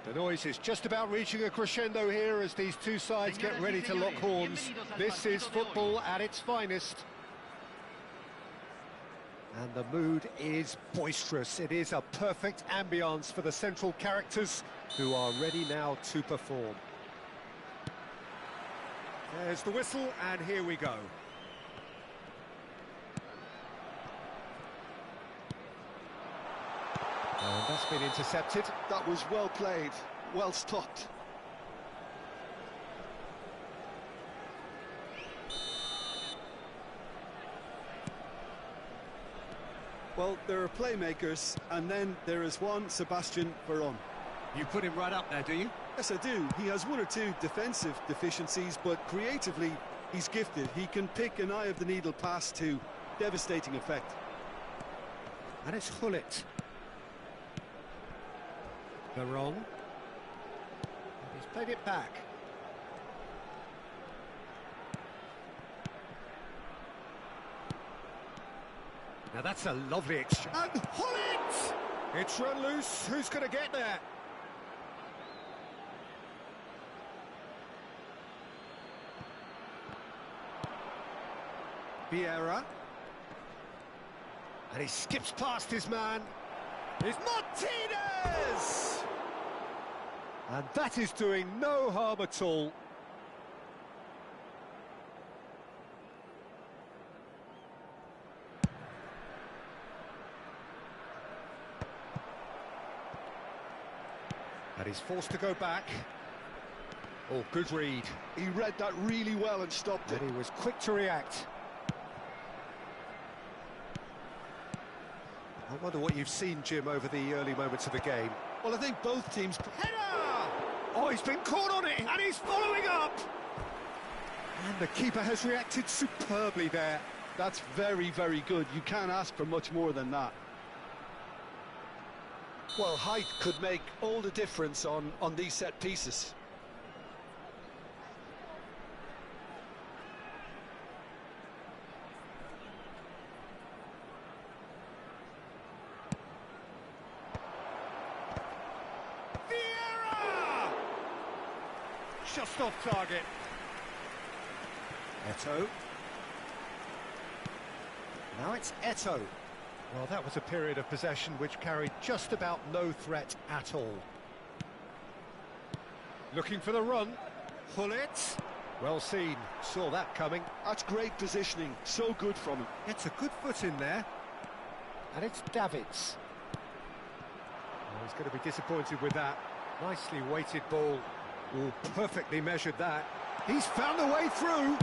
The noise is just about reaching a crescendo here as these two sides get ready to lock horns. This is football at its finest. And the mood is boisterous. It is a perfect ambience for the central characters who are ready now to perform. There's the whistle, and here we go. And that's been intercepted. That was well played, well stopped. Well, there are playmakers, and then there is one Sebastian Veron. You put him right up there, do you? Yes, I do. He has one or two defensive deficiencies, but creatively, he's gifted. He can pick an eye-of-the-needle pass to devastating effect. And it's Hullet. Veron. He's played it back. Now that's a lovely exchange. And Hullet! It's run loose. Who's going to get there? Vieira. And he skips past his man. It's Martinez! And that is doing no harm at all. And he's forced to go back. Oh, good read. He read that really well and stopped it. And he was quick to react. I wonder what you've seen, Jim, over the early moments of the game. Well, I think both teams... Header! Oh, he's been caught on it, and he's following up! And the keeper has reacted superbly there. That's very, very good. You can't ask for much more than that. Well, height could make all the difference on these set pieces. Vieira! Just off target. Eto'o. Now it's Eto'o. Well, that was a period of possession which carried just about no threat at all. Looking for the run. Hullet. Well seen. Saw that coming. That's great positioning. So good from him. It's a good foot in there. And it's Davids. Oh, he's going to be disappointed with that. Nicely weighted ball. Oh, perfectly measured that. He's found a way through.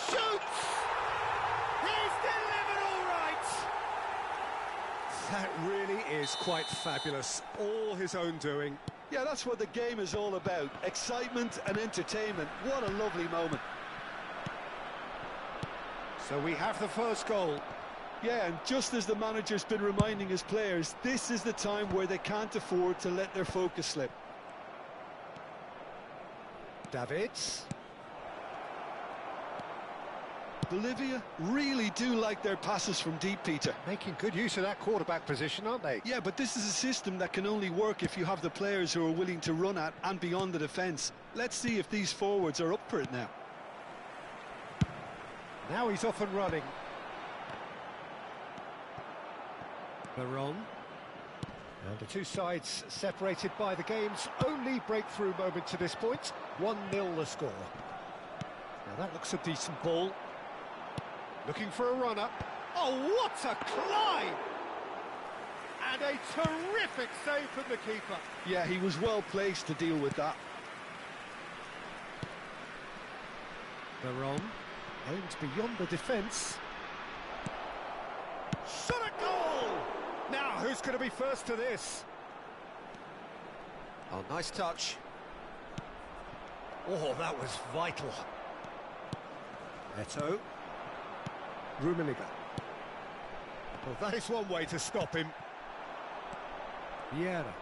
Shoots! He's delivered all right! That really is quite fabulous. All his own doing. Yeah, that's what the game is all about. Excitement and entertainment. What a lovely moment. So we have the first goal. Yeah, and just as the manager's been reminding his players, this is the time where they can't afford to let their focus slip. Davids. Bolivia really do like their passes from deep, Peter. Making good use of that quarterback position, aren't they? Yeah, but this is a system that can only work if you have the players who are willing to run at and beyond the defence. Let's see if these forwards are up for it now. Now he's off and running. Veron. And the two sides separated by the game's only breakthrough moment to this point. 1-0 the score. Now that looks a decent ball. Looking for a run-up. Oh, what a climb! And a terrific save from the keeper. Yeah, he was well placed to deal with that. Veron aims beyond the defence. Shot a goal! Now, who's going to be first to this? Oh, nice touch. Oh, that was vital. Eto'o. Rummenigge. Well, that is one way to stop him. Vieira.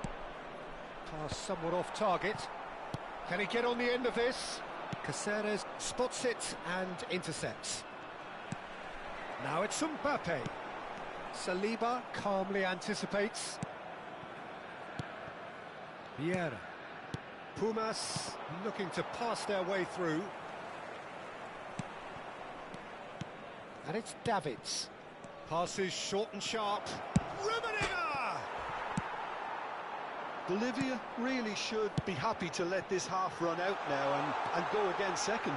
Pass somewhat off target. Can he get on the end of this? Caceres spots it and intercepts. Now it's Mbappe. Saliba calmly anticipates. Vieira. Pumas looking to pass their way through. And it's Davids. Passes short and sharp. Rummenigge! Bolivia really should be happy to let this half run out now and go again second.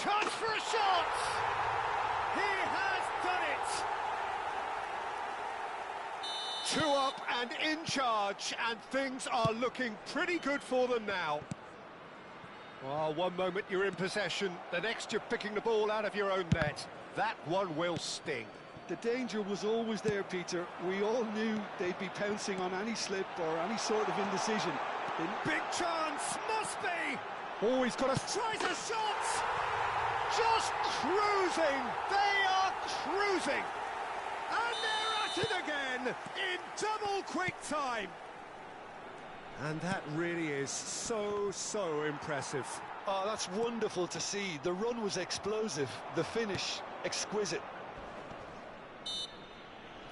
Chance for a shot! He has done it! 2 up and in charge, and things are looking pretty good for them now. Well, one moment you're in possession, the next you're picking the ball out of your own net. That one will sting. The danger was always there, Peter. We all knew they'd be pouncing on any slip or any sort of indecision. Big chance, must be! Oh, he's got a... tries a shot! Just cruising! They are cruising! And they're at it again, in double quick time! And that really is so impressive. Oh, that's wonderful to see. The run was explosive, the finish exquisite.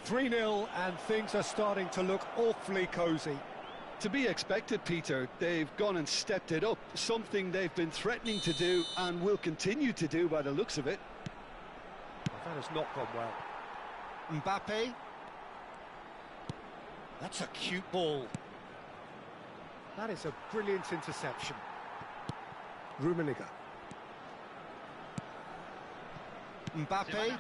3-0, and things are starting to look awfully cosy. To be expected, Peter. They've gone and stepped it up, something they've been threatening to do and will continue to do by the looks of it. Well, that has not gone well. Mbappe. That's a cute ball. That is a brilliant interception. Rummenigge. Mbappe.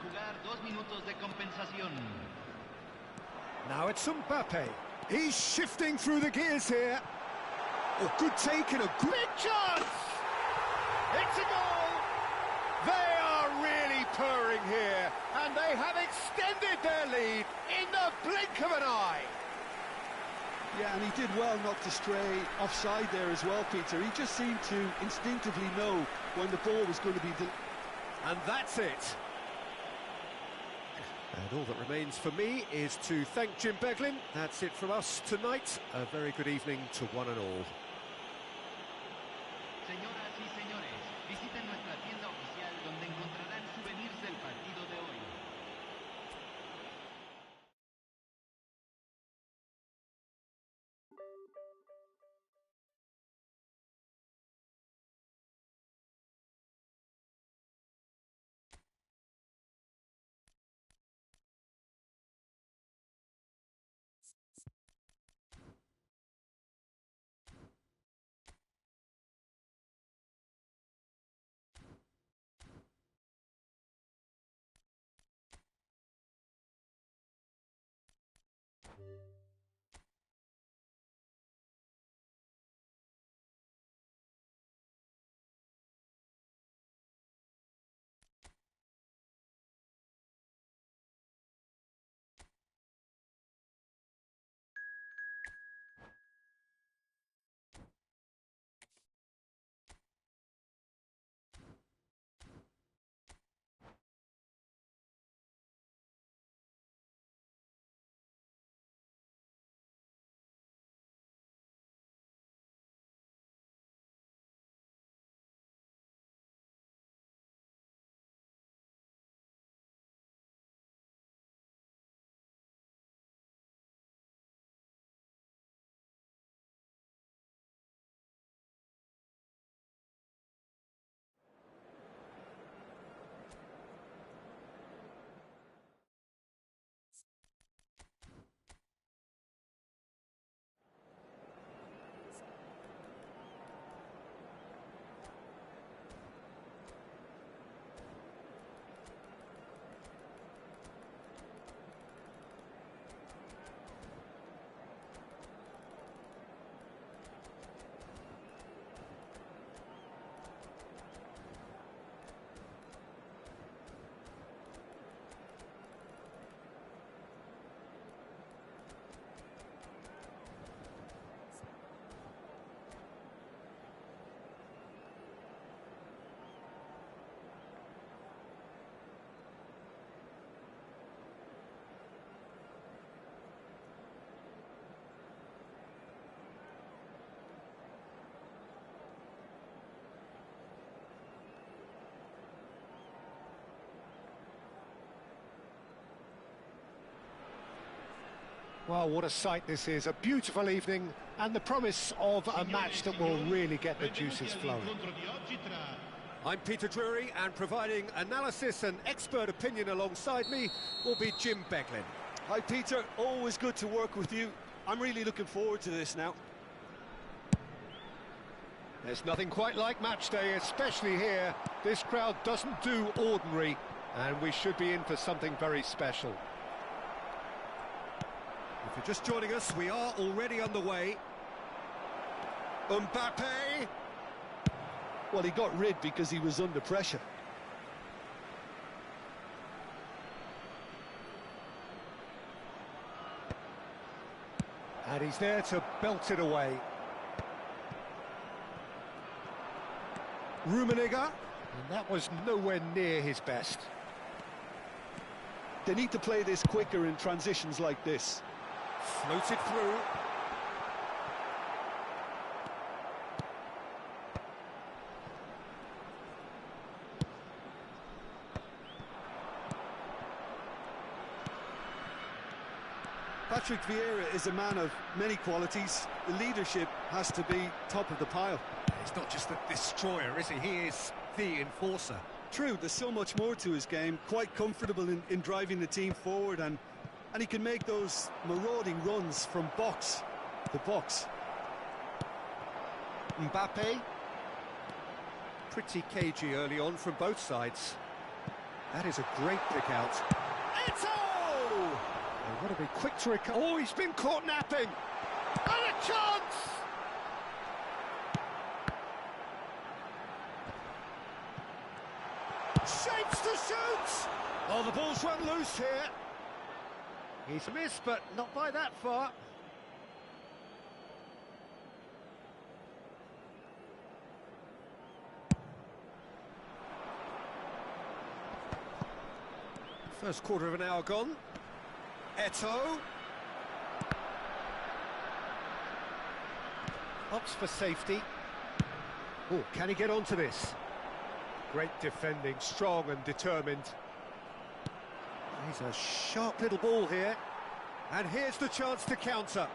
Now it's Mbappe. He's shifting through the gears here. Oh, good take and a good... big chance! It's a goal! They are really purring here, and they have extended their lead in the blink of an eye. Yeah, and he did well not to stray offside there as well, Peter. He just seemed to instinctively know when the ball was going to be... And that's it. And all that remains for me is to thank Jim Beglin. That's it from us tonight. A very good evening to one and all. Well, what a sight this is. A beautiful evening and the promise of a match that will really get the juices flowing. I'm Peter Drury, and providing analysis and expert opinion alongside me will be Jim Beglin. Hi Peter, always good to work with you. I'm really looking forward to this now. There's nothing quite like match day, especially here. This crowd doesn't do ordinary, and we should be in for something very special. If you're just joining us, we are already underway. Mbappe! Well, he got rid because he was under pressure. And he's there to belt it away. Rummenigge, and that was nowhere near his best. They need to play this quicker in transitions like this. Floated through. Patrick Vieira is a man of many qualities. The leadership has to be top of the pile. He's not just a destroyer, is he? He is the enforcer. True, there's so much more to his game. Quite comfortable in driving the team forward, and he can make those marauding runs from box to box. Mbappe. Pretty cagey early on from both sides. That is a great pick out. Eto'o! They've got to be quick to recover. Oh, he's been caught napping. And a chance! Shapes to shoot! Oh, the ball's run loose here. He's missed, but not by that far. First quarter of an hour gone. Eto'o. Opts for safety. Oh, can he get onto this? Great defending, strong and determined. He's a sharp little ball here. And here's the chance to counter.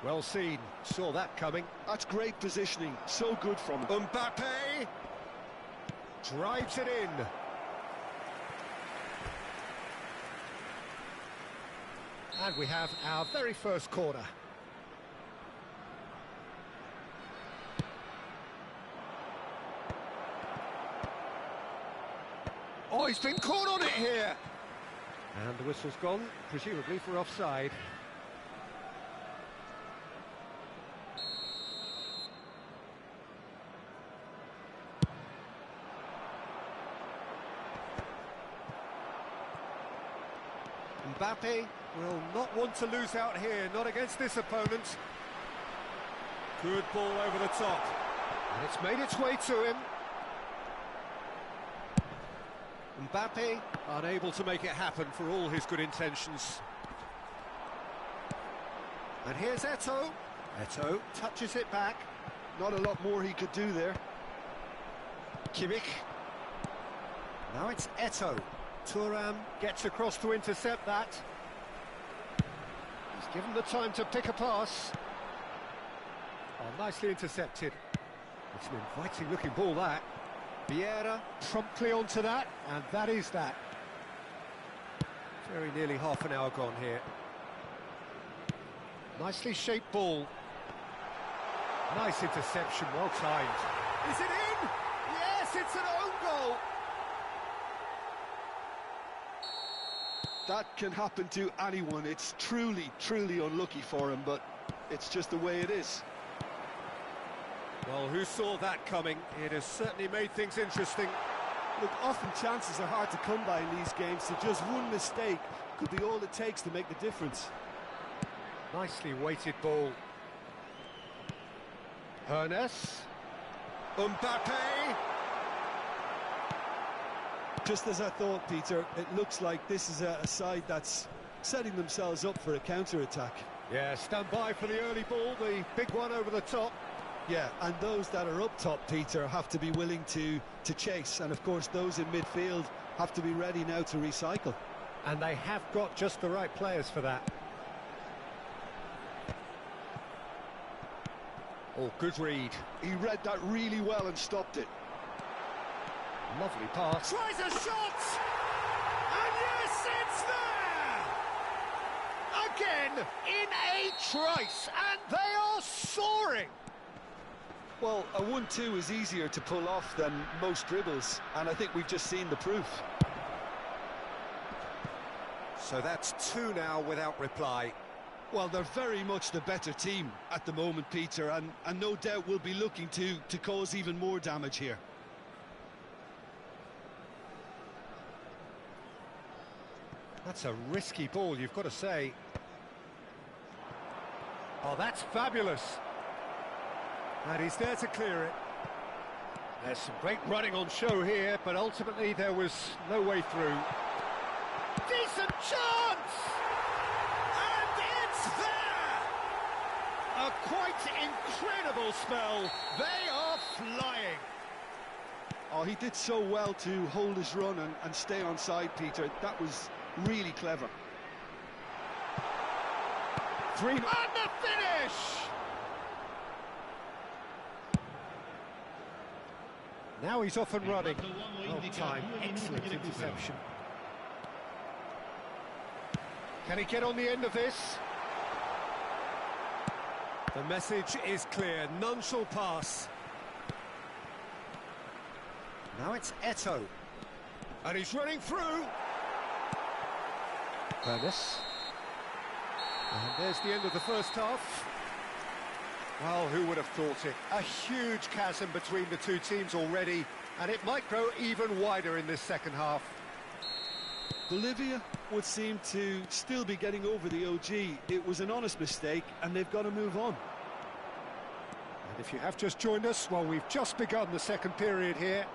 Well seen, saw that coming. That's great positioning, so good from him. Mbappe drives it in. And we have our very first corner. Oh, he's been caught on it here. And the whistle's gone, presumably for offside. Mbappe will not want to lose out here, not against this opponent. Good ball over the top. And it's made its way to him. Mbappe unable to make it happen for all his good intentions. And here's Eto'o. Eto'o touches it back. Not a lot more he could do there. Kimmich. Now it's Eto'o. Thuram gets across to intercept that. He's given the time to pick a pass. Oh, nicely intercepted. It's an inviting looking ball, that. Vieira promptly onto that, and that is that. Very nearly half an hour gone here. Nicely shaped ball. Nice interception, well timed. Is it in? Yes, it's an own goal. That can happen to anyone. It's truly, truly unlucky for him, but it's just the way it is. Well, who saw that coming? It has certainly made things interesting. Look, often chances are hard to come by in these games, so just one mistake could be all it takes to make the difference. Nicely weighted ball. Hernes. Mbappe. Just as I thought, Peter, it looks like this is a side that's setting themselves up for a counter-attack. Yeah, stand by for the early ball, the big one over the top. Yeah, and those that are up top, Peter, have to be willing to chase. And, of course, those in midfield have to be ready now to recycle. And they have got just the right players for that. Oh, good read. He read that really well and stopped it. Lovely pass. Tries a shot! And yes, it's there! Again, in a trice, and they are soaring! Well, a 1-2 is easier to pull off than most dribbles, and I think we've just seen the proof. So that's 2 now without reply. Well, they're very much the better team at the moment, Peter, and no doubt will be looking to cause even more damage here. That's a risky ball, you've got to say. Oh, that's fabulous. And he's there to clear it. There's some great running on show here, but ultimately there was no way through. Decent chance! And it's there! A quite incredible spell. They are flying. Oh, he did so well to hold his run and stay on side, Peter. That was really clever. 3 and the finish! Now he's off and running. Well timed, excellent interception. Can he get on the end of this? The message is clear, none shall pass. Now it's Eto. And he's running through. Ernest. And there's the end of the first half. Well, who would have thought it? A huge chasm between the two teams already, and it might grow even wider in this second half. Bolivia would seem to still be getting over the OG. It was an honest mistake, and they've got to move on. And if you have just joined us, well, we've just begun the second period here.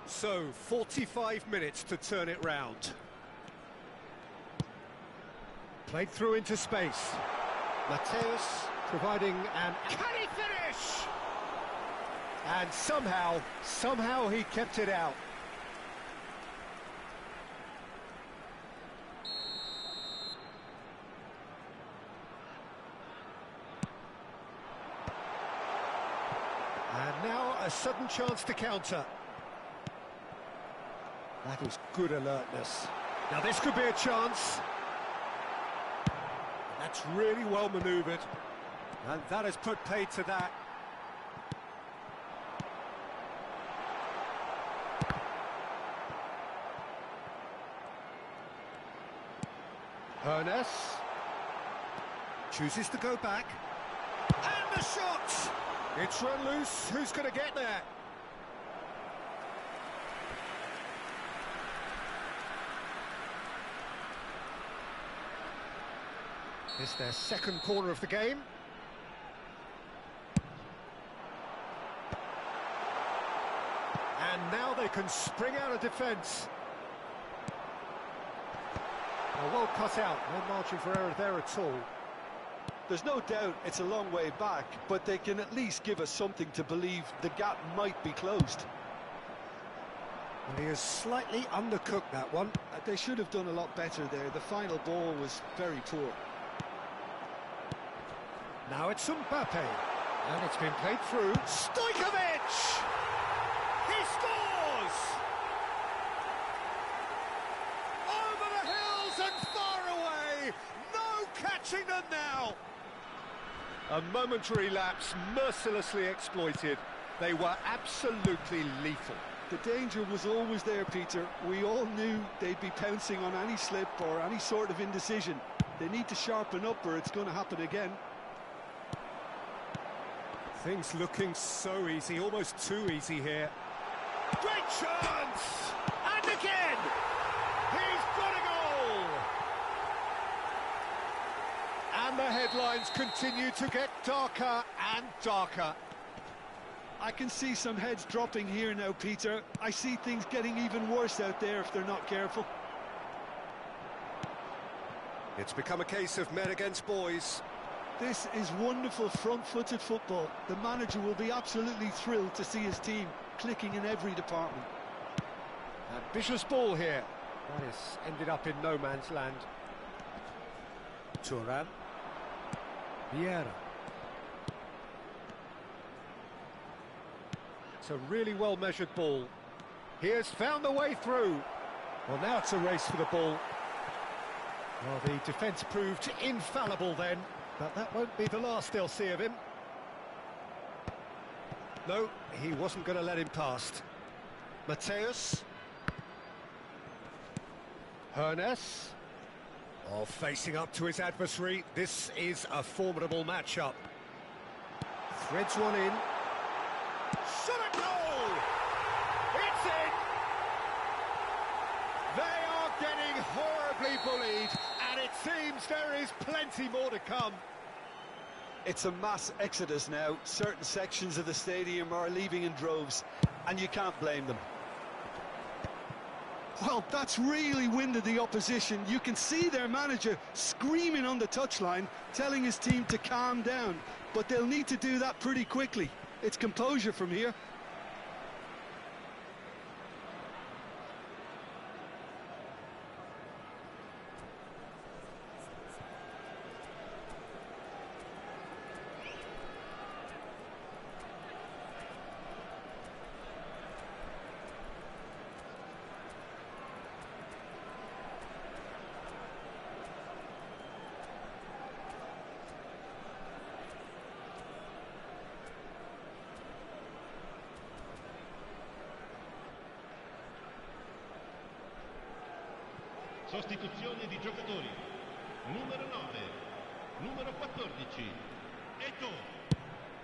So, 45 minutes to turn it round. Played through into space. Mateus providing an... Can he finish? And somehow he kept it out. And now a sudden chance to counter. That was good alertness. Now this could be a chance. That's really well manoeuvred. And that has put paid to that. Ernest chooses to go back. And the shot! It's run loose. Who's going to get there? It's their second corner of the game. And now they can spring out of defence. Well cut out, no margin for error there at all. There's no doubt it's a long way back, but they can at least give us something to believe the gap might be closed. Well, he has slightly undercooked that one. They should have done a lot better there. The final ball was very poor. Now it's Mbappe, and it's been played through. Stojkovic! He scores! Over the hills and far away! No catching them now! A momentary lapse, mercilessly exploited. They were absolutely lethal. The danger was always there, Peter. We all knew they'd be pouncing on any slip or any sort of indecision. They need to sharpen up or it's going to happen again. Things looking so easy, almost too easy here. Great chance! And again! He's got a goal! And the headlines continue to get darker and darker. I can see some heads dropping here now, Peter. I see things getting even worse out there if they're not careful. It's become a case of men against boys. This is wonderful front-footed football. The manager will be absolutely thrilled to see his team clicking in every department. Ambitious ball here. That has ended up in no man's land. Turan. Vieira. It's a really well-measured ball. He has found the way through. Well, now it's a race for the ball. Well, the defence proved infallible then, but that won't be the last they'll see of him. No, he wasn't going to let him past. Mateus. Hernes. Oh, facing up to his adversary. This is a formidable matchup. Threads one in. Shot at goal! It's in! They are getting horribly bullied, and it seems there is plenty more to come. It's a mass exodus now. Certain sections of the stadium are leaving in droves, and you can't blame them. Well, that's really winded the opposition. You can see their manager screaming on the touchline, telling his team to calm down. But they'll need to do that pretty quickly. It's composure from here. Sostituzione di giocatori. Numero 9, numero 14, Eto,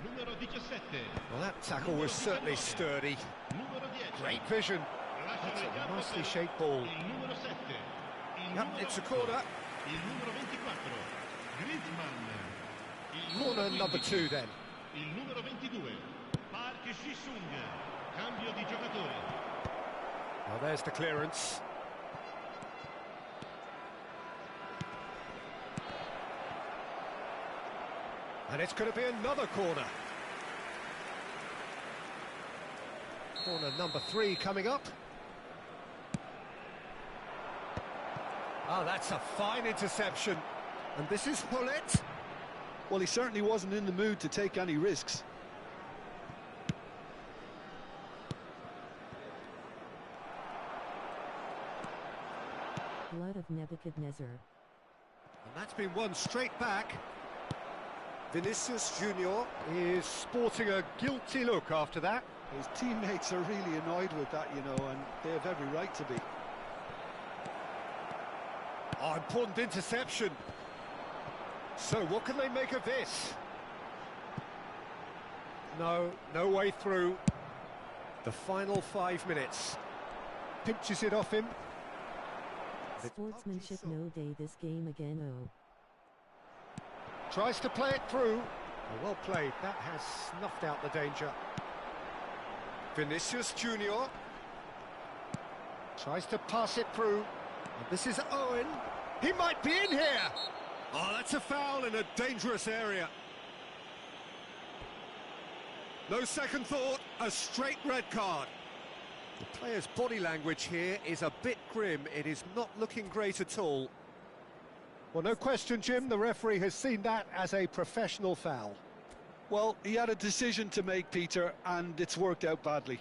numero 17. Well, that tackle was certainly sturdy. Numero 10. Great vision. That's a nicely shaped ball. Il numero 7. Yep, it's a corner. Il numero 24, Griezmann. Il Corner number 2 then. Il numero 22, Park Ji-sung. Cambio di giocatore. Well, there's the clearance. And it's going to be another corner. Corner number 3 coming up. Oh, that's a fine interception. And this is Hullet. Well, he certainly wasn't in the mood to take any risks. Blood of Nebuchadnezzar. And that's been won straight back. Vinicius Junior is sporting a guilty look after that. His teammates are really annoyed with that, you know, and they have every right to be. Oh, important interception. So what can they make of this? No way through. The final 5 minutes. Pinches it off him. Sportsmanship no day this game again. Oh. Tries to play it through. Oh, well played. That has snuffed out the danger. Vinicius Junior tries to pass it through. And this is Owen. He might be in here. Oh, that's a foul in a dangerous area. No second thought, a straight red card. The player's body language here is a bit grim. It is not looking great at all. Well, no question, Jim, the referee has seen that as a professional foul. Well, he had a decision to make, Peter, and it's worked out badly.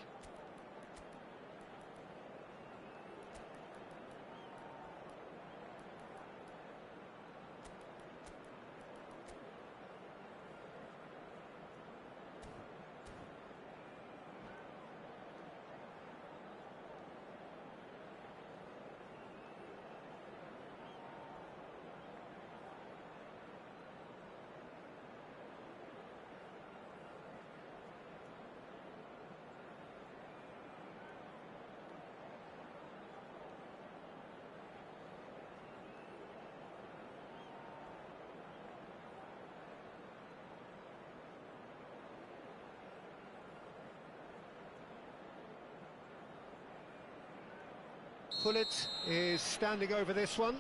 Hullet is standing over this one.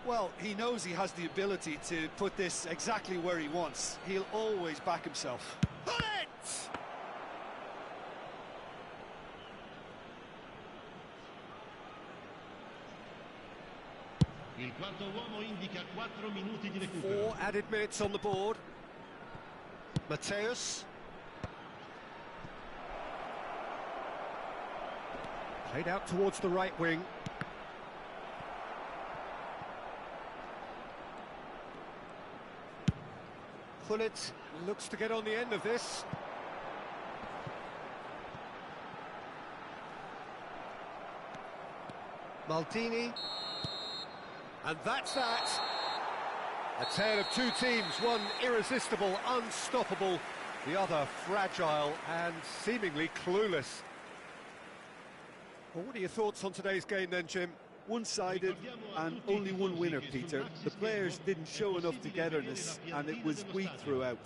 Well, he knows he has the ability to put this exactly where he wants. He'll always back himself. Hullet! Il quarto uomo indica 4 minuti di recupero. 4 added minutes on the board. Mateus. Played out towards the right wing. Pullet looks to get on the end of this. Maldini. And that's that. A tale of two teams, one irresistible, unstoppable, the other fragile and seemingly clueless. Well, what are your thoughts on today's game then, Jim? One-sided and only one winner, Peter. The players didn't show enough togetherness and it was weak throughout.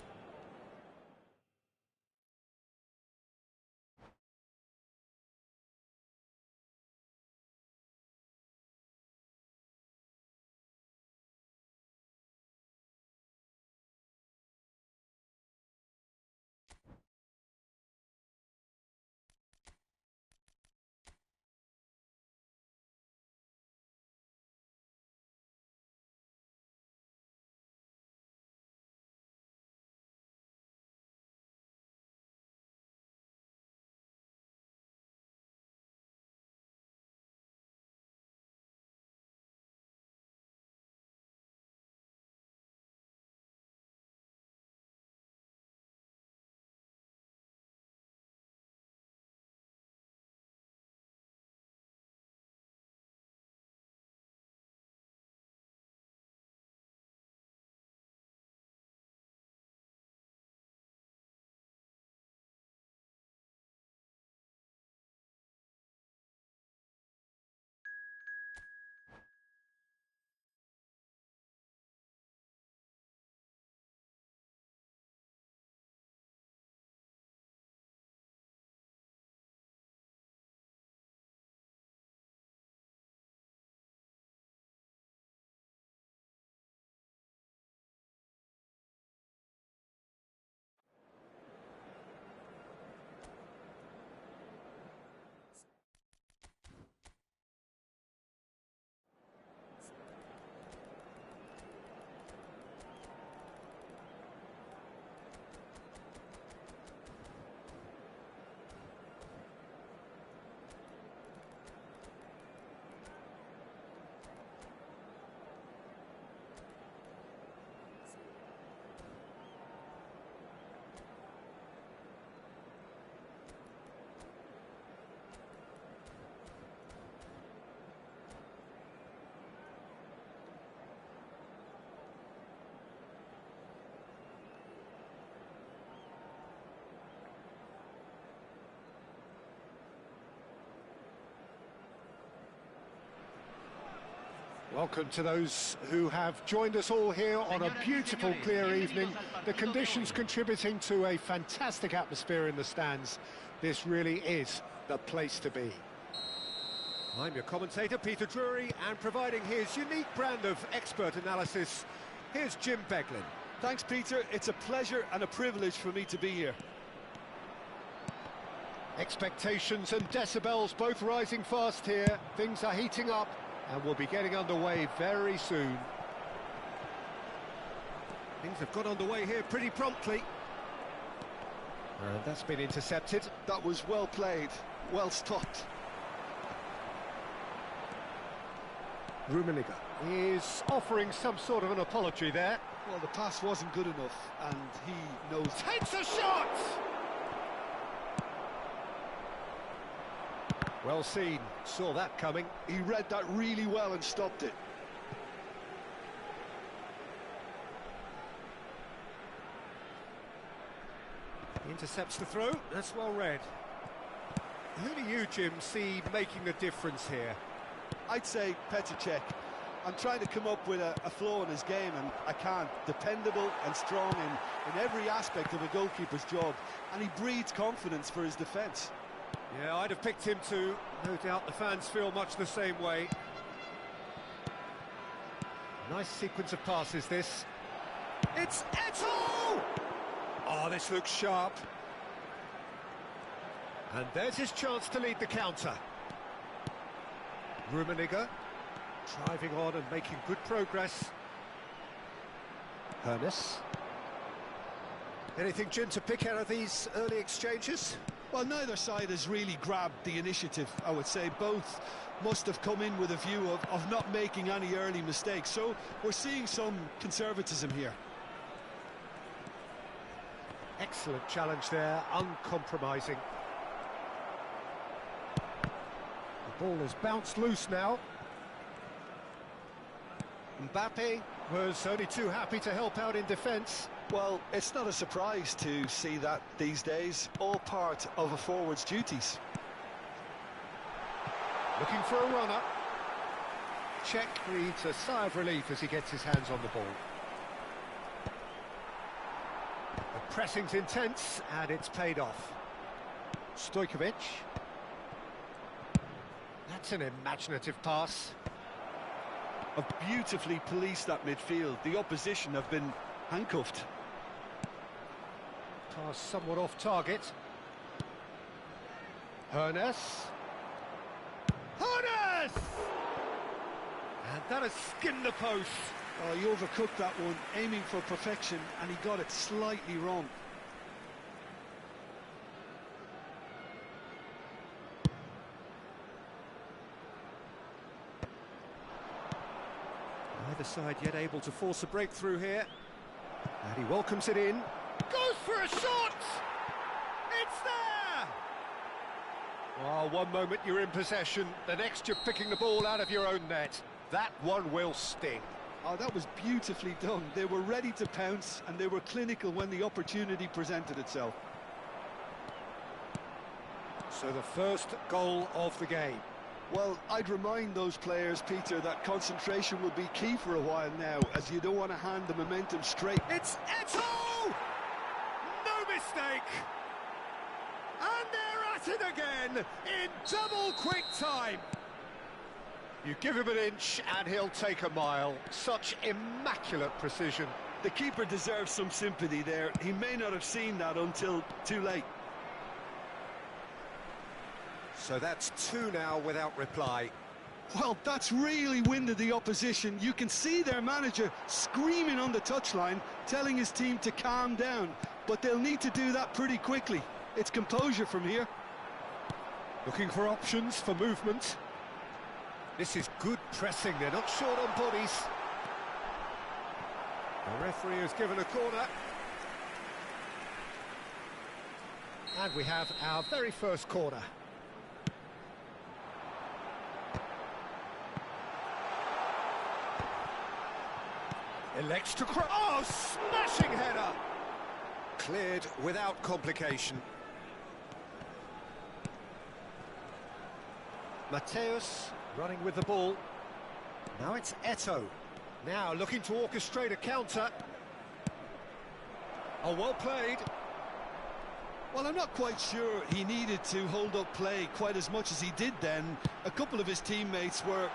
Welcome to those who have joined us all here on a beautiful, clear evening. The conditions contributing to a fantastic atmosphere in the stands. This really is the place to be. I'm your commentator, Peter Drury, and providing his unique brand of expert analysis, here's Jim Beglin. Thanks, Peter. It's a pleasure and a privilege for me to be here. Expectations and decibels both rising fast here. Things are heating up, and we'll be getting underway very soon. Things have got underway here pretty promptly. And that's been intercepted. That was well played, well stopped. Rummenigge is offering some sort of an apology there. Well, the pass wasn't good enough, and he knows... Takes a shot! Well seen, saw that coming. He read that really well and stopped it. Intercepts the throw, that's well read. Who do you, Jim, see making the difference here? I'd say Petr Cech. I'm trying to come up with a flaw in his game, and I can't. Dependable and strong in every aspect of a goalkeeper's job, and he breeds confidence for his defence. Yeah, I'd have picked him too. No doubt the fans feel much the same way. Nice sequence of passes, this. It's Eto'o! Oh, this looks sharp. And there's his chance to lead the counter. Rummenigge driving on and making good progress. Hernes. Anything, Jim, to pick out of these early exchanges? Well, neither side has really grabbed the initiative, I would say. Both must have come in with a view of not making any early mistakes. So we're seeing some conservatism here. Excellent challenge there, uncompromising. The ball has bounced loose now. Mbappe was only too happy to help out in defence. Well, it's not a surprise to see that these days, all part of a forward's duties. Looking for a runner. Czech breathes a sigh of relief as he gets his hands on the ball. The pressing's intense, and it's paid off. Stojkovic. That's an imaginative pass. Have beautifully policed that midfield. The opposition have been handcuffed. Pass somewhat off target. Hernes. Hernes! And that has skinned the post. Oh, he overcooked that one, aiming for perfection, and he got it slightly wrong. Neither side yet able to force a breakthrough here. And he welcomes it in. Goes for a shot! It's there! Well, one moment you're in possession, the next you're picking the ball out of your own net. That one will sting. Oh, that was beautifully done. They were ready to pounce, and they were clinical when the opportunity presented itself. So the first goal of the game. Well, I'd remind those players, Peter, that concentration will be key for a while now, as you don't want to hand the momentum straight. It's Eto'o! No mistake! And they're at it again in double quick time. You give him an inch and he'll take a mile. Such immaculate precision. The keeper deserves some sympathy there. He may not have seen that until too late. So that's two now without reply. Well, that's really winded the opposition. You can see their manager screaming on the touchline, telling his team to calm down. But they'll need to do that pretty quickly. It's composure from here. Looking for options for movement. This is good pressing, they're not short on bodies. The referee has given a corner. And we have our very first corner. Elects to cross. Oh, smashing header! Cleared without complication. Mateus running with the ball. Now it's Eto'o. Now looking to orchestrate a counter. Oh, well played. Well, I'm not quite sure he needed to hold up play quite as much as he did then. A couple of his teammates were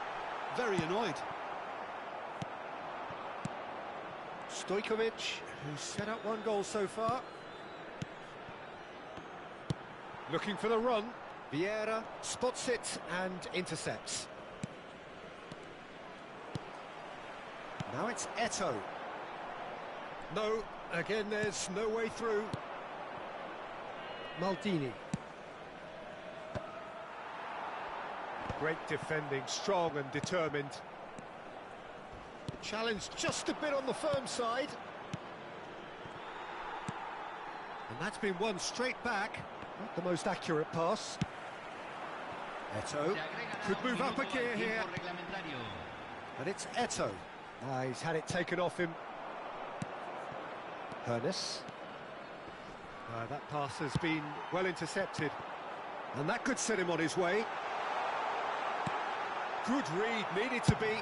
very annoyed. Stojkovic, who's set up one goal so far. Looking for the run. Vieira spots it and intercepts. Now it's Eto'o. No, again there's no way through. Maldini. Great defending, strong and determined. Challenge just a bit on the firm side. And that's been won straight back. Not the most accurate pass. Eto'o could move up a gear here. And it's Eto'o. He's had it taken off him. Hernes. That pass has been well intercepted. And that could set him on his way. Good read, needed to be.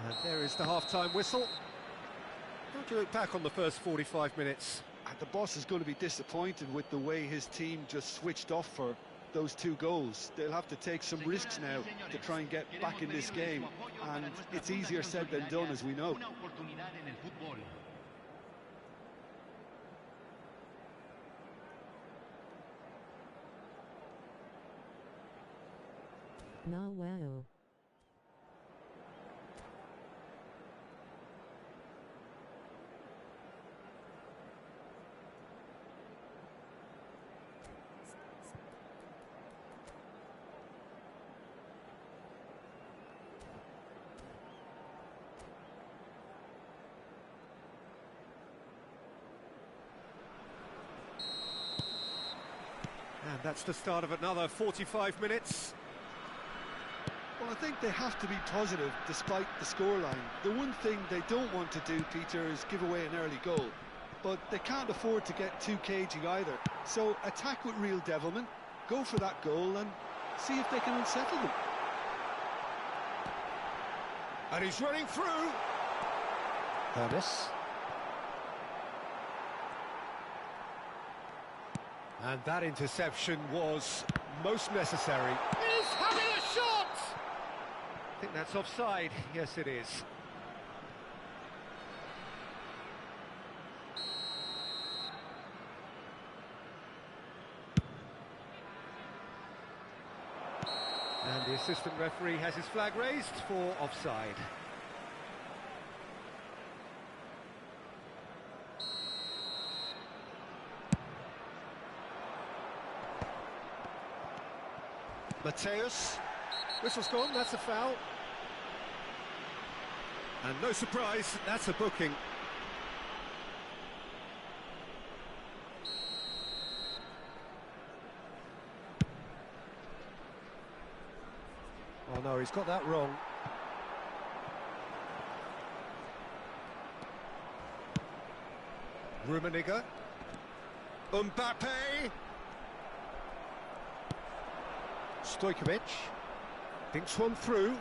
And there is the half-time whistle. How do you look back on the first 45 minutes? And the boss is going to be disappointed with the way his team just switched off for those two goals. They'll have to take some risks now to try and get back in this game. And it's easier said than done, as we know. Now wow. And that's the start of another 45 minutes. Well, I think they have to be positive despite the scoreline. The one thing they don't want to do, Peter, is give away an early goal. But they can't afford to get too cagey either. So attack with real devilment, go for that goal and see if they can unsettle them. And he's running through. Hermes. And that interception was most necessary. He's having a shot! I think that's offside. Yes, it is. And the assistant referee has his flag raised for offside. Mateus, whistle's gone, that's a foul. And no surprise, that's a booking. Oh no, he's got that wrong. Rummenigge. Mbappe. Stojkovic thinks one through.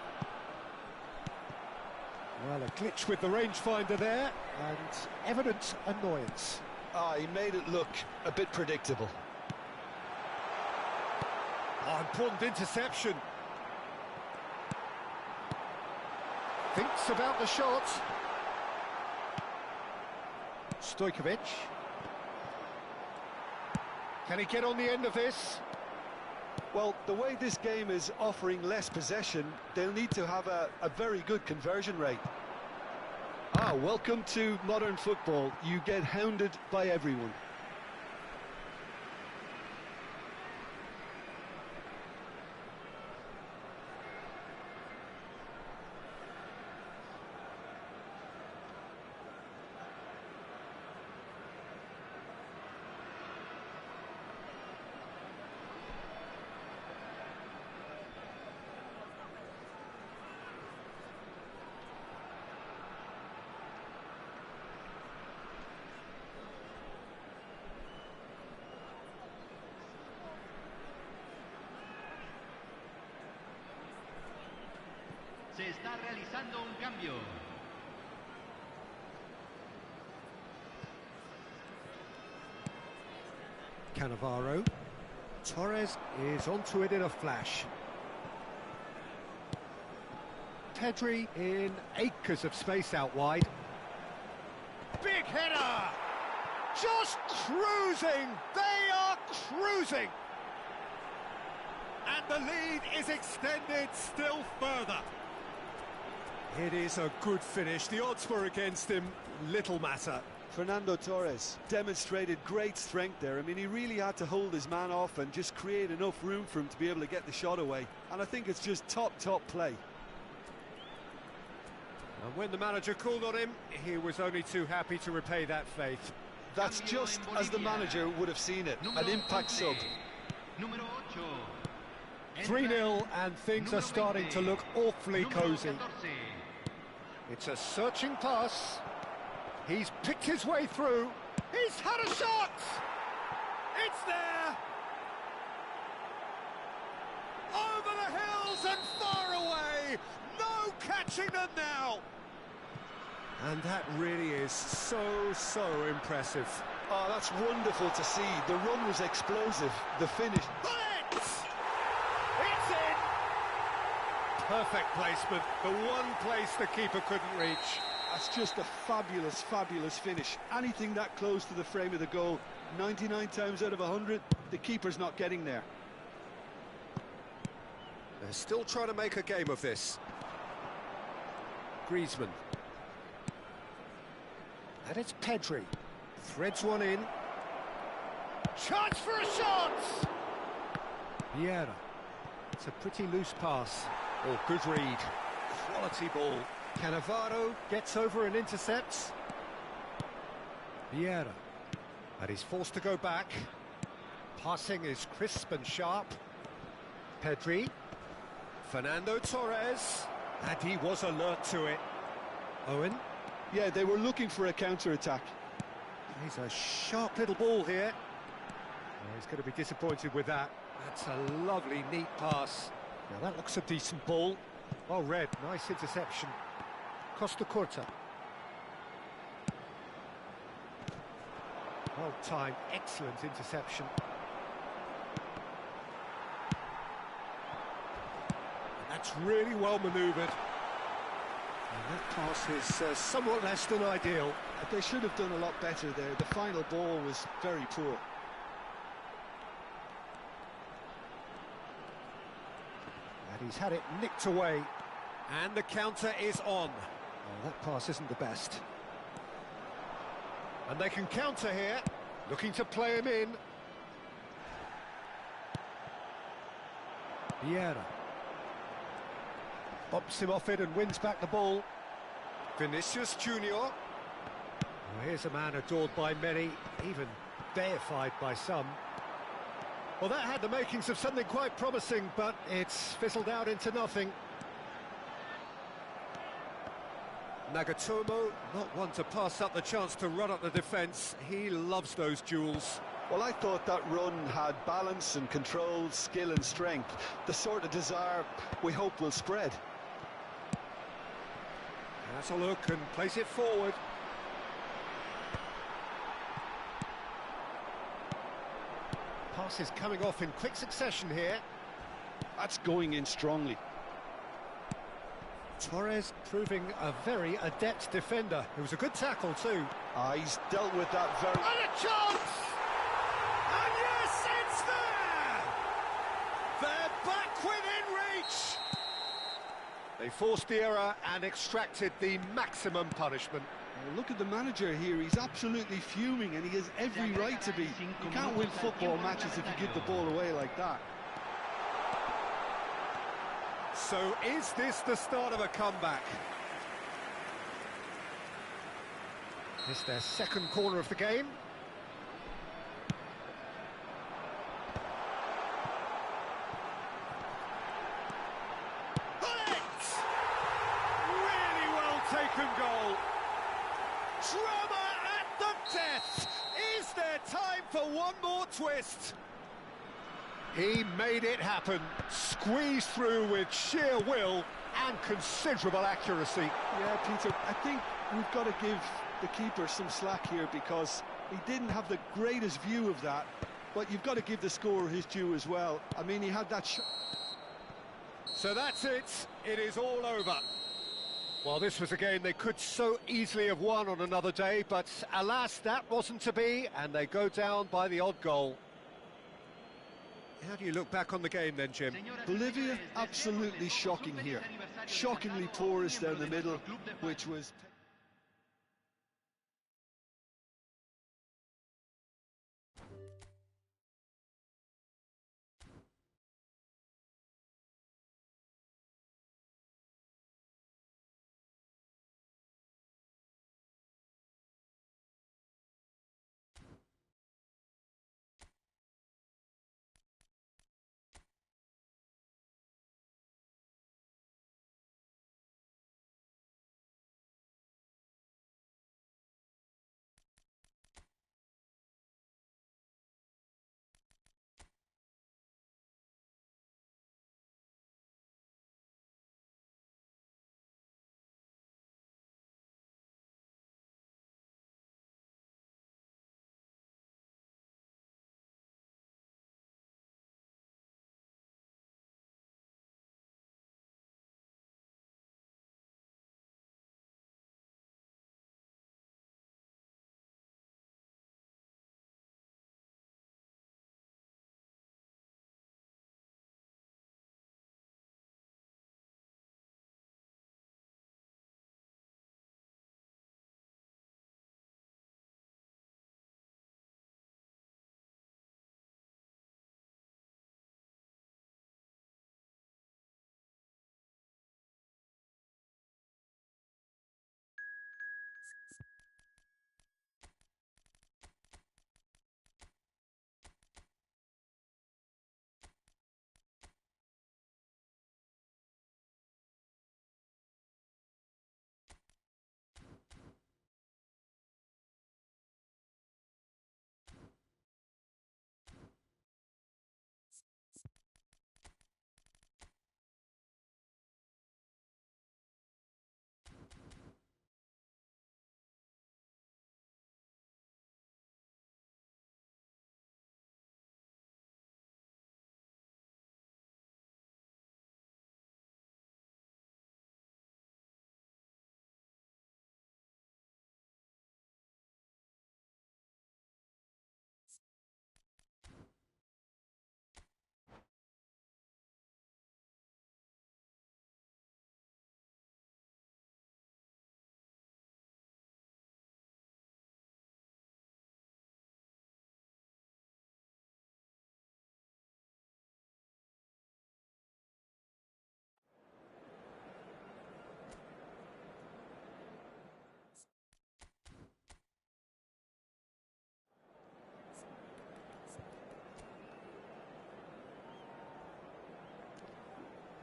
Well, a glitch with the rangefinder there, and evident annoyance. Ah, he made it look a bit predictable. Oh, important interception. Thinks about the shot. Stojkovic. Can he get on the end of this? Well, the way this game is offering less possession, they'll need to have a very good conversion rate. Ah, welcome to modern football. You get hounded by everyone. Se está realizando un cambio. Cannavaro. Torres is onto it in a flash. Pedri in acres of space out wide. Big header! Just cruising! They are cruising! And the lead is extended still further. It is a good finish. The odds were against him. Little matter. Fernando Torres demonstrated great strength there. I mean, he really had to hold his man off and just create enough room for him to be able to get the shot away. And I think it's just top play. And when the manager called on him, he was only too happy to repay that faith. That's just as the manager would have seen it. An impact sub. 3-0 and things are starting to look awfully cosy. It's a searching pass. He's picked his way through. He's had a shot! It's there! Over the hills and far away! No catching them now! And that really is so impressive. Oh, that's wonderful to see. The run was explosive. The finish. It's in! Perfect placement. The one place the keeper couldn't reach. That's just a fabulous finish. Anything that close to the frame of the goal, 99 times out of 100, the keeper's not getting there. They're still trying to make a game of this. Griezmann. And it's Pedri. Threads one in. Chance for a shot! Vieira. It's a pretty loose pass. Oh, good read. Quality ball. Cannavaro gets over and intercepts. Vieira. And he's forced to go back. Passing is crisp and sharp. Pedri. Fernando Torres. And he was alert to it. Owen. Yeah, they were looking for a counter-attack. He's a sharp little ball here. Oh, he's going to be disappointed with that. That's a lovely, neat pass. Now that looks a decent ball. Well read, nice interception. Costa Curta. Well timed, excellent interception. And that's really well manoeuvred. And that pass is somewhat less than ideal. They should have done a lot better there. The final ball was very poor. And he's had it nicked away. And the counter is on. Oh, that pass isn't the best. And they can counter here, looking to play him in. Vieira. Bops him off it and wins back the ball. Vinicius Junior. Well, here's a man adored by many, even deified by some. Well, that had the makings of something quite promising, but it's fizzled out into nothing. Nagatomo, not one to pass up the chance to run up the defence. He loves those duels. Well, I thought that run had balance and control, skill and strength. The sort of desire we hope will spread. Has a look and plays it forward. Passes coming off in quick succession here. That's going in strongly. Torres proving a very adept defender. It was a good tackle too. He's dealt with that very... And a chance! And yes, it's there! They're back within reach! They forced the error and extracted the maximum punishment. Look at the manager here, he's absolutely fuming and he has every right to be. You can't win football matches if you give the ball away like that. So is this the start of a comeback? It's their second corner of the game. Bullet! Really well taken goal. Drama at the death! Is there time for one more twist? He made it happen, squeezed through with sheer will and considerable accuracy. Yeah, Peter, I think we've got to give the keeper some slack here because he didn't have the greatest view of that, but you've got to give the scorer his due as well. I mean, he had that shot. So that's it, it is all over. Well, this was a game they could so easily have won on another day, but alas, that wasn't to be, and they go down by the odd goal. How do you look back on the game then, Jim? Bolivia, absolutely shocking here. Shockingly porous down the middle, which was...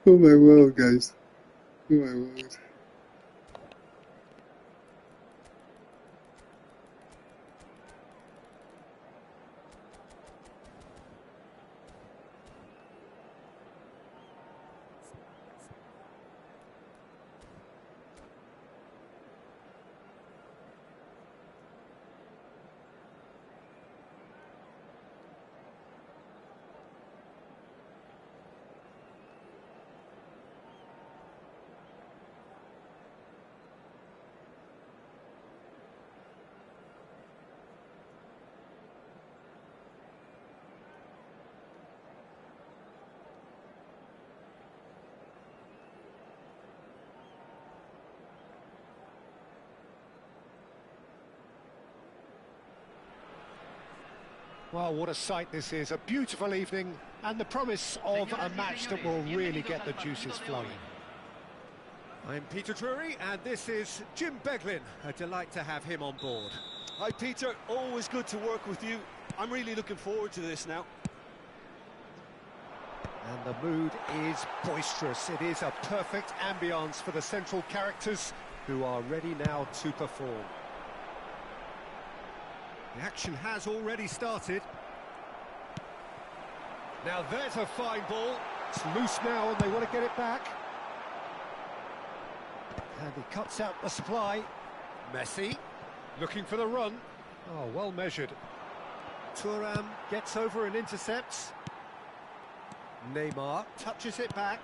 Oh my world, guys. Oh my world. Well, what a sight this is. A beautiful evening and the promise of a match that will really get the juices flowing. I'm Peter Drury and this is Jim Beglin. A delight to have him on board. Hi Peter, always good to work with you. I'm really looking forward to this now. And the mood is boisterous. It is a perfect ambience for the central characters who are ready now to perform. The action has already started. Now there's a fine ball. It's loose now and they want to get it back. And he cuts out the supply. Messi looking for the run. Oh, well measured. Thuram gets over and intercepts. Neymar touches it back.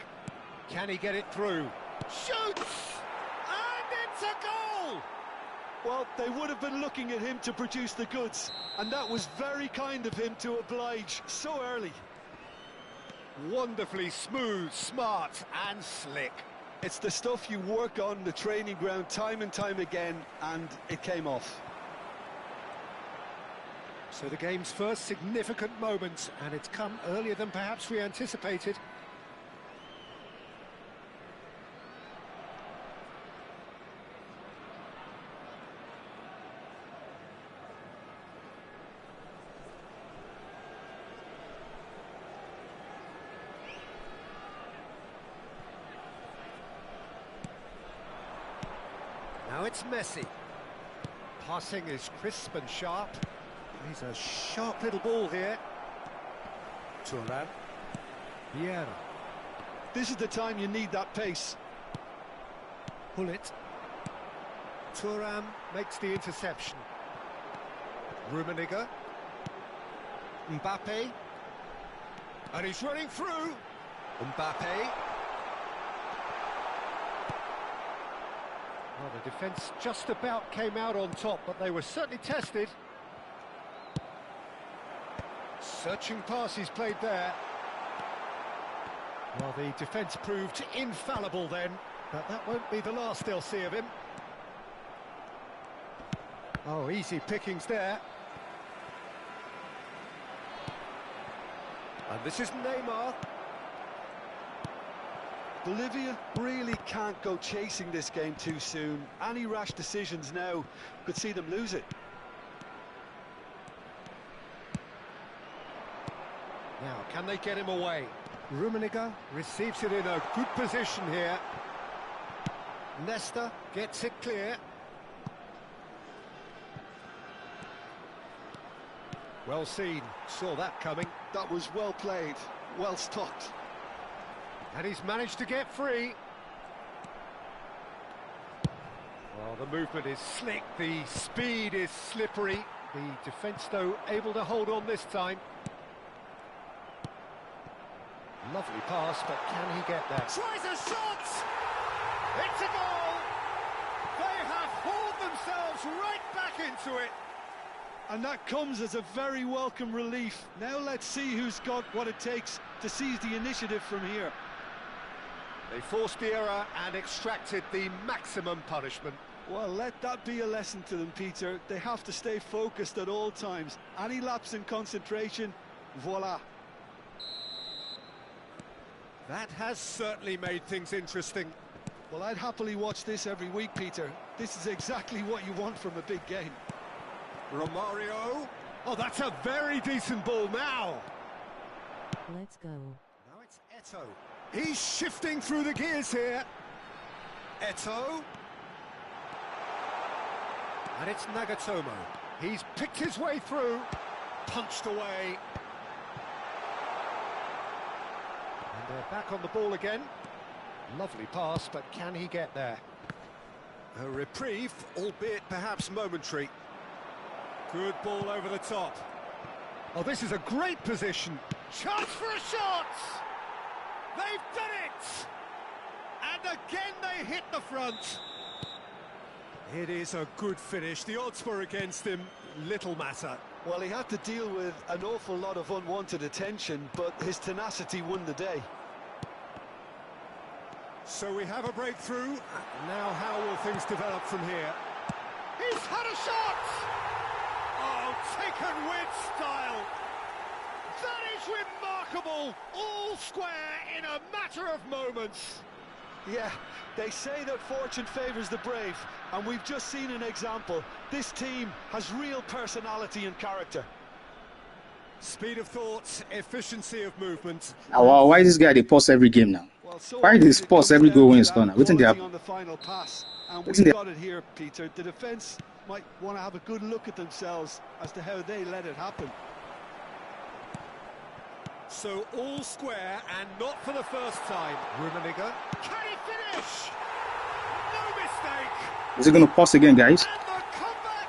Can he get it through? Shoots! And it's a goal! Well, they would have been looking at him to produce the goods, and that was very kind of him to oblige so early. Wonderfully smooth, smart and slick. It's the stuff you work on the training ground time and time again, and it came off. So the game's first significant moment, and it's come earlier than perhaps we anticipated. Now it's Messi. Passing is crisp and sharp. He's a sharp little ball here. Thuram. Vieira. This is the time you need that pace. Pull it. Thuram makes the interception. Rummenigge. Mbappe. And he's running through. Mbappe. Well, the defence just about came out on top, but they were certainly tested. Searching pass he's played there. Well, the defence proved infallible then, but that won't be the last they'll see of him. Oh, easy pickings there. And this is Neymar. Bolivia really can't go chasing this game too soon. Any rash decisions now could see them lose it. Now, can they get him away? Rummenigge receives it in a good position here. Nesta gets it clear. Well seen, saw that coming. That was well played, well stopped. And he's managed to get free. Well, the movement is slick, the speed is slippery. The defence, though, able to hold on this time. Lovely pass, but can he get there? Tries a shot! It's a goal! They have hauled themselves right back into it. And that comes as a very welcome relief. Now let's see who's got what it takes to seize the initiative from here. They forced the error and extracted the maximum punishment. Well, let that be a lesson to them, Peter. They have to stay focused at all times. Any lapse in concentration, voila. That has certainly made things interesting. Well, I'd happily watch this every week, Peter. This is exactly what you want from a big game. Romario. Oh, that's a very decent ball now. Let's go. Now it's Eto'o. He's shifting through the gears here. Eto'o. And it's Nagatomo. He's picked his way through, punched away. And they're back on the ball again. Lovely pass, but can he get there? A reprieve, albeit perhaps momentary. Good ball over the top. Oh, this is a great position. Chance for a shot! They've done it! And again they hit the front. It is a good finish. The odds were against him. Little matter. Well, he had to deal with an awful lot of unwanted attention, but his tenacity won the day. So we have a breakthrough. Now how will things develop from here? He's had a shot! Oh, taken with style. That is remarkable. All square in a matter of moments. Yeah, they say that fortune favours the brave, and we've just seen an example. This team has real personality and character. Speed of thought, efficiency of movement. Wow, why this guy they pause every game now? Well, so Why they pause every goal when it's gone? What's quality on the final pass, and we've got it here, Peter. The defence might want to have a good look at themselves as to how they let it happen. So all square and not for the first time. Rummenigge. Can he finish? No mistake. Is he going to pause again, guys?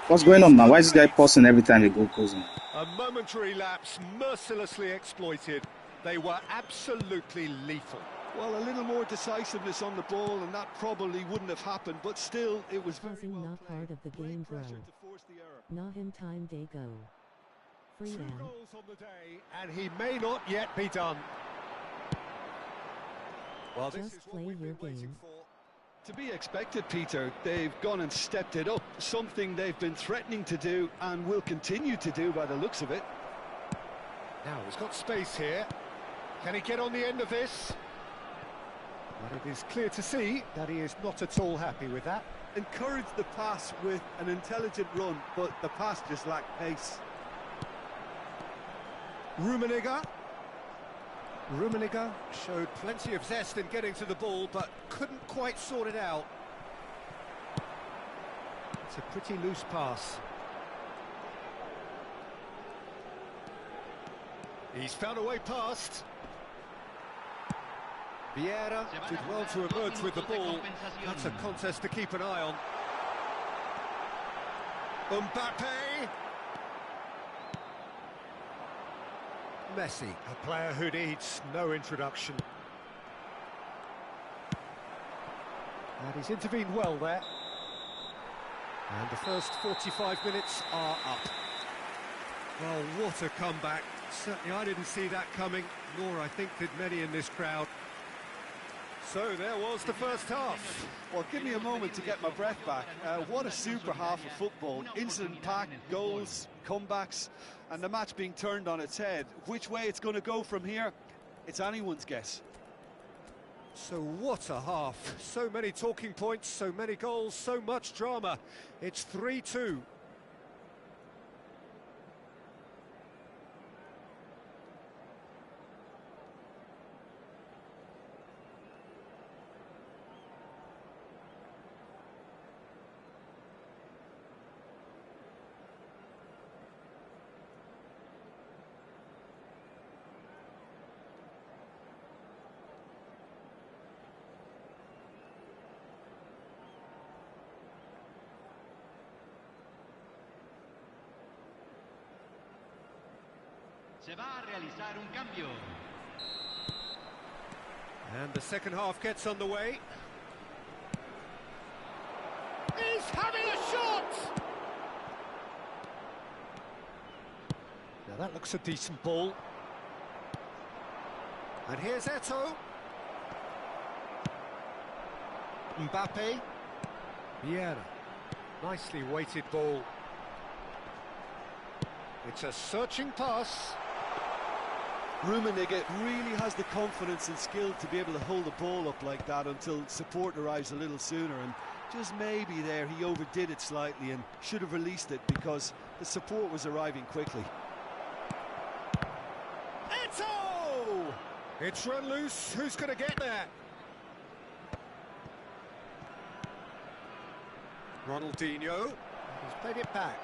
What's going on now? Why is this guy pausing every time the goal goes in? A momentary lapse mercilessly exploited. They were absolutely lethal. Well, a little more decisiveness on the ball, and that probably wouldn't have happened, but still, it was very Pausing well not played. part of the game, bro. Pressure to force the error. Not in time they go. Free 2 down. goals on the day, and he may not yet be done. Well, this Just is what play we've your been waiting game. for. To be expected, Peter. They've gone and stepped it up, something they've been threatening to do and will continue to do by the looks of it. Now, he's got space here. Can he get on the end of this? But it is clear to see that he is not at all happy with that. Encouraged the pass with an intelligent run, but the pass just lacked pace. Rummenigge. Rummenigge showed plenty of zest in getting to the ball, but couldn't quite sort it out. It's a pretty loose pass. He's found a way past. Vieira did well to emerge with the ball. That's a contest to keep an eye on. Mbappe. Messi, a player who needs no introduction. And he's intervened well there. And the first 45 minutes are up. Well, what a comeback. Certainly I didn't see that coming, nor I think did many in this crowd. So there was the first half. Well, give me a moment to get my breath back. What a super half of football. Incident-packed, goals, comebacks, and the match being turned on its head. Which way it's going to go from here, it's anyone's guess. So what a half. So many talking points, so many goals, so much drama. It's 3-2. Se va a realizar un cambio. And the second half gets underway. He's having a shot! Now that looks a decent ball. And here's Eto'o. Mbappe. Vieira. Nicely weighted ball. It's a searching pass. Rummenigge really has the confidence and skill to be able to hold the ball up like that until support arrives a little sooner, and just maybe there he overdid it slightly and should have released it because the support was arriving quickly. Eto'o! It's run loose. Who's going to get there? Ronaldinho. He's played it back.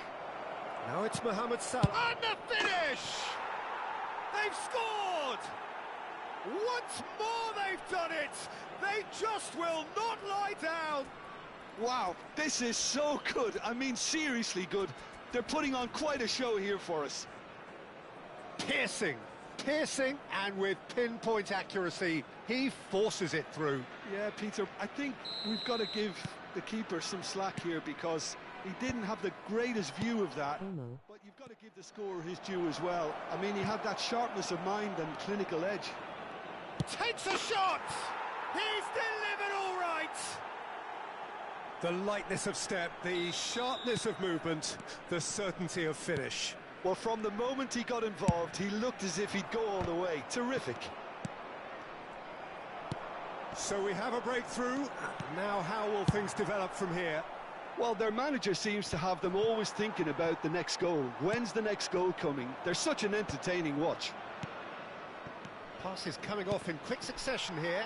Now it's Mohamed Salah. And the finish! They've scored! Once more they've done it! They just will not lie down! Wow, this is so good. I mean, seriously good. They're putting on quite a show here for us. Piercing, and with pinpoint accuracy, he forces it through. Yeah, Peter, I think we've got to give the keeper some slack here because he didn't have the greatest view of that. But you've got to give the scorer his due as well. I mean, he had that sharpness of mind and clinical edge. Takes a shot! He's delivered all right! The lightness of step, the sharpness of movement, the certainty of finish. Well, from the moment he got involved, he looked as if he'd go all the way. Terrific. So we have a breakthrough. Now how will things develop from here? Well, their manager seems to have them always thinking about the next goal. When's the next goal coming? They're such an entertaining watch. Passes coming off in quick succession here.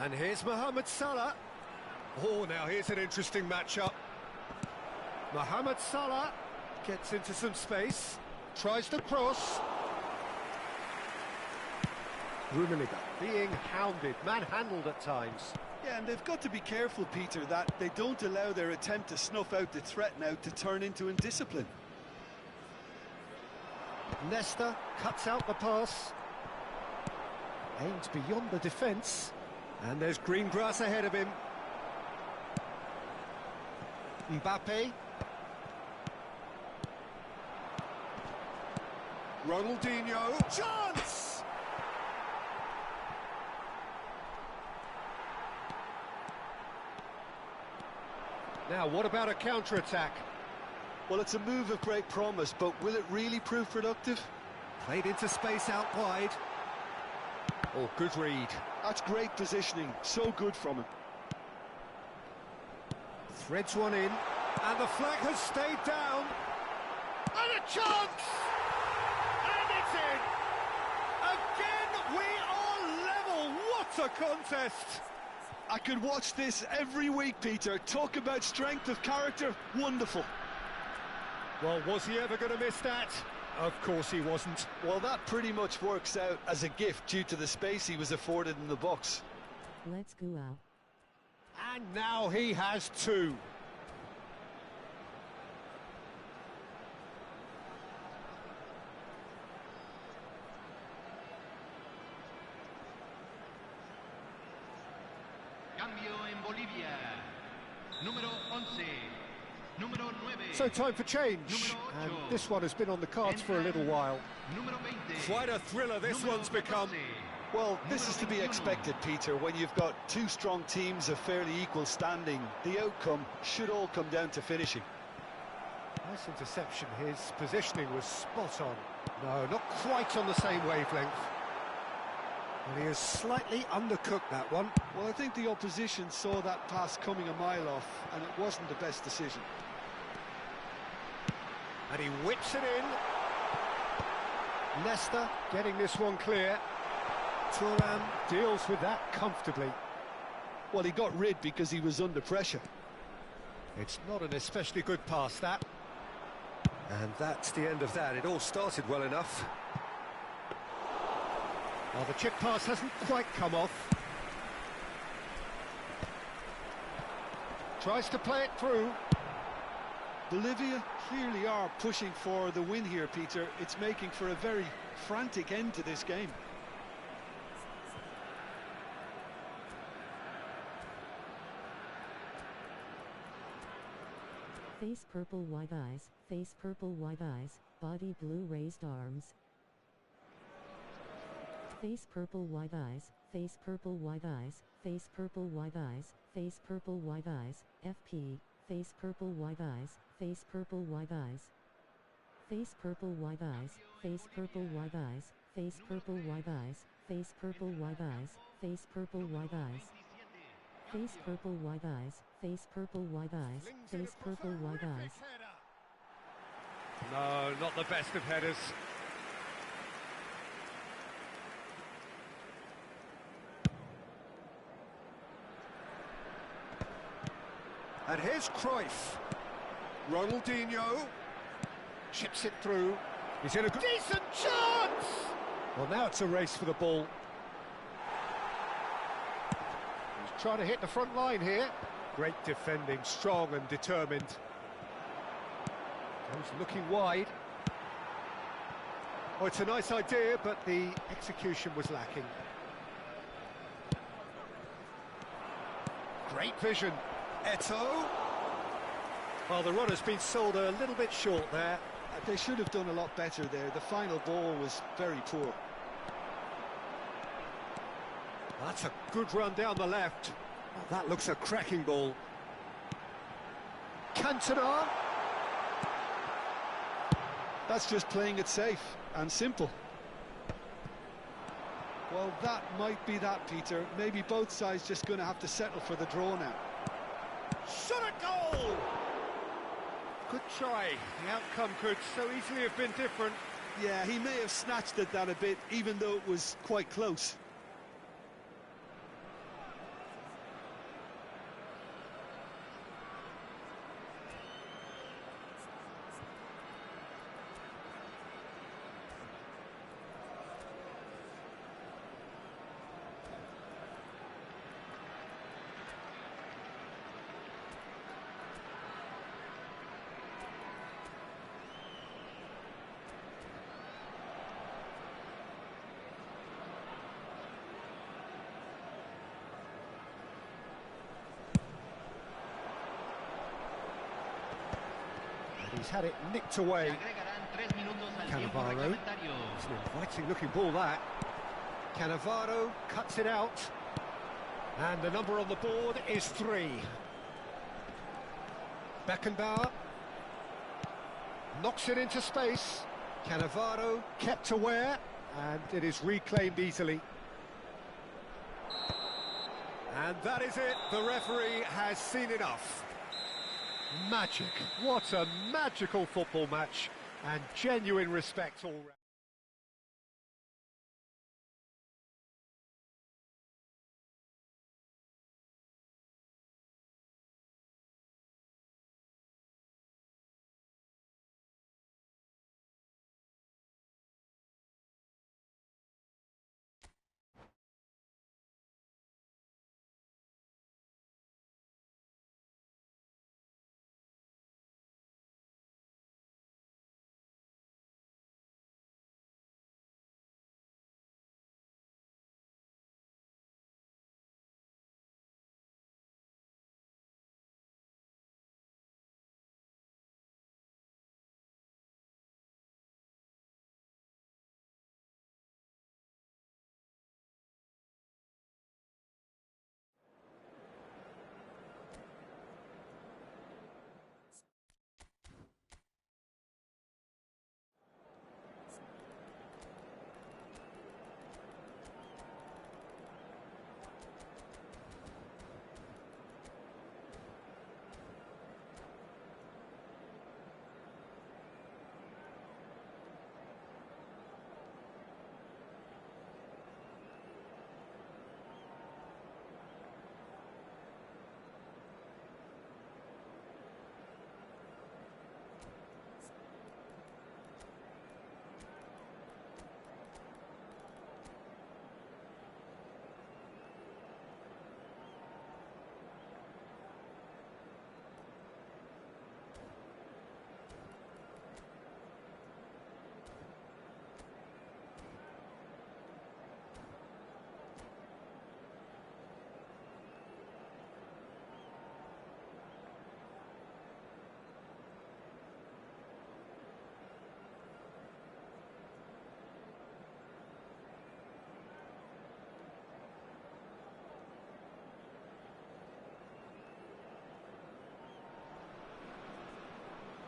And here's Mohamed Salah. Oh, now here's an interesting matchup. Mohamed Salah gets into some space, tries to cross. Rummenigge being hounded, manhandled at times. Yeah, and they've got to be careful, Peter, that they don't allow their attempt to snuff out the threat now to turn into indiscipline. Leicester cuts out the pass. Aims beyond the defence. And there's green grass ahead of him. Mbappe. Ronaldinho. Chance! Now, what about a counter-attack? Well, it's a move of great promise, but will it really prove productive? Played into space out wide. Oh, good read. That's great positioning. So good from him. Threads one in, and the flag has stayed down. And a chance! And it's in! Again, we are level. What a contest! I could watch this every week, Peter. Talk about strength of character. Wonderful. Well, was he ever going to miss that? Of course he wasn't. Well, that pretty much works out as a gift due to the space he was afforded in the box. Let's go out. And now he has two. Cambio en Bolivia. Número 11. Número 9. So time for change. And this one has been on the cards for a little while. Número 20. Quite a thriller this one's become. Well, this is to be expected, Peter. When you've got two strong teams of fairly equal standing, the outcome should all come down to finishing. Nice interception. His positioning was spot on. No, not quite on the same wavelength. And he has slightly undercooked that one. Well, I think the opposition saw that pass coming a mile off, and it wasn't the best decision. And he whips it in. Leicester getting this one clear. Thuram deals with that comfortably. Well, he got rid because he was under pressure. It's not an especially good pass, that. And that's the end of that. It all started well enough. Well, the chip pass hasn't quite come off. Tries to play it through. Bolivia clearly are pushing for the win here, Peter. It's making for a very frantic end to this game. Face purple, white eyes, face purple, white eyes, body blue, raised arms. Face purple, white eyes, face purple, white eyes, face purple, white eyes, face purple, white eyes, FP, face purple, white eyes, face purple, white eyes. Face purple, white eyes, face purple, white eyes, face purple, white eyes, face purple, white eyes, face purple, white eyes. Face purple, white eyes, face purple, white eyes, face purple, white eyes. No, not the best of headers. And here's Cruyff. Ronaldinho. Chips it through. He's in a decent chance! Well, now it's a race for the ball. He's trying to hit the front line here. Great defending, strong and determined. Goes looking wide. Oh, it's a nice idea, but the execution was lacking. Great vision. Eto'o. Well, the runner's been sold a little bit short there. They should have done a lot better there. The final ball was very poor. That's a good run down the left. Oh, that looks a cracking ball. Cantona. That's just playing it safe and simple. Well, that might be that, Peter. Maybe both sides just going to have to settle for the draw now. Shot a goal! Good try. The outcome could so easily have been different. Yeah, he may have snatched at that a bit, even though it was quite close. He's had it nicked away. Cannavaro. It's an inviting looking ball, that. Cannavaro cuts it out. And the number on the board is 3. Beckenbauer knocks it into space. Cannavaro kept aware, and it is reclaimed easily. And that is it. The referee has seen enough. Magic. What a magical football match, and genuine respect all round.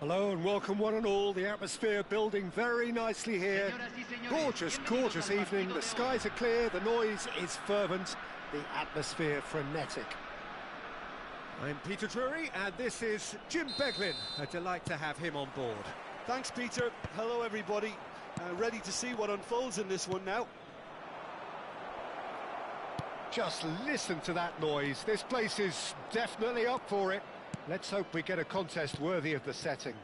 Hello and welcome one and all. The atmosphere building very nicely here. Gorgeous, gorgeous evening. The skies are clear, the noise is fervent, the atmosphere frenetic. I'm Peter Drury and this is Jim Beglin. A delight to have him on board. Thanks, Peter. Hello, everybody. Ready to see what unfolds in this one now. Just listen to that noise. This place is definitely up for it. Let's hope we get a contest worthy of the setting.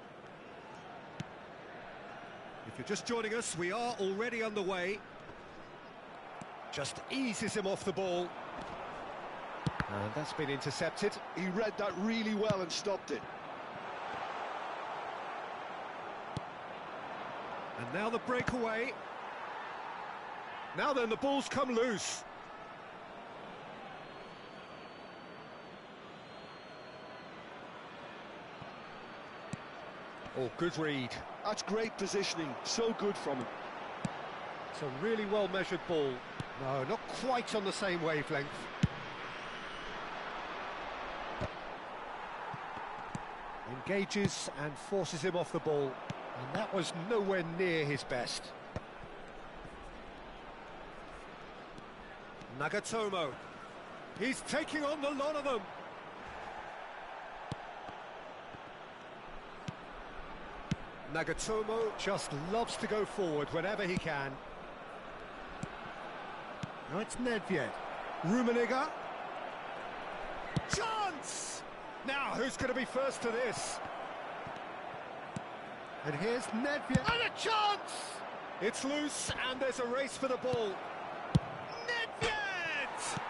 If you're just joining us, we are already underway. Just eases him off the ball. And that's been intercepted. He read that really well and stopped it. And now the breakaway. Now then, the ball's come loose. Oh, good read. That's great positioning. So good from him. It's a really well-measured ball. No, not quite on the same wavelength. Engages and forces him off the ball. And that was nowhere near his best. Nagatomo. He's taking on the lot of them. Nagatomo just loves to go forward whenever he can. Now it's Nedved. Rummenigge. Chance! Now, who's going to be first to this? And here's Nedved. And a chance! It's loose, and there's a race for the ball. Nedved!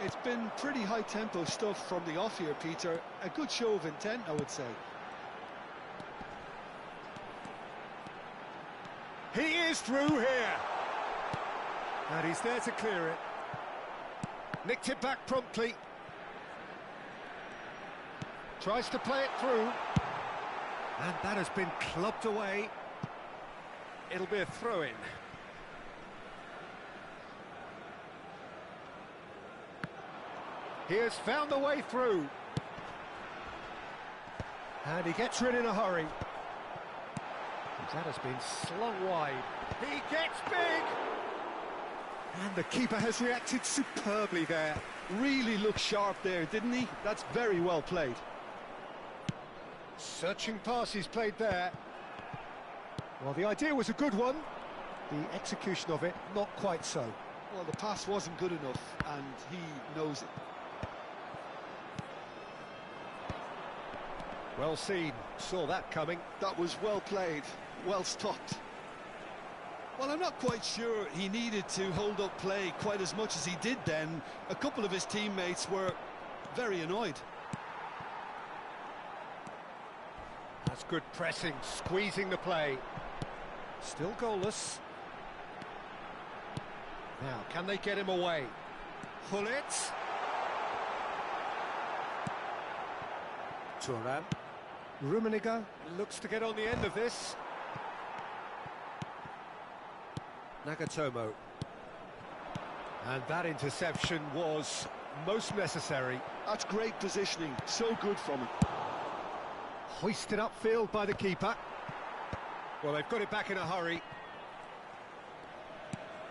It's been pretty high-tempo stuff from the off here, Peter. A good show of intent, I would say. He is through here. And he's there to clear it. Nicked it back promptly. Tries to play it through. And that has been clubbed away. It'll be a throw-in. He has found the way through. And he gets rid in a hurry. That has been slung wide. He gets big! And the keeper has reacted superbly there. Really looked sharp there, didn't he? That's very well played. Searching pass he's played there. Well, the idea was a good one. The execution of it, not quite so. Well, the pass wasn't good enough, and he knows it. Well seen. Saw that coming. That was well played. Well stopped. Well, I'm not quite sure he needed to hold up play quite as much as he did then. A couple of his teammates were very annoyed. That's good pressing, squeezing the play. Still goalless. Now, can they get him away? Hullet. Thuram. Rummenigge looks to get on the end of this. Nagatomo. And that interception was most necessary. That's great positioning, so good from him. Hoisted upfield by the keeper. Well, they've got it back in a hurry.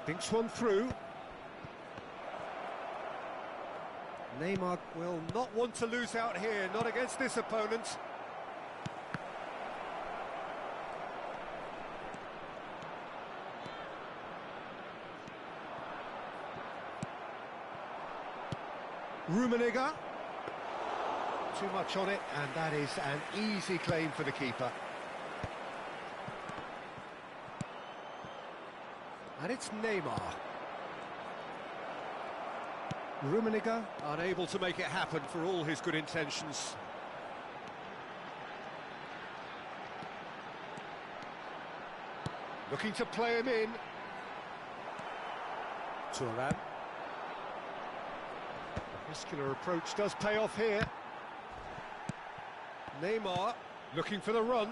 Thinks one through. Neymar will not want to lose out here, not against this opponent. Rummenigge. Too much on it, and that is an easy claim for the keeper. And it's Neymar. Rummenigge unable to make it happen for all his good intentions. Looking to play him in. Thuram. Muscular approach does pay off here. Neymar looking for the run.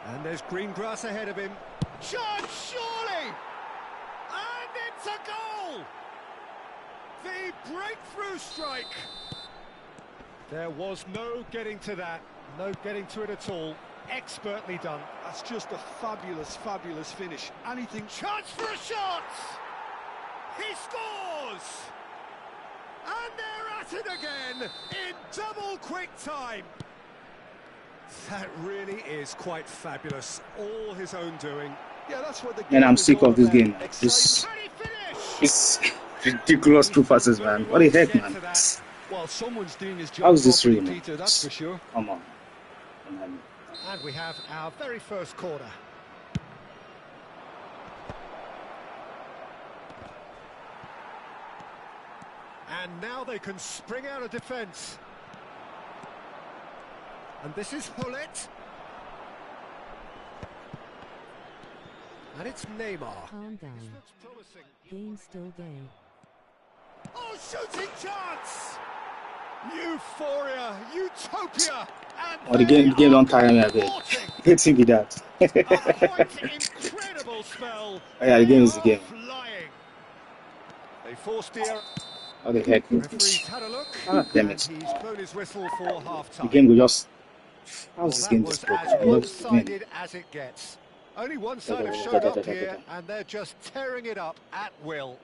And there's green grass ahead of him. Chance, surely! And it's a goal! The breakthrough strike! There was no getting to that. No getting to it at all. Expertly done. That's just a fabulous, fabulous finish. Anything... Chance for a shot! He scores! And they're at it again in double quick time. That really is quite fabulous. All his own doing. Yeah, that's what the game. And I'm sick of this game. Exciting. This ridiculous true passes, man. What the heck, man? Well, someone's doing his job How's this properly, really, man? Peter, that's for sure. Come on. And we have our very first corner. And now they can spring out of defence. And this is Hullet. And it's Neymar. Calm down. This looks promising. Game still game. Oh, shooting chance! Euphoria, utopia, and Oh, the game don't tire me a bit. It's be that. a quite incredible spell. Oh, yeah, the game is the game. Flying. They forced the error. How the heck? Referee's had a look. Ah, damn and it. he's blown his whistle for half-time. The game will just. How's Well, this that game was this broken? as I love the game. one-sided as it gets. Only one side have showed up here, and they're just tearing it up at will.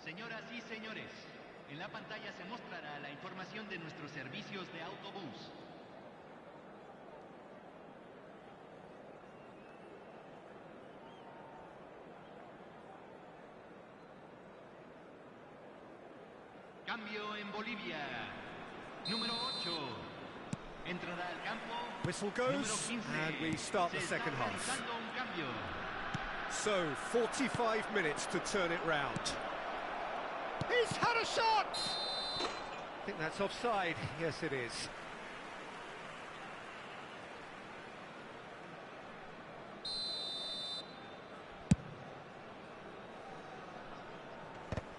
Señoras y señores, en la pantalla se mostrará la información de nuestros servicios de autobús. Cambio en Bolivia. Número 8. Entrará al campo. Whistle Número goes, 15. and we start the Se second está half. realizando un cambio. So, 45 minutes to turn it round. He's had a shot! I think that's offside. Yes, it is.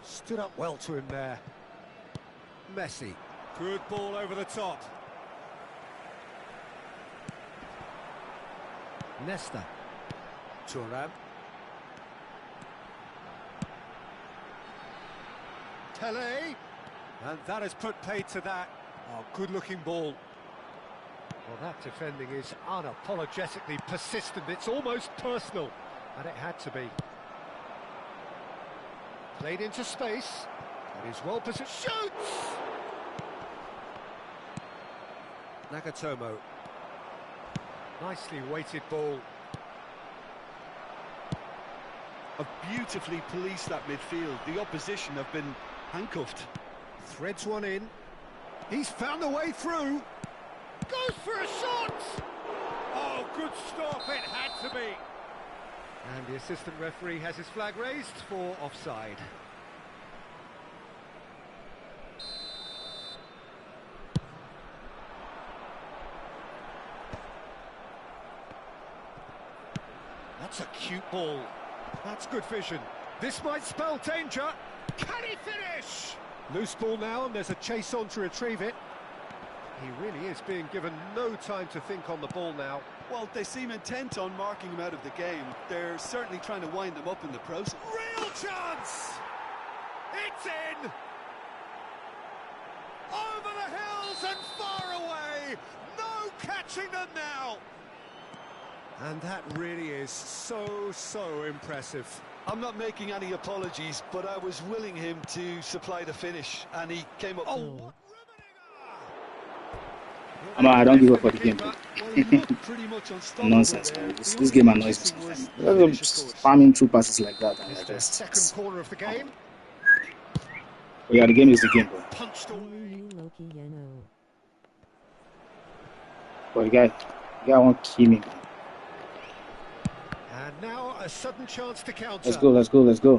Stood up well to him there. Messi. Good ball over the top. Nesta. Thuram. Tele. And that has put paid to that. Oh, good-looking ball. Well, that defending is unapologetically persistent. It's almost personal. And it had to be. Played into space. And he's well positioned. Shoots! Nagatomo. Nicely weighted ball. Have beautifully policed that midfield. The opposition have been handcuffed. Threads one in. He's found the way through. Goes for a shot! Oh, good stop. It had to be. And the assistant referee has his flag raised for offside. That's a cute ball. That's good vision. This might spell danger. Can he finish? Loose ball now, and there's a chase on to retrieve it. He really is being given no time to think on the ball now. Well, they seem intent on marking him out of the game. They're certainly trying to wind them up in the process. Real chance! It's in! Over the hills and far away! No catching them now! And that really is so impressive. I'm not making any apologies, but I was willing him to supply the finish, and he came up... Oh, what I don't give up for the game. Well, he looked pretty much unstoppable. Nonsense, there. man. The This only game annoys me missing was sometimes. the They're finish, of just course. farming through passes like that, and I it's the just. second corner of the game. Yeah, the game is the game, bro. Punched away. Loki Yeno. But the guy won't kill me. And now a sudden chance to counter. Let's go.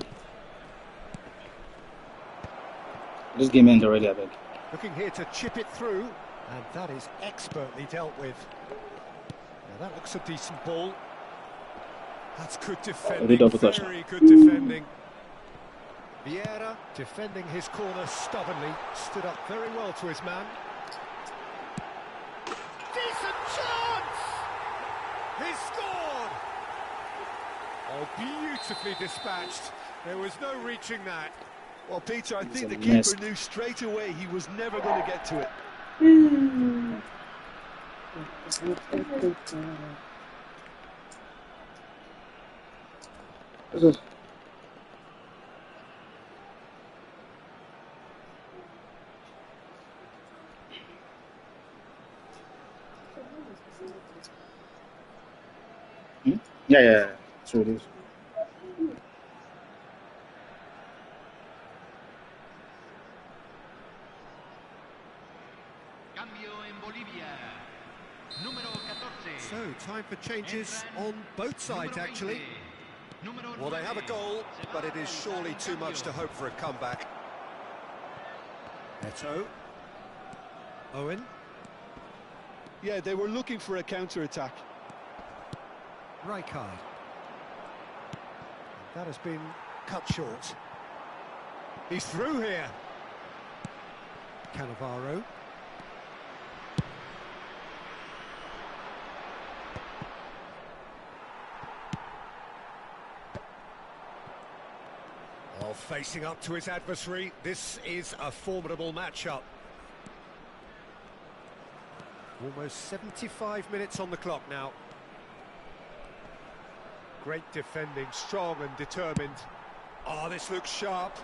This game ended already, I beg. Looking here to chip it through, and that is expertly dealt with. Now that looks a decent ball. That's good defending, very good defending. Vieira defending his corner stubbornly, stood up very well to his man. Decent chance! He scored! Oh, beautifully dispatched. There was no reaching that. Well, Peter, I think the mess. keeper knew straight away he was never going to get to it. Yeah. So it is. Cambio en Bolivia. Número 14. So, time for changes on both sides, Número actually. 20. Número Well, they have a 9. goal, Se va but it a is realizar surely un too much to cambio. hope for a comeback. Eto. Owen. Yeah, they were looking for a counter-attack. Rijkaard. That has been cut short. He's through here. Cannavaro. Well, facing up to his adversary, this is a formidable matchup. Almost 75 minutes on the clock now. Great defending, strong and determined. Oh, this looks sharp.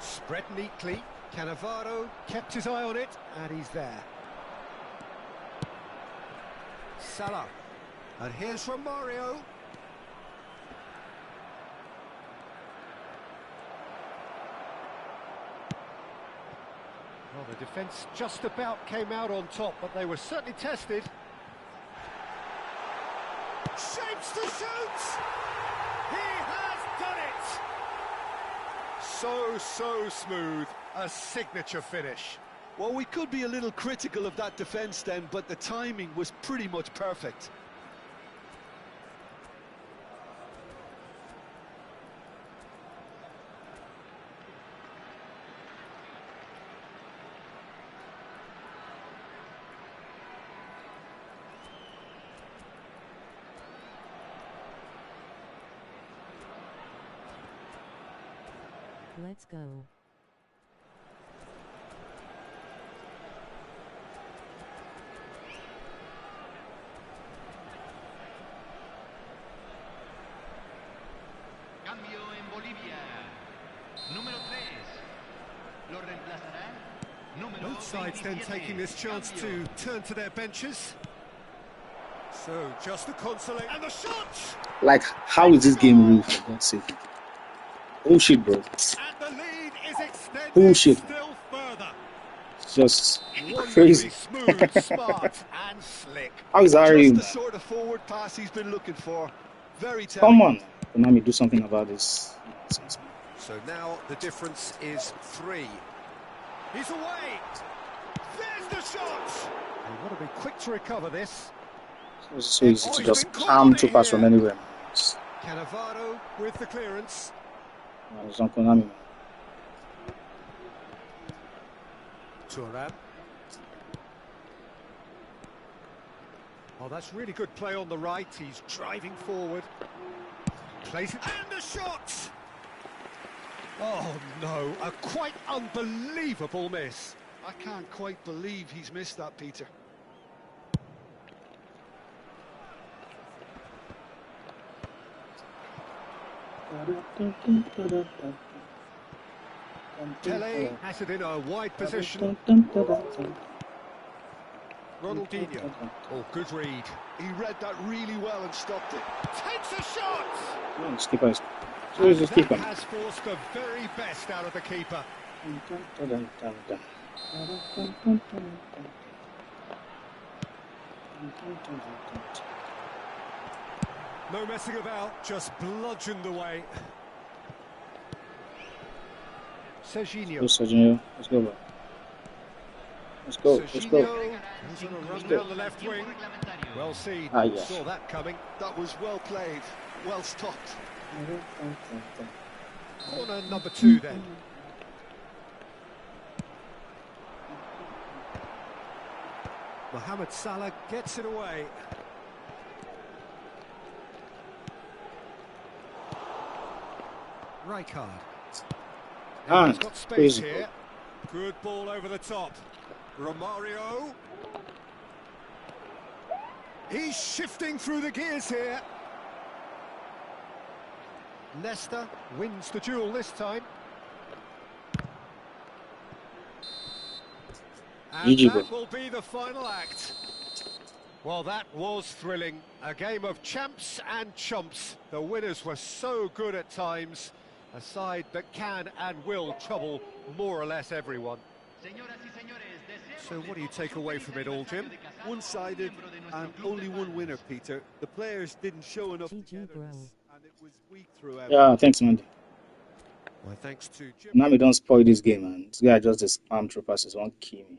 Spread neatly. Cannavaro kept his eye on it, and he's there. Salah. And here's Romario. Well, the defence just about came out on top, but they were certainly tested. Shapes to shoot! He has done it! So smooth, a signature finish. Well, we could be a little critical of that defence then, but the timing was pretty much perfect. Let's go. Cambio en Bolivia. Número 3. Lo reemplazará. Número Both sides then 27. taking this chance Cambio. to turn to their benches. So, just a consolation. And the shot! Like, how is this game real, for God's sake? Bullshit, bro. And the lead is extended Bullshit. still further. It's just Wonderfully crazy. smooth, smart and slick. How is that Just real? the sort of forward pass he's been looking for. Very telling. Come on, Konami, do something about this nonsense, man. So now the difference is 3. He's away. There's the shot. They want to be quick to recover this. It's so easy to just palm two passes from anywhere, man. It's Cannavaro with the clearance. on Konami, man. Thuram. Oh, that's really good play on the right. He's driving forward. Plays it. And the shot! Oh, no. A quite unbelievable miss. I can't quite believe he's missed that, Peter. Pele has it in a wide position. Ronaldinho. Oh, good read. He read that really well and stopped it. Takes a shot! Oh, skipper is. So And is the that skipper. has forced the very best out of the keeper. No messing about, just bludgeoned away. Serginho. Go, Serginho. Let's go, bro. Let's go. Let's go. Serginho. He's on a run down the left wing. Well seen. Ah, yeah. Saw that coming. That was well played, well stopped. Corner number 2 then. Mohamed Salah gets it away. Rijkaard. Now he's got space crazy. here. Good ball over the top. Romario. He's shifting through the gears here. Leicester wins the duel this time. And GG, that bro. will be the final act. Well, that was thrilling. A game of champs and chumps. The winners were so good at times. A side that can and will trouble more or less everyone. So what do you take away from it all, Jim? One-sided and only one winner, Peter. The players didn't show enough GG, bro. togetherness, and it was weak throughout. Yeah, thanks, man. Well, thanks to Jim. Konami don't spoil this game, man. This guy just the spam through passes, won't kill me.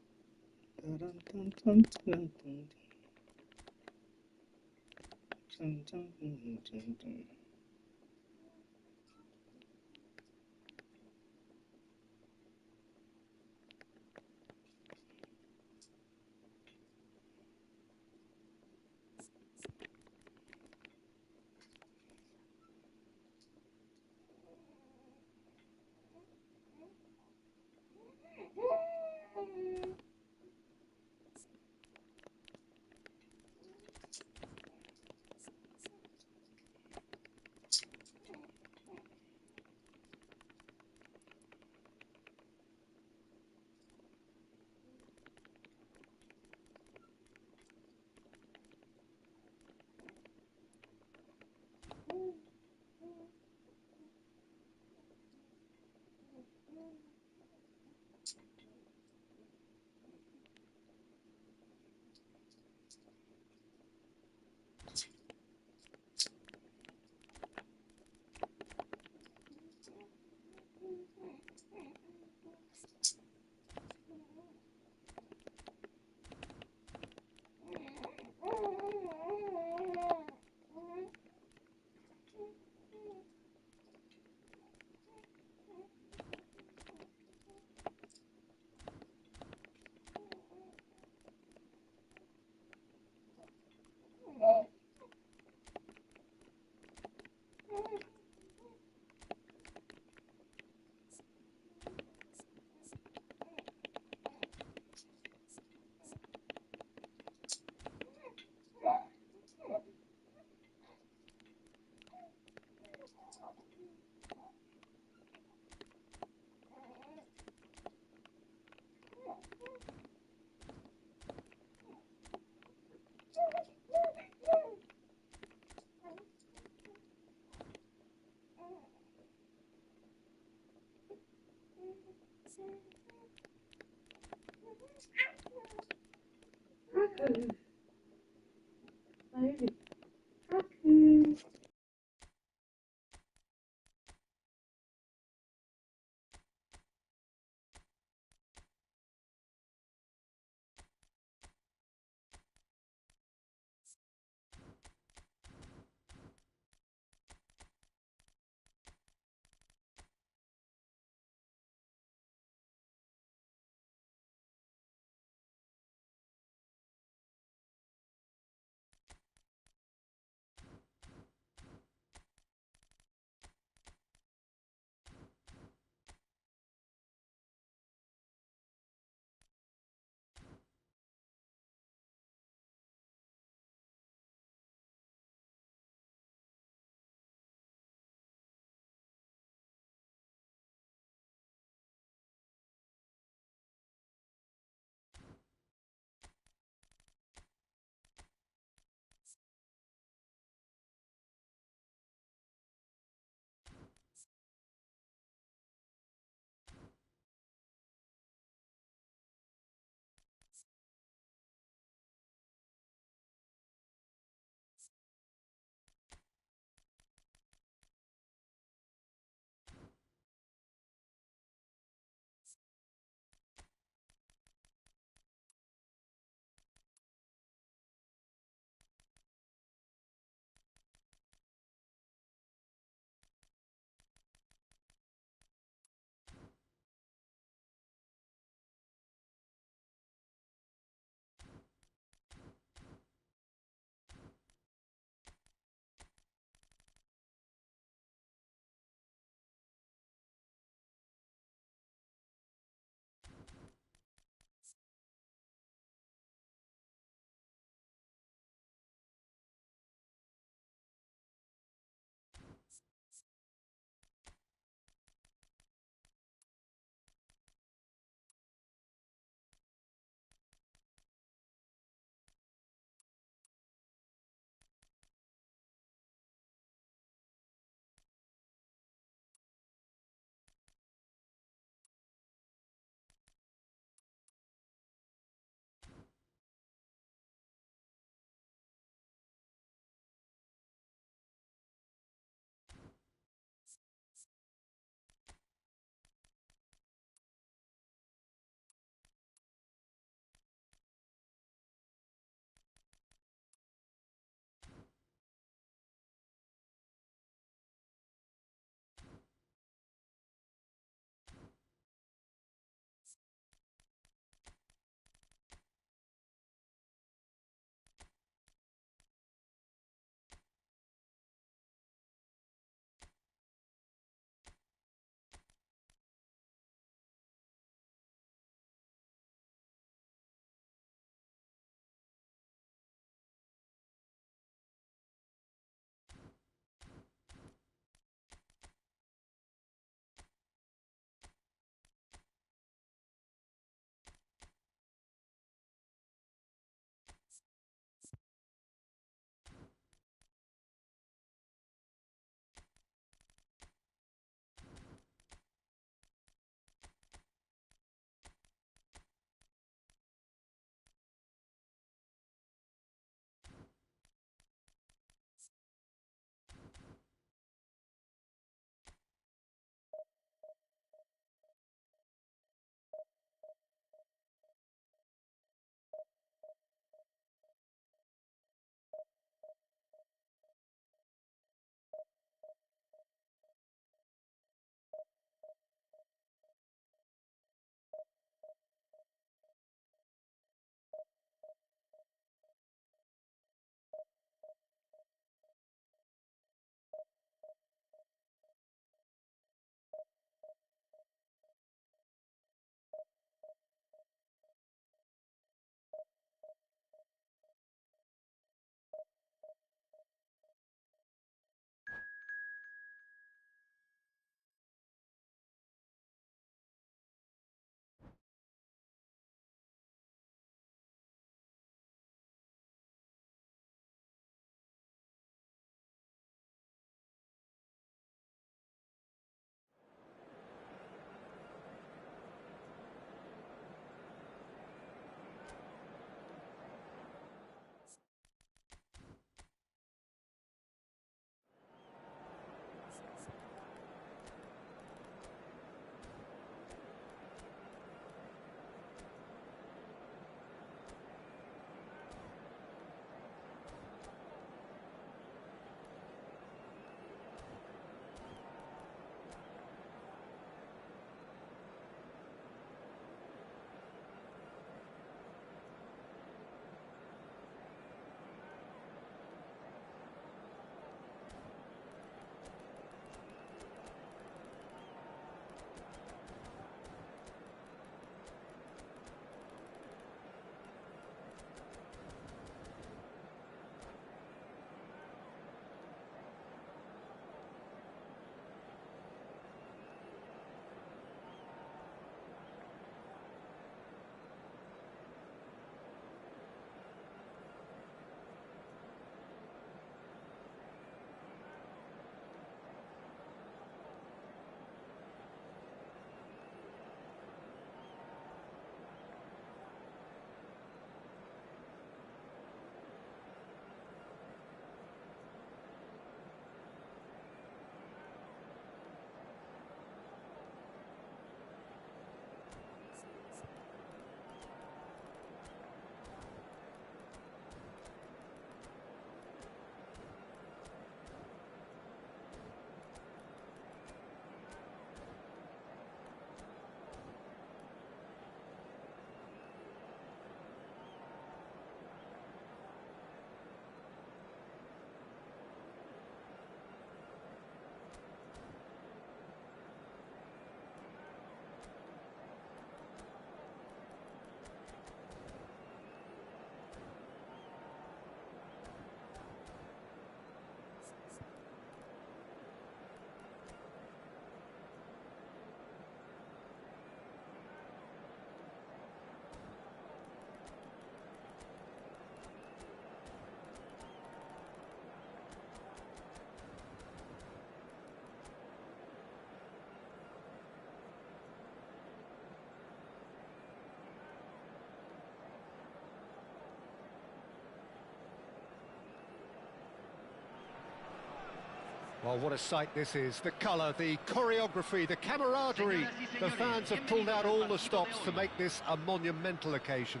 Oh, what a sight this is. The colour, the choreography, the camaraderie. The fans have pulled out all the stops to make this a monumental occasion.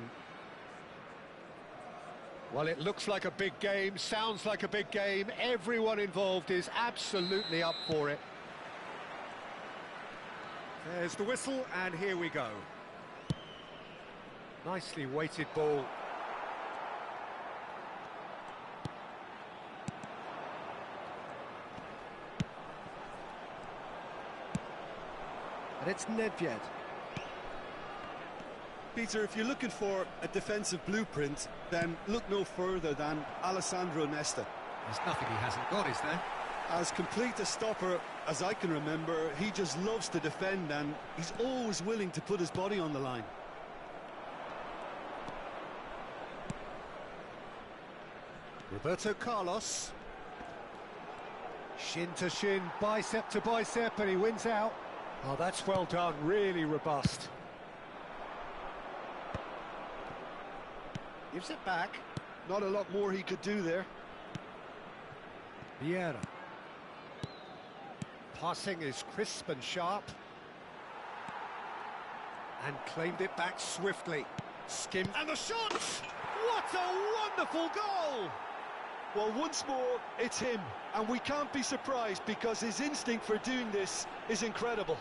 Well, it looks like a big game, sounds like a big game. Everyone involved is absolutely up for it. There's the whistle, and here we go. Nicely weighted ball. And it's Nedved. Peter, if you're looking for a defensive blueprint, then look no further than Alessandro Nesta. There's nothing he hasn't got, is there? As complete a stopper as I can remember, he just loves to defend and he's always willing to put his body on the line. Roberto Carlos. Shin to shin, bicep to bicep, and he wins out. Oh, that's well done, really robust. Gives it back. Not a lot more he could do there. Vieira. Passing is crisp and sharp. And claimed it back swiftly. Skimmed. And the shot! What a wonderful goal! Well, once more, it's him. And we can't be surprised because his instinct for doing this is incredible.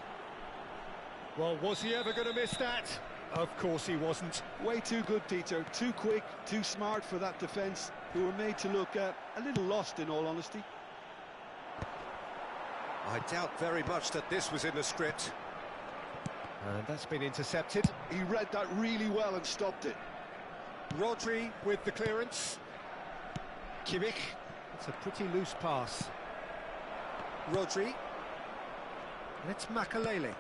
Well, was he ever going to miss that? Of course he wasn't. Way too good, Peter. Too quick, too smart for that defence, who were made to look a little lost, in all honesty. I doubt very much that this was in the script. And that's been intercepted. He read that really well and stopped it. Rodri with the clearance. Kimmich. It's a pretty loose pass. Rodri. And it's Makalele.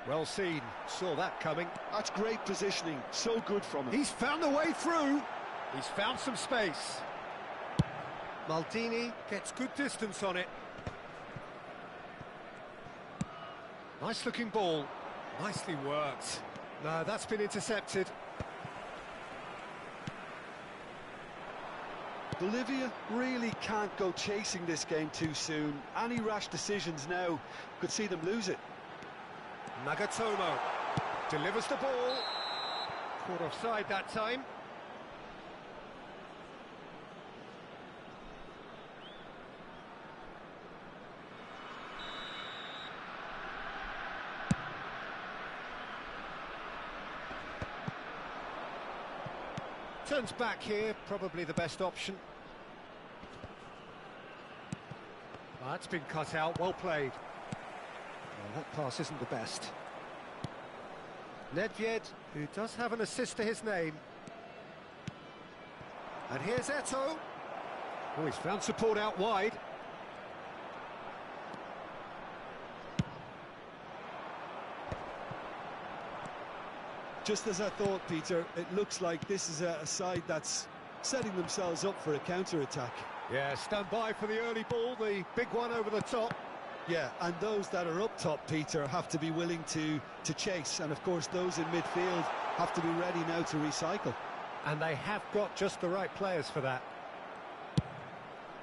Well seen, saw that coming. That's great positioning, so good from him. He's found a way through. He's found some space. Maldini gets good distance on it. Nice looking ball, nicely worked. No, that's been intercepted. Bolivia really can't go chasing this game too soon. Any rash decisions now could see them lose it. Nagatomo delivers the ball. Caught offside that time. Turns back here, probably the best option. That's been cut out, well played. Well, that pass isn't the best. Nedved, who does have an assist to his name. And here's Eto'o. Oh, he's found support out wide. Just as I thought, Peter, it looks like this is a side that's setting themselves up for a counter-attack. Yeah, stand by for the early ball, the big one over the top. Yeah, and those that are up top, Peter, have to be willing to chase. And, of course, those in midfield have to be ready now to recycle. And they have got just the right players for that.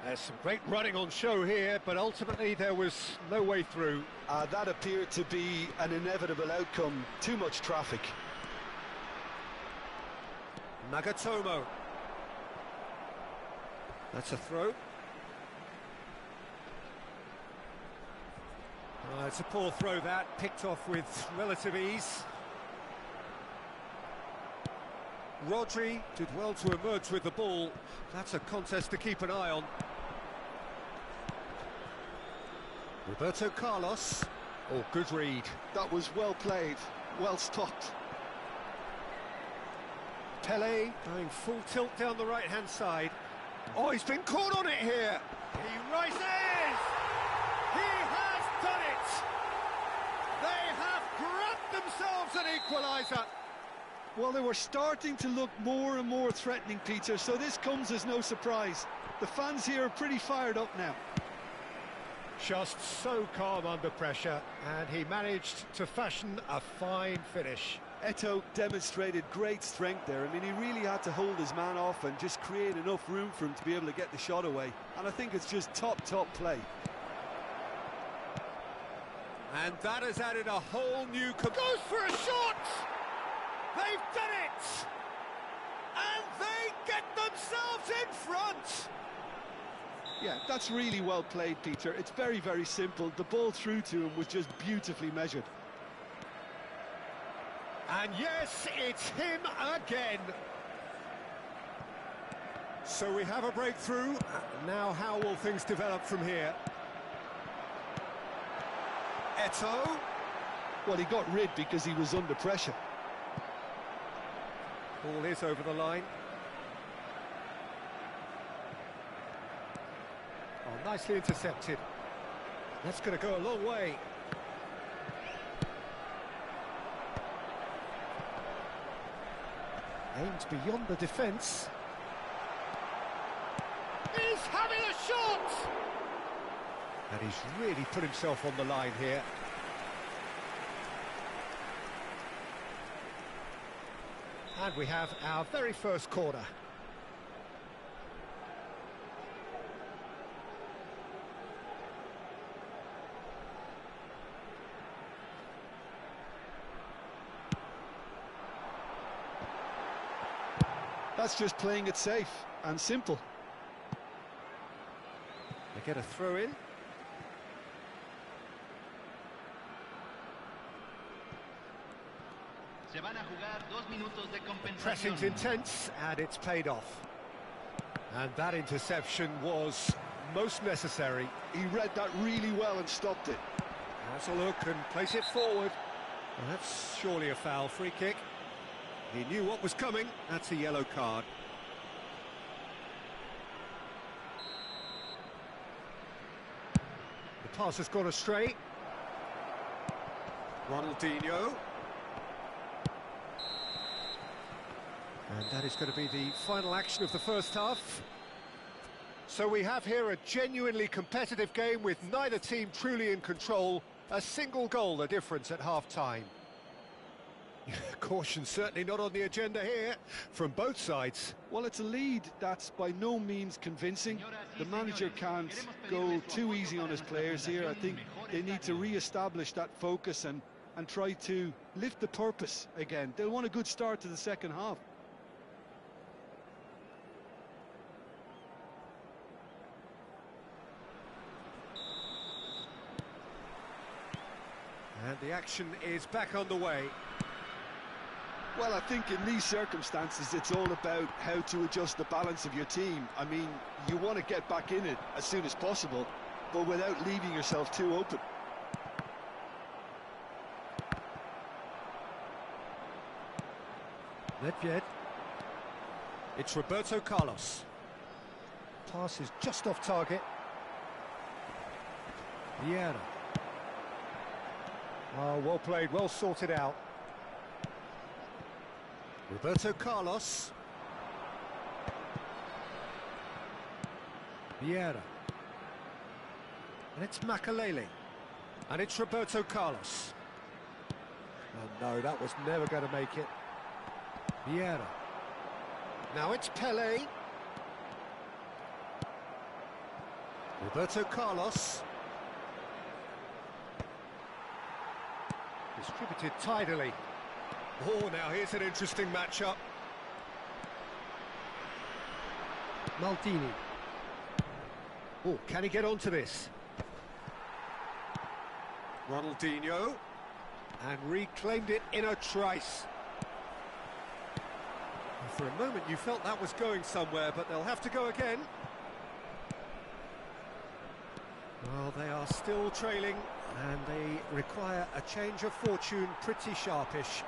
There's some great running on show here, but ultimately there was no way through. That appeared to be an inevitable outcome. Too much traffic. Nagatomo. That's a throw. It's a poor throw that, picked off with relative ease. Rodri did well to emerge with the ball. That's a contest to keep an eye on. Roberto Carlos. Oh, good read. That was well played, well stopped. Pele going full tilt down the right-hand side. Oh, he's been caught on it here. He rises! He has done it! They have grabbed themselves an equaliser. Well, they were starting to look more and more threatening, Peter, so this comes as no surprise. The fans here are pretty fired up now. Just so calm under pressure, and he managed to fashion a fine finish. Eto'o demonstrated great strength there. I mean, he really had to hold his man off and just create enough room for him to be able to get the shot away. And I think it's just top play. And that has added a whole new... Goes for a shot! They've done it! And they get themselves in front! Yeah, that's really well played, Peter. It's very, very simple. The ball through to him was just beautifully measured. And yes, it's him again. So we have a breakthrough. Now how will things develop from here? Eto'o. Well, he got rid because he was under pressure. Ball is over the line. Oh, nicely intercepted. That's going to go a long way. Aims beyond the defence. He's having a shot! And he's really put himself on the line here. And we have our very first corner. That's just playing it safe and simple. They get a throw in. Se van a jugar 2 minutos de compensación. Pressing's intense, and it's paid off. And that interception was most necessary. He read that really well and stopped it. Has a look and place it forward. Well, that's surely a foul. Free kick. He knew what was coming. That's a yellow card. The pass has gone astray. Ronaldinho. And that is going to be the final action of the first half. So we have here a genuinely competitive game with neither team truly in control. A single goal the difference at half-time. Caution certainly not on the agenda here from both sides. Well, it's a lead that's by no means convincing. The manager can't go too easy on his players here. I think they need to re-establish that focus and try to lift the purpose again. They'll want a good start to the second half. And the action is back on the way. Well, I think in these circumstances, it's all about how to adjust the balance of your team. I mean, you want to get back in it as soon as possible, but without leaving yourself too open. Nedved. It's Roberto Carlos. Pass is just off target. Vieira. Oh, well played, well sorted out. Roberto Carlos. Vieira. And it's Makalele. And it's Roberto Carlos. Oh no, that was never going to make it. Vieira. Now it's Pele. Roberto Carlos. Distributed tidily. Oh, now here's an interesting matchup. Maldini. Oh, can he get onto this? Ronaldinho. And reclaimed it in a trice. And for a moment you felt that was going somewhere, but they'll have to go again. Well, they are still trailing, and they require a change of fortune pretty sharpish.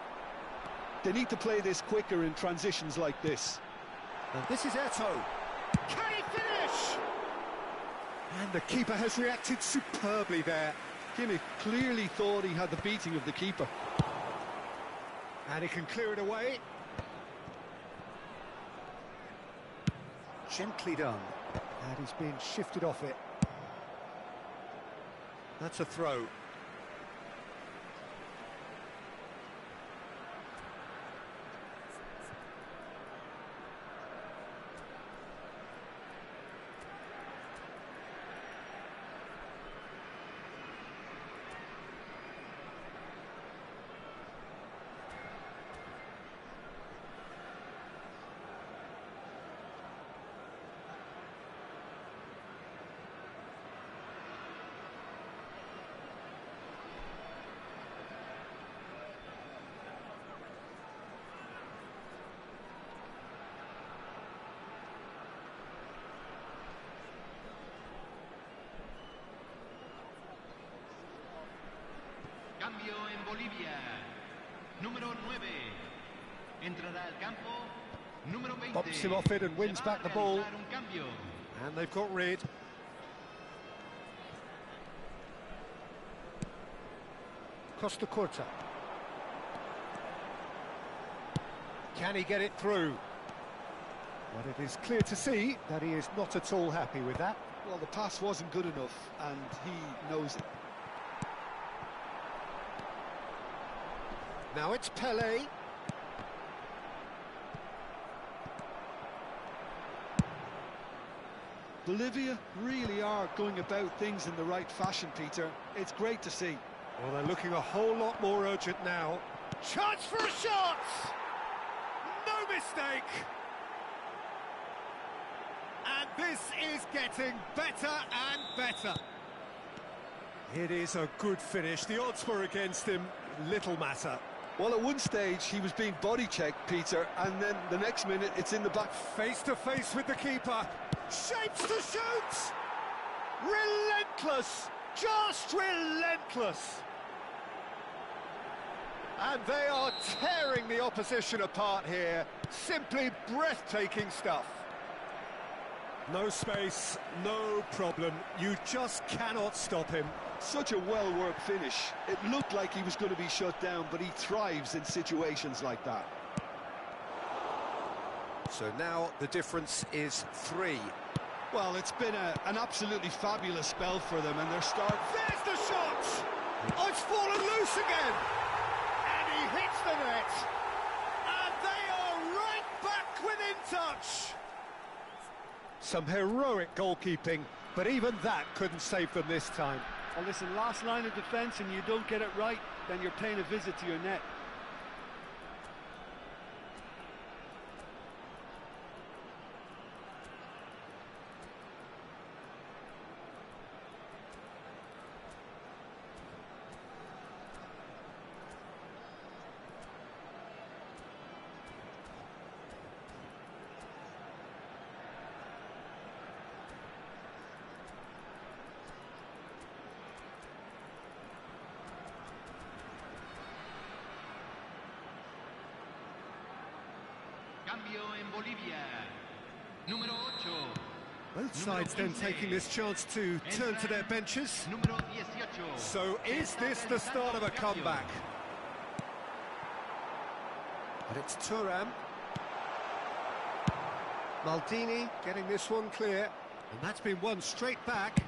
They need to play this quicker in transitions like this. And this is Eto'o. Can he finish? And the keeper has reacted superbly there. Kimmich clearly thought he had the beating of the keeper. And he can clear it away. Gently done. And he's been shifted off it. That's a throw. Cambio en Bolivia. Número 9. Entrará al campo. Número 20. Bumps him off it and wins back the ball. Un cambio. And they've got rid. Costa Corta. Can he get it through? But it is clear to see that he is not at all happy with that. Well, the pass wasn't good enough, and he knows it. Now it's Pelé. Bolivia really are going about things in the right fashion, Peter. It's great to see. Well, they're looking a whole lot more urgent now. Chance for a shot! No mistake! And this is getting better and better. It is a good finish. The odds were against him. Little matter. Well, at one stage, he was being body-checked, Peter, and then the next minute, it's in the back. Face to face with the keeper. Shapes to shoot! Relentless! Just relentless! And they are tearing the opposition apart here. Simply breathtaking stuff. No space, no problem. You just cannot stop him. Such a well-worked finish. It looked like he was going to be shut down, but he thrives in situations like that. So now the difference is 3. Well, it's been an absolutely fabulous spell for them, and their start... There's the shot! Oh, it's fallen loose again! And he hits the net! And they are right back within touch! Some heroic goalkeeping, but even that couldn't save them this time. Well, listen, last line of defence and you don't get it right, then you're paying a visit to your net. Cambio en Bolivia. Número 8. Both sides then taking this chance to turn to their benches. Número 18. So is this the start of a comeback? But it's Thuram. Maldini getting this one clear. And that's been won straight back.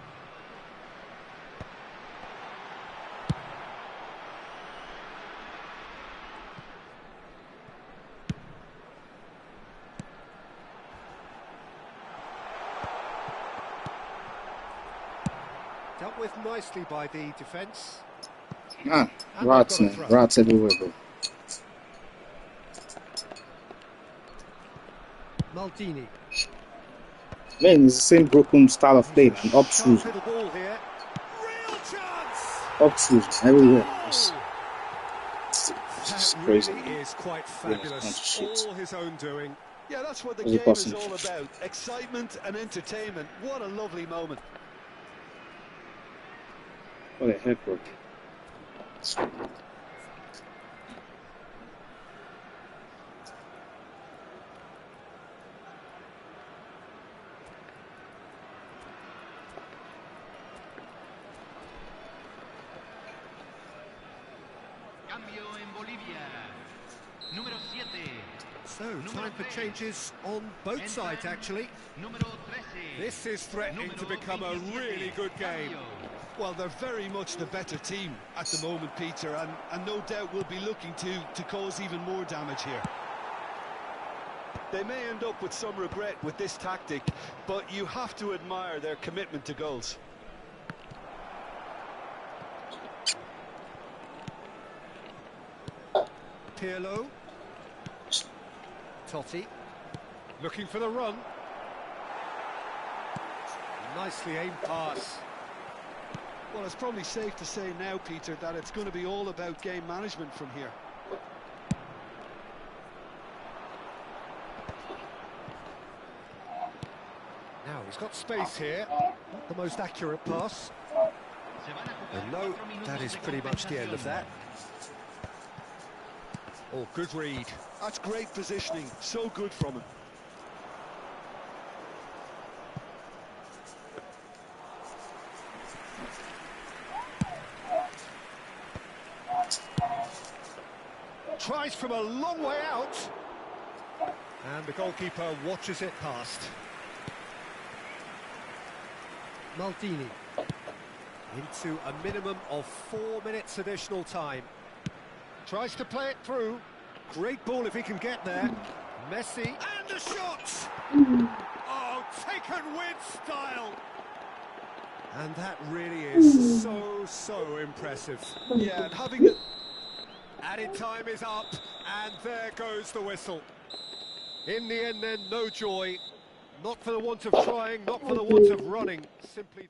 Dealt with nicely by the defence. Ah, rats, man. Rats everywhere, bro. Maldini. Man, it's the same broken style of play, man. Up throughs. Up throughs, everywhere. It's crazy. Really is quite fabulous. All his own doing. Yeah, that's what the game is all about. Excitement and entertainment. What a lovely moment. What the heck, bro? Cambio en Bolivia. Número 7. So, time for changes on both sides, actually. Número 13. This is threatening to become a really good game. Well, they're very much the better team at the moment, Peter, and no doubt will be looking to cause even more damage here. They may end up with some regret with this tactic, but you have to admire their commitment to goals. Pirlo. Totti. Looking for the run. Nicely aimed pass. Well, it's probably safe to say now, Peter, that it's going to be all about game management from here. Now, he's got space here. Not the most accurate pass. Se van a jugar And no, 4 minutos that is de pretty much the end of compensación. that. Oh, good read. That's great positioning, so good from him. Tries from a long way out. And the goalkeeper watches it past. Maldini. Into a minimum of 4 minutes additional time. Tries to play it through. Great ball if he can get there. Messi, and the shot! Oh, taken with style! And that really is so impressive. Yeah, and having it... Added time is up, and there goes the whistle. In the end then, no joy. Not for the want of trying, not for the want of running. Simply...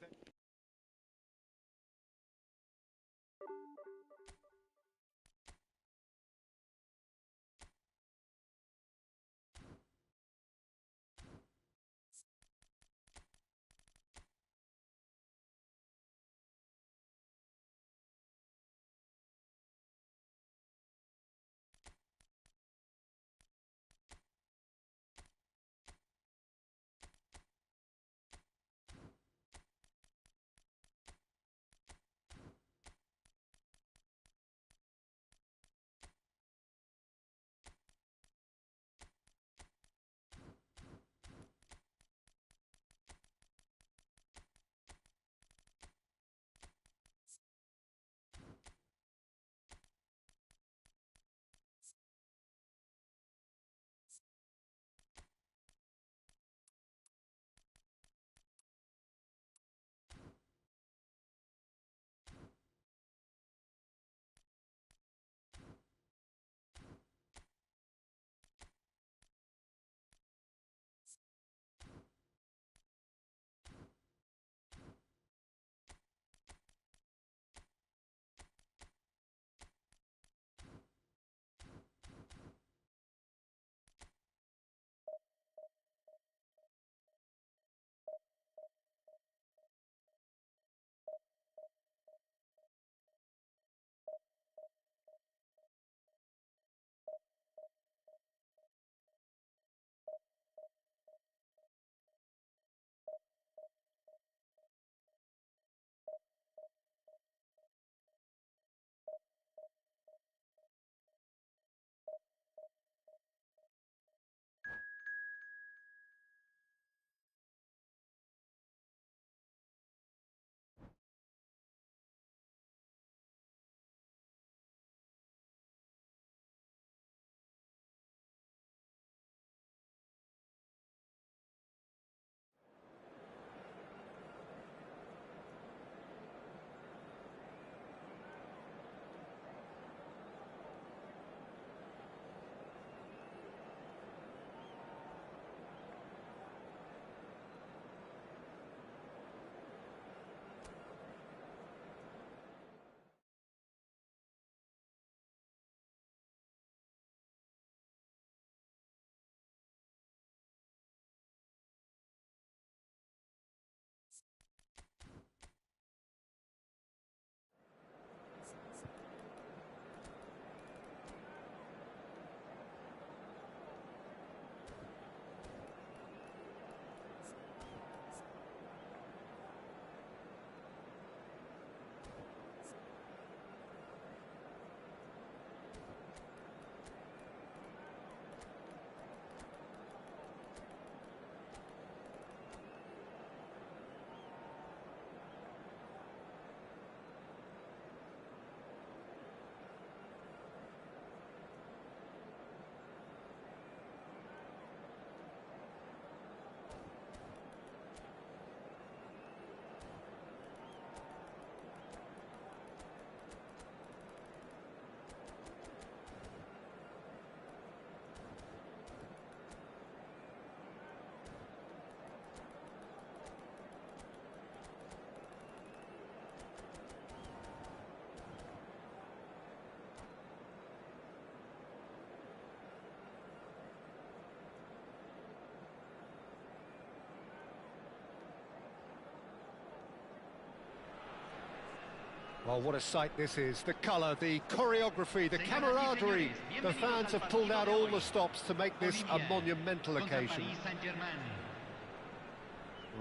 Well, what a sight this is. The colour, the choreography, the camaraderie. The fans have pulled out all the stops to make this a monumental occasion.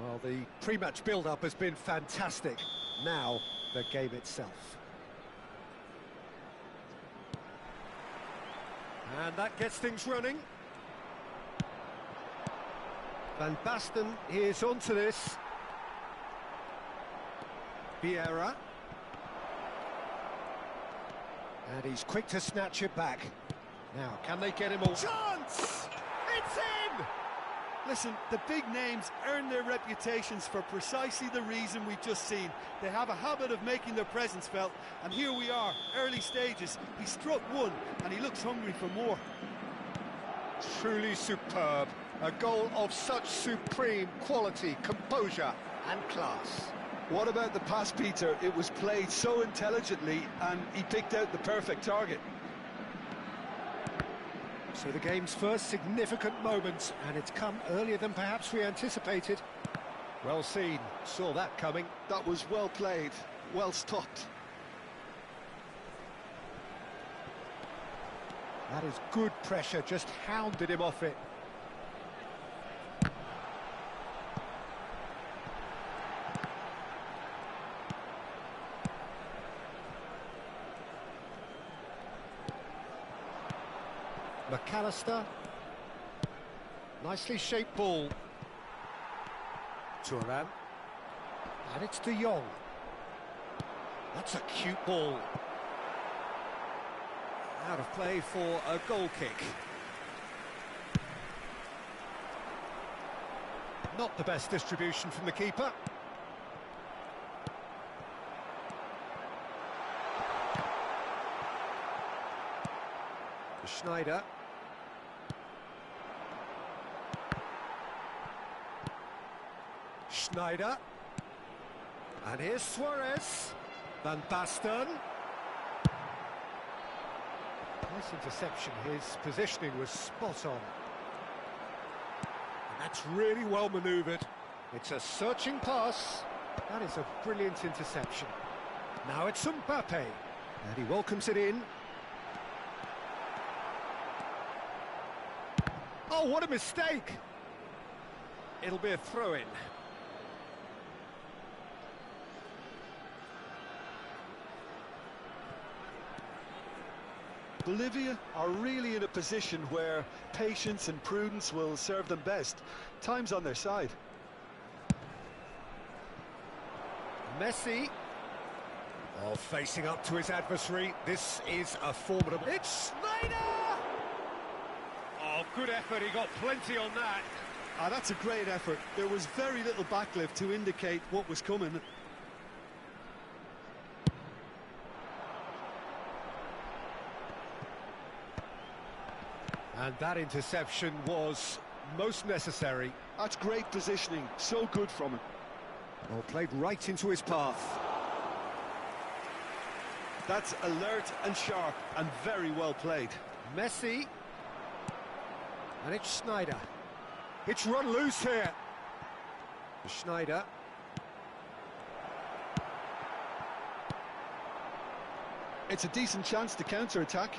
Well, the pre-match build-up has been fantastic. Now, the game itself. And that gets things running. Van Basten is onto this. Vieira. And he's quick to snatch it back. Now, can they get him all? Chance! It's in! Listen, the big names earn their reputations for precisely the reason we've just seen. They have a habit of making their presence felt, and here we are, early stages. He struck one, and he looks hungry for more. Truly superb. A goal of such supreme quality, composure and class. What about the pass, Peter? It was played so intelligently, and he picked out the perfect target. So the game's first significant moment, and it's come earlier than perhaps we anticipated. Well seen, saw that coming. That was well played, well stopped. That is good pressure, just hounded him off it. McAllister. Nicely shaped ball. Thuram. And it's De Jong. That's a cute ball. Out of play for a goal kick. Not the best distribution from the keeper. Schneider. Schneider. And here's Suarez. Van Basten. Nice interception. His positioning was spot on. And that's really well manoeuvred. It's a searching pass. That is a brilliant interception. Now it's Mbappe. And he welcomes it in. Oh, what a mistake! It'll be a throw-in. Bolivia are really in a position where patience and prudence will serve them best. Time's on their side. Messi. Oh, facing up to his adversary. This is a formidable... It's Schneider! Oh, good effort. He got plenty on that. Ah, that's a great effort. There was very little backlift to indicate what was coming. And that interception was most necessary. That's great positioning, so good from him. Well, played right into his path. That's alert and sharp and very well played. Messi. And it's Schneider. It's run loose here. Schneider. It's a decent chance to counter-attack.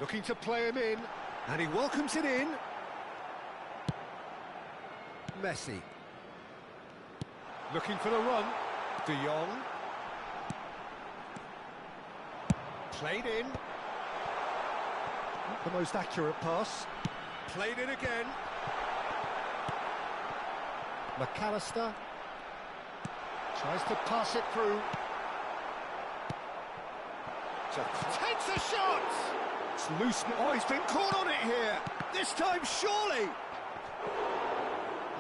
Looking to play him in, and he welcomes it in. Messi. Looking for the run. De Jong. Played in. Not the most accurate pass. Played in again. McAllister. Tries to pass it through. Takes a shot! It's loose. Oh, he's been caught on it here. This time, surely.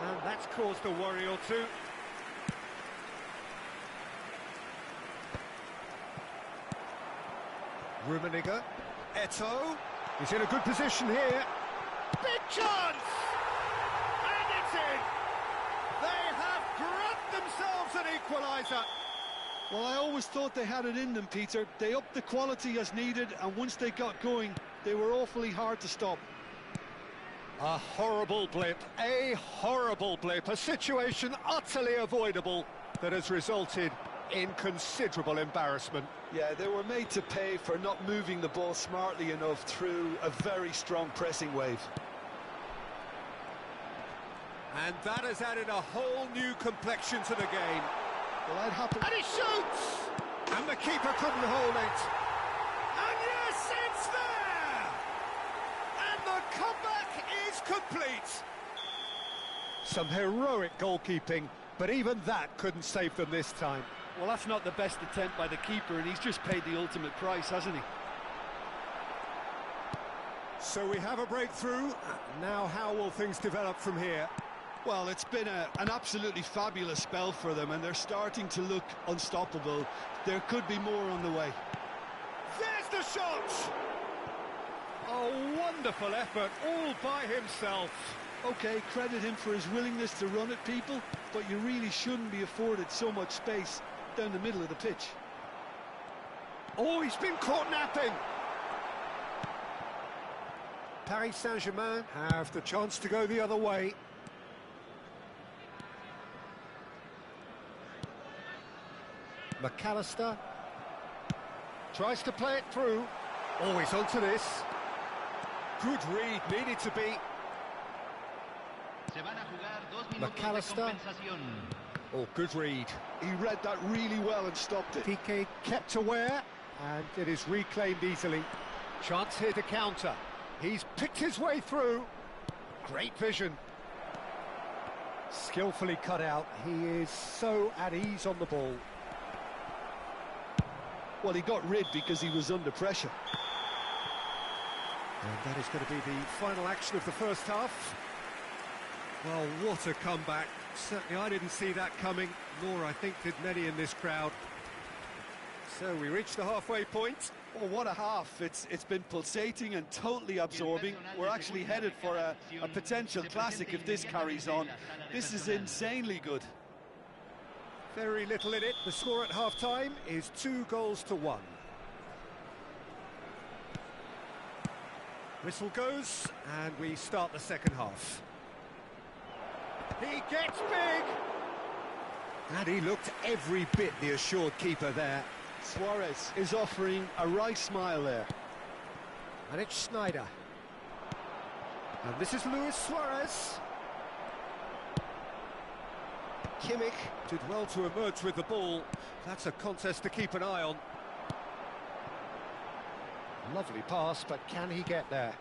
And that's caused a worry or two. Rummenigge. Eto'o. He's in a good position here. Big chance! And it's in! They have grabbed themselves an equaliser. Well, I always thought they had it in them, Peter. They upped the quality as needed, and once they got going, they were awfully hard to stop. A horrible blip, a situation utterly avoidable that has resulted in considerable embarrassment. Yeah, they were made to pay for not moving the ball smartly enough through a very strong pressing wave. And that has added a whole new complexion to the game. Well, I'd happily... And he shoots! And the keeper couldn't hold it. And yes, it's there! And the comeback is complete. Some heroic goalkeeping, but even that couldn't save them this time. Well, that's not the best attempt by the keeper, and he's just paid the ultimate price, hasn't he? So we have a breakthrough. Now how will things develop from here? Well, it's been an absolutely fabulous spell for them, and they're starting to look unstoppable. There could be more on the way. There's the shot! A wonderful effort, all by himself. OK, credit him for his willingness to run at people, but you really shouldn't be afforded so much space down the middle of the pitch. Oh, he's been caught napping. Paris Saint-Germain have the chance to go the other way. McAllister tries to play it through. Oh, he's onto this. Good read, needed to be. McAllister. Oh, good read. He read that really well and stopped it. Piqué kept aware, and it is reclaimed easily. Chance here to counter. He's picked his way through. Great vision. Skillfully cut out. He is so at ease on the ball. Well, he got rid because he was under pressure. And that is going to be the final action of the first half. Well, what a comeback. Certainly I didn't see that coming, nor I think did many in this crowd. So we reached the halfway point. Oh, what a half. It's been pulsating and totally absorbing. We're actually headed for a potential classic if this carries on. This is insanely good. Very little in it. The score at half-time is 2-1. Whistle goes, and we start the second half. He gets big! And he looked every bit the assured keeper there. Suarez is offering a wry smile there. And it's Sneijder. And this is Luis Suarez. Kimmich did well to emerge with the ball. That's a contest to keep an eye on. Lovely pass, but can he get there?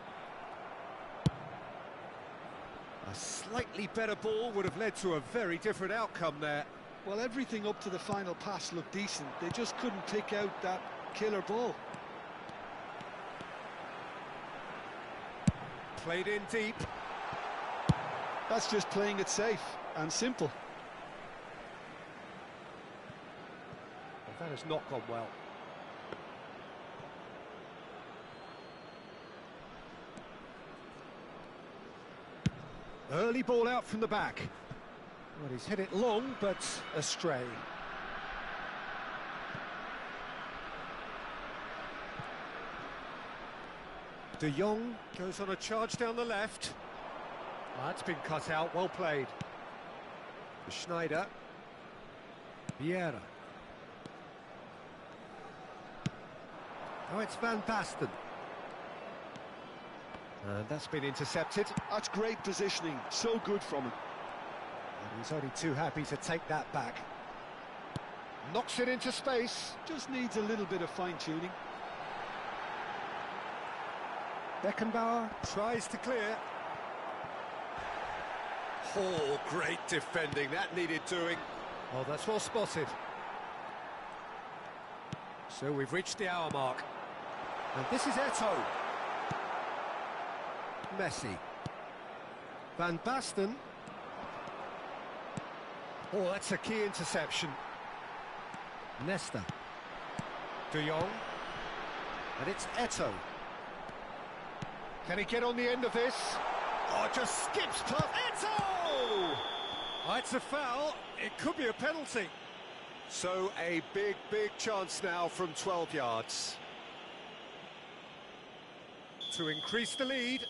A slightly better ball would have led to a very different outcome there. Well, everything up to the final pass looked decent. They just couldn't pick out that killer ball. Played in deep. That's just playing it safe and simple. Well, that has not gone well. Early ball out from the back. Well, he's hit it long, but astray. De Jong goes on a charge down the left. That's been cut out, well played. Sneijder. Vieira. Oh, it's Van Basten. And that's been intercepted. That's great positioning, so good from him. And he's only too happy to take that back. Knocks it into space. Just needs a little bit of fine-tuning. Beckenbauer tries to clear. Oh, great defending, that needed doing. Oh, that's well spotted. So we've reached the hour mark. And this is Eto'o. Messi. Van Basten. Oh, that's a key interception. Nesta. De Jong. And it's Eto'o. Can he get on the end of this? Oh, just skips past Eto'o! Oh, it's a foul. It could be a penalty. So a big, big chance now from 12 yards. To increase the lead.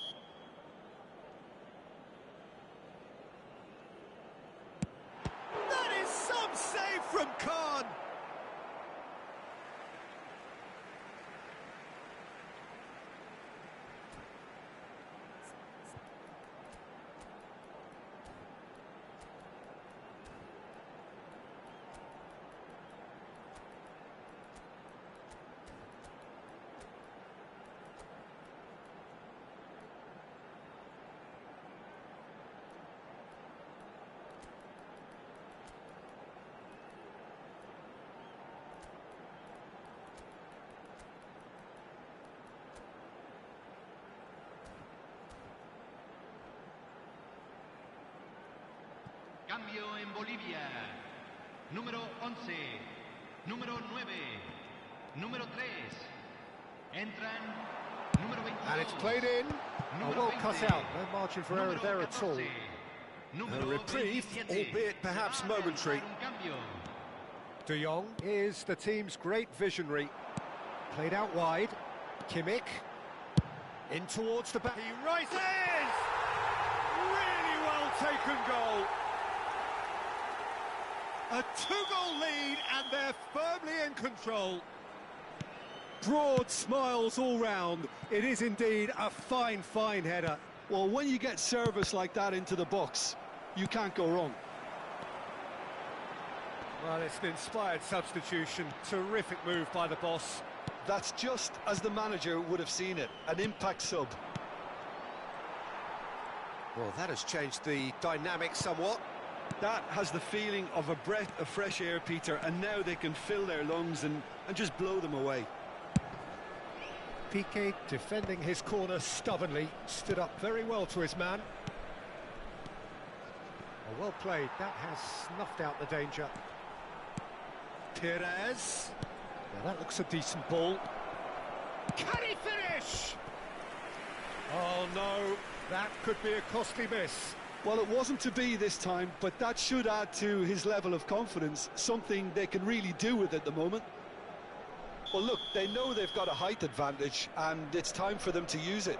That is some save from Khan. Cambio en Bolivia. Número 11. Número 9. Número 3. Entran. Número 22. And it's played in. Well cut out. No margin for error there at all. A reprieve, albeit perhaps momentary. De Jong is the team's great visionary. Played out wide. Kimmich. In towards the back. He rises! Really well taken goal. A two-goal lead and they're firmly in control. Broad smiles all round. It is indeed a fine, fine header. Well, when you get service like that into the box, you can't go wrong. Well, it's an inspired substitution. Terrific move by the boss. That's just as the manager would have seen it, an impact sub. Well, that has changed the dynamic somewhat. That has the feeling of a breath of fresh air, Peter, and now they can fill their lungs and just blow them away. Piqué defending his corner stubbornly, stood up very well to his man. Oh, well played, that has snuffed out the danger. Perez. Now that looks a decent ball. Can he finish? Oh no, that could be a costly miss. Well, it wasn't to be this time, but that should add to his level of confidence, something they can really do with at the moment. Well, look, they know they've got a height advantage, and it's time for them to use it.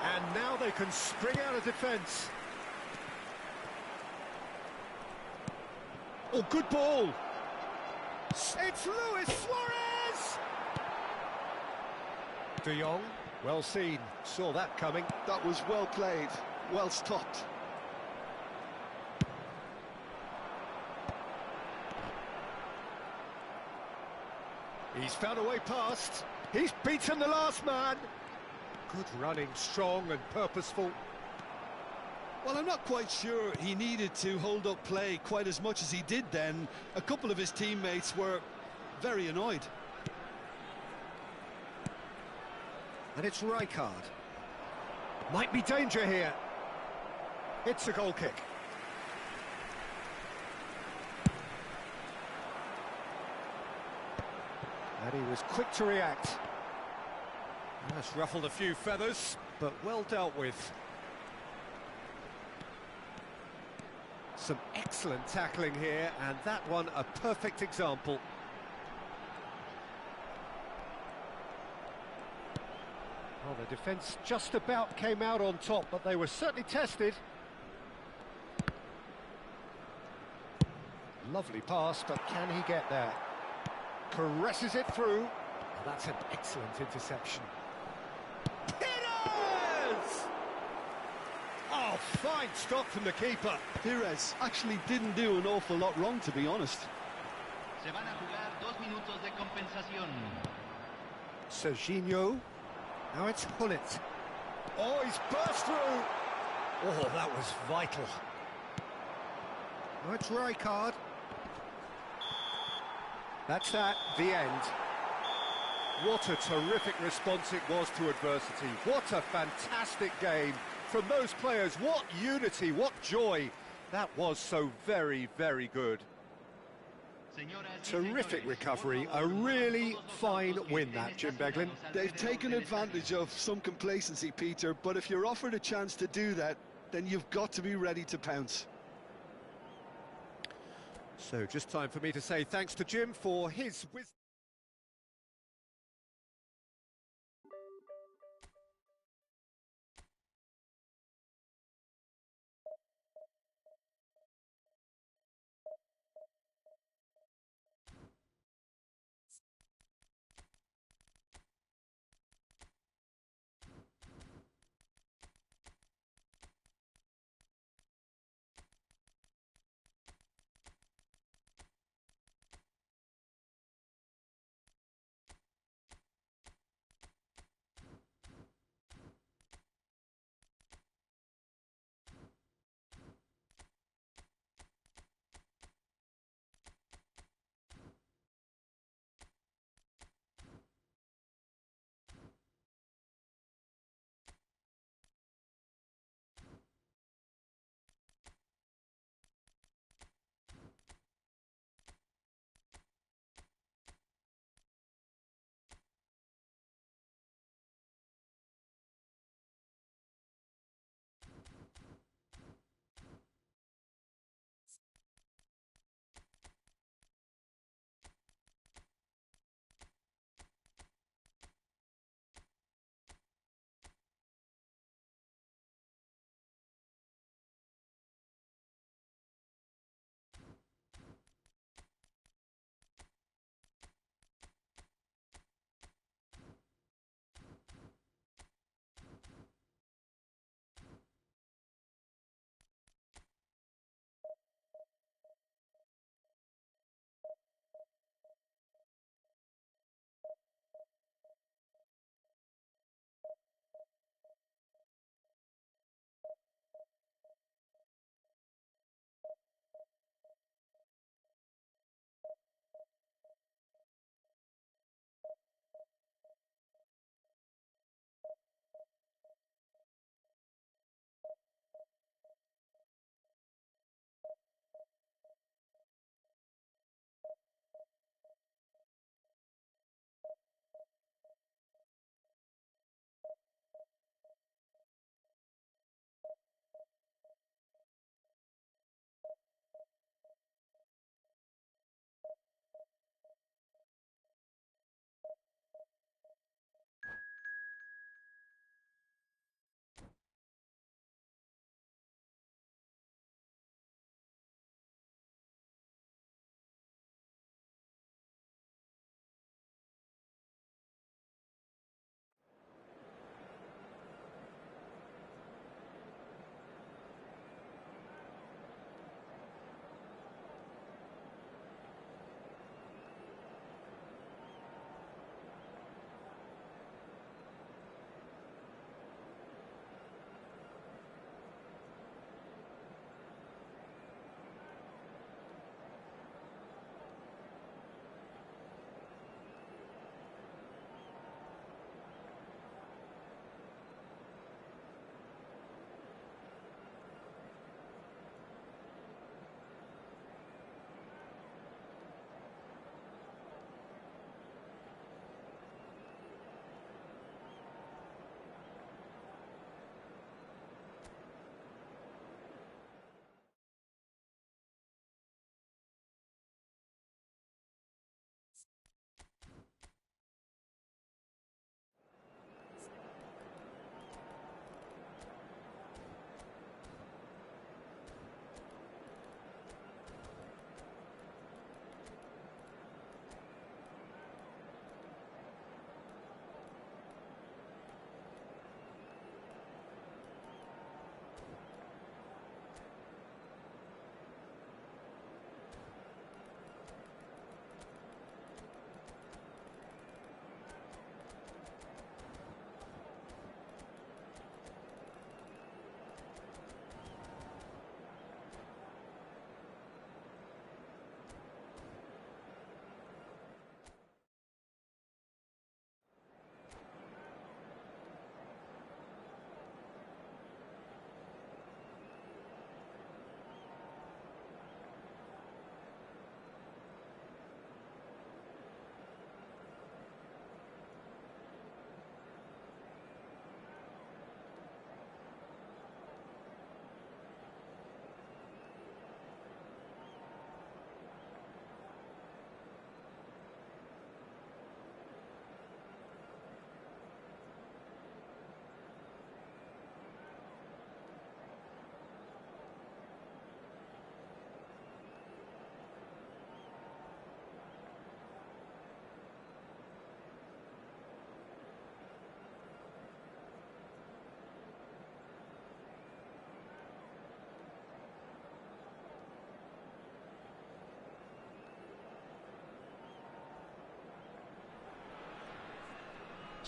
And now they can spring out of defence. Oh, good ball. It's Luis Suarez! De Jong, well seen, saw that coming. That was well played, well stopped. He's found a way past. He's beaten the last man. Good running, strong and purposeful. Well, I'm not quite sure he needed to hold up play quite as much as he did then. A couple of his teammates were very annoyed. And it's Rijkaard. Might be danger here. It's a goal kick. And he was quick to react. That's ruffled a few feathers, but well dealt with. Some excellent tackling here, and that one a perfect example. Well, the defence just about came out on top, but they were certainly tested. Lovely pass, but can he get there? Caresses it through. Well, that's an excellent interception. Perez! Oh, fine stop from the keeper. Perez actually didn't do an awful lot wrong, to be honest. Se van a jugar 2 minutos de compensación. Serginho. Now it's Hullet. Oh, he's burst through. Oh, that was vital. Now it's Rijkaard. That's that, the end. What a terrific response it was to adversity. What a fantastic game from those players. What unity, what joy. That was so very, very good. Terrific recovery, a really fine win that, Jim Beglin. They've taken advantage of some complacency, Peter, but if you're offered a chance to do that, then you've got to be ready to pounce. So just time for me to say thanks to Jim for his wisdom.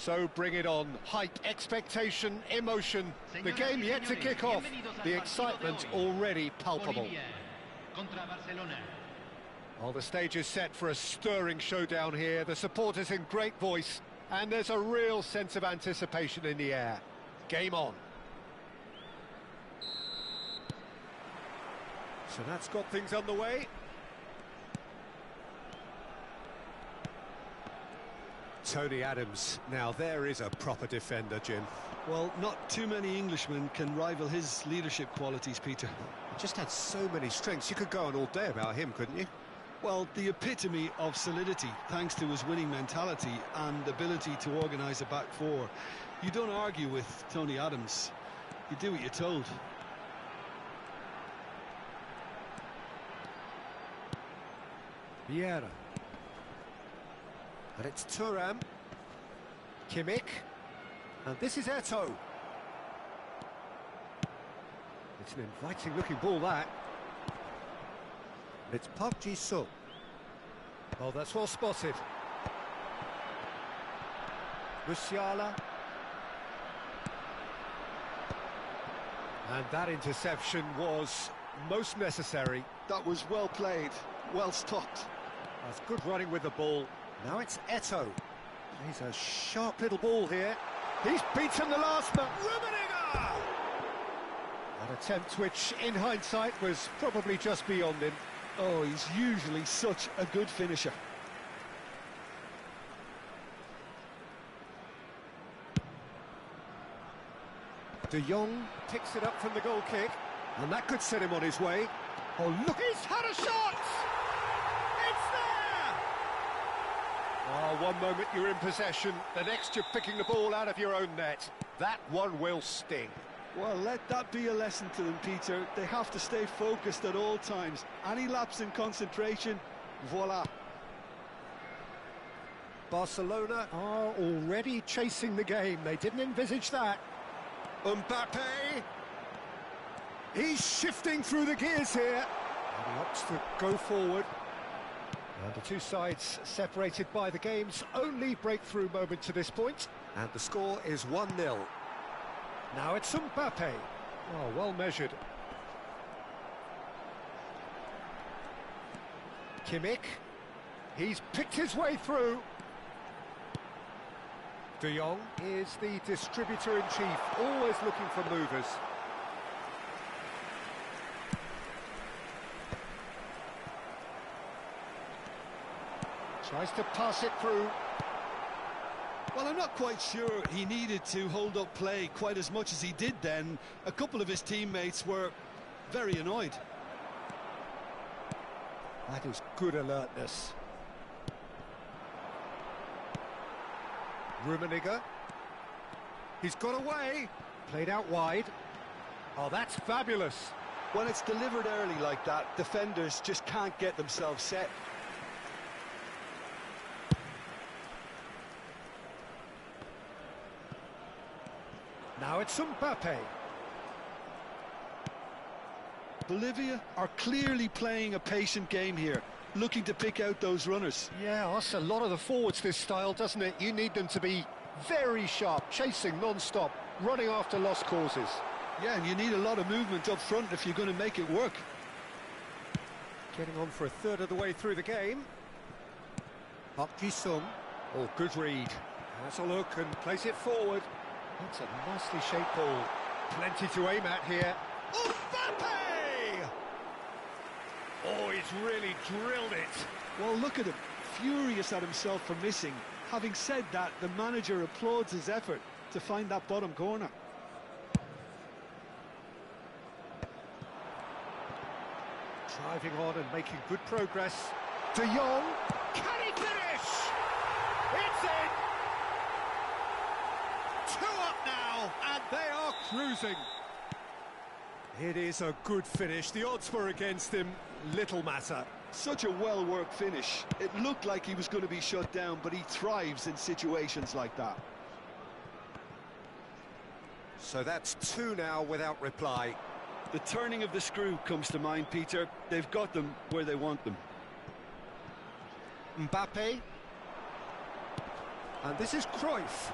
So bring it on. Hype, expectation, emotion. The game yet to kick off. The excitement already palpable. Contra Barcelona. Well, the stage is set for a stirring showdown here. The supporters in great voice, and there's a real sense of anticipation in the air. Game on. So that's got things underway. Tony Adams. Now there is a proper defender, Jim. Well, not too many Englishmen can rival his leadership qualities, Peter. He just had so many strengths. You could go on all day about him, couldn't you? Well, the epitome of solidity, thanks to his winning mentality and ability to organise a back four. You don't argue with Tony Adams. You do what you're told. Vieira. And it's Thuram. Kimmich. And this is Eto'o. It's an inviting looking ball, that. It's Park Ji-sung. Oh, that's well spotted. Musiala. And that interception was most necessary. That was well played, well stopped. That's good running with the ball. Now it's Eto'o. He's a sharp little ball here. He's beaten the last man. Rummenigge! An attempt which, in hindsight, was probably just beyond him. Oh, he's usually such a good finisher. De Jong picks it up from the goal kick, and that could set him on his way. Oh, look, he's had a shot! It's there! Oh, one moment you're in possession, the next you're picking the ball out of your own net. That one will sting. Well, let that be a lesson to them, Peter. They have to stay focused at all times. Any lapse in concentration, voila. Barcelona are already chasing the game. They didn't envisage that. Mbappe. He's shifting through the gears here. And he opts to go forward. And the two sides separated by the game's only breakthrough moment to this point. And the score is 1-0. Now it's Mbappe. Oh, well measured. Kimmich. He's picked his way through. De Jong is the distributor-in-chief, always looking for movers. Tries to pass it through. Well, I'm not quite sure he needed to hold up play quite as much as he did then. A couple of his teammates were very annoyed. That is good alertness. Rummenigge. He's got away. Played out wide. Oh, that's fabulous. When it's delivered early like that, defenders just can't get themselves set. Now it's Mbappe. Bolivia are clearly playing a patient game here, looking to pick out those runners. Yeah, that's a lot of the forwards, this style, doesn't it? You need them to be very sharp, chasing non-stop, running after lost causes. Yeah, and you need a lot of movement up front if you're going to make it work. Getting on for a third of the way through the game. Park Ji-sung. Oh, good read. Has a look and plays it forward. That's a nicely shaped ball. Plenty to aim at here. Mbappe! Oh, he's really drilled it. Well, look at him, furious at himself for missing. Having said that, the manager applauds his effort to find that bottom corner. Driving on and making good progress. De Jong, can he finish? It's in! 2 up now, and they are cruising. It is a good finish. The odds were against him. Little matter. Such a well-worked finish. It looked like he was going to be shut down, but he thrives in situations like that. So that's 2 now without reply. The turning of the screw comes to mind, Peter. They've got them where they want them. Mbappe. And this is Cruyff.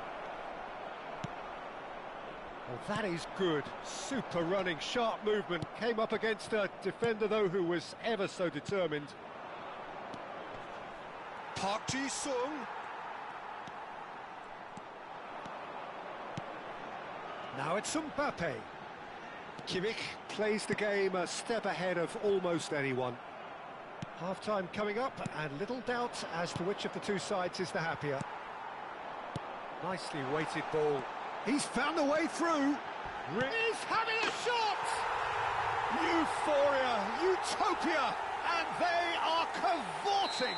Oh, that is good. Super running, sharp movement. Came up against a defender, though, who was ever so determined. Park Ji-sung. Now it's Mbappe. Kimmich plays the game a step ahead of almost anyone. Half-time coming up, and little doubt as to which of the two sides is the happier. Nicely weighted ball. He's found a way through. He's having a shot! Euphoria, utopia, and they are cavorting.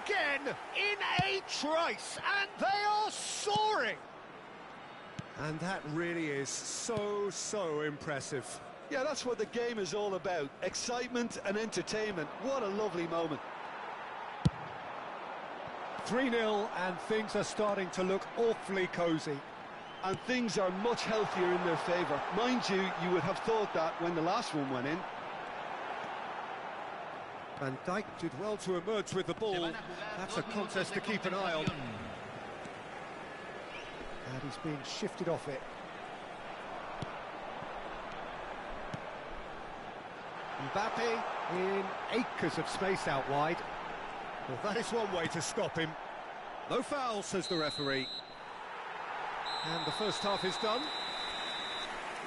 Again, in a trice, and they are soaring. And that really is so impressive. Yeah, that's what the game is all about. Excitement and entertainment. What a lovely moment. 3-0, and things are starting to look awfully cosy. And things are much healthier in their favour. Mind you, you would have thought that when the last one went in. Van Dijk did well to emerge with the ball. That's a contest to keep an eye on. And he's being shifted off it. Mbappe in acres of space out wide. Well, that is one way to stop him. No foul, says the referee. And the first half is done.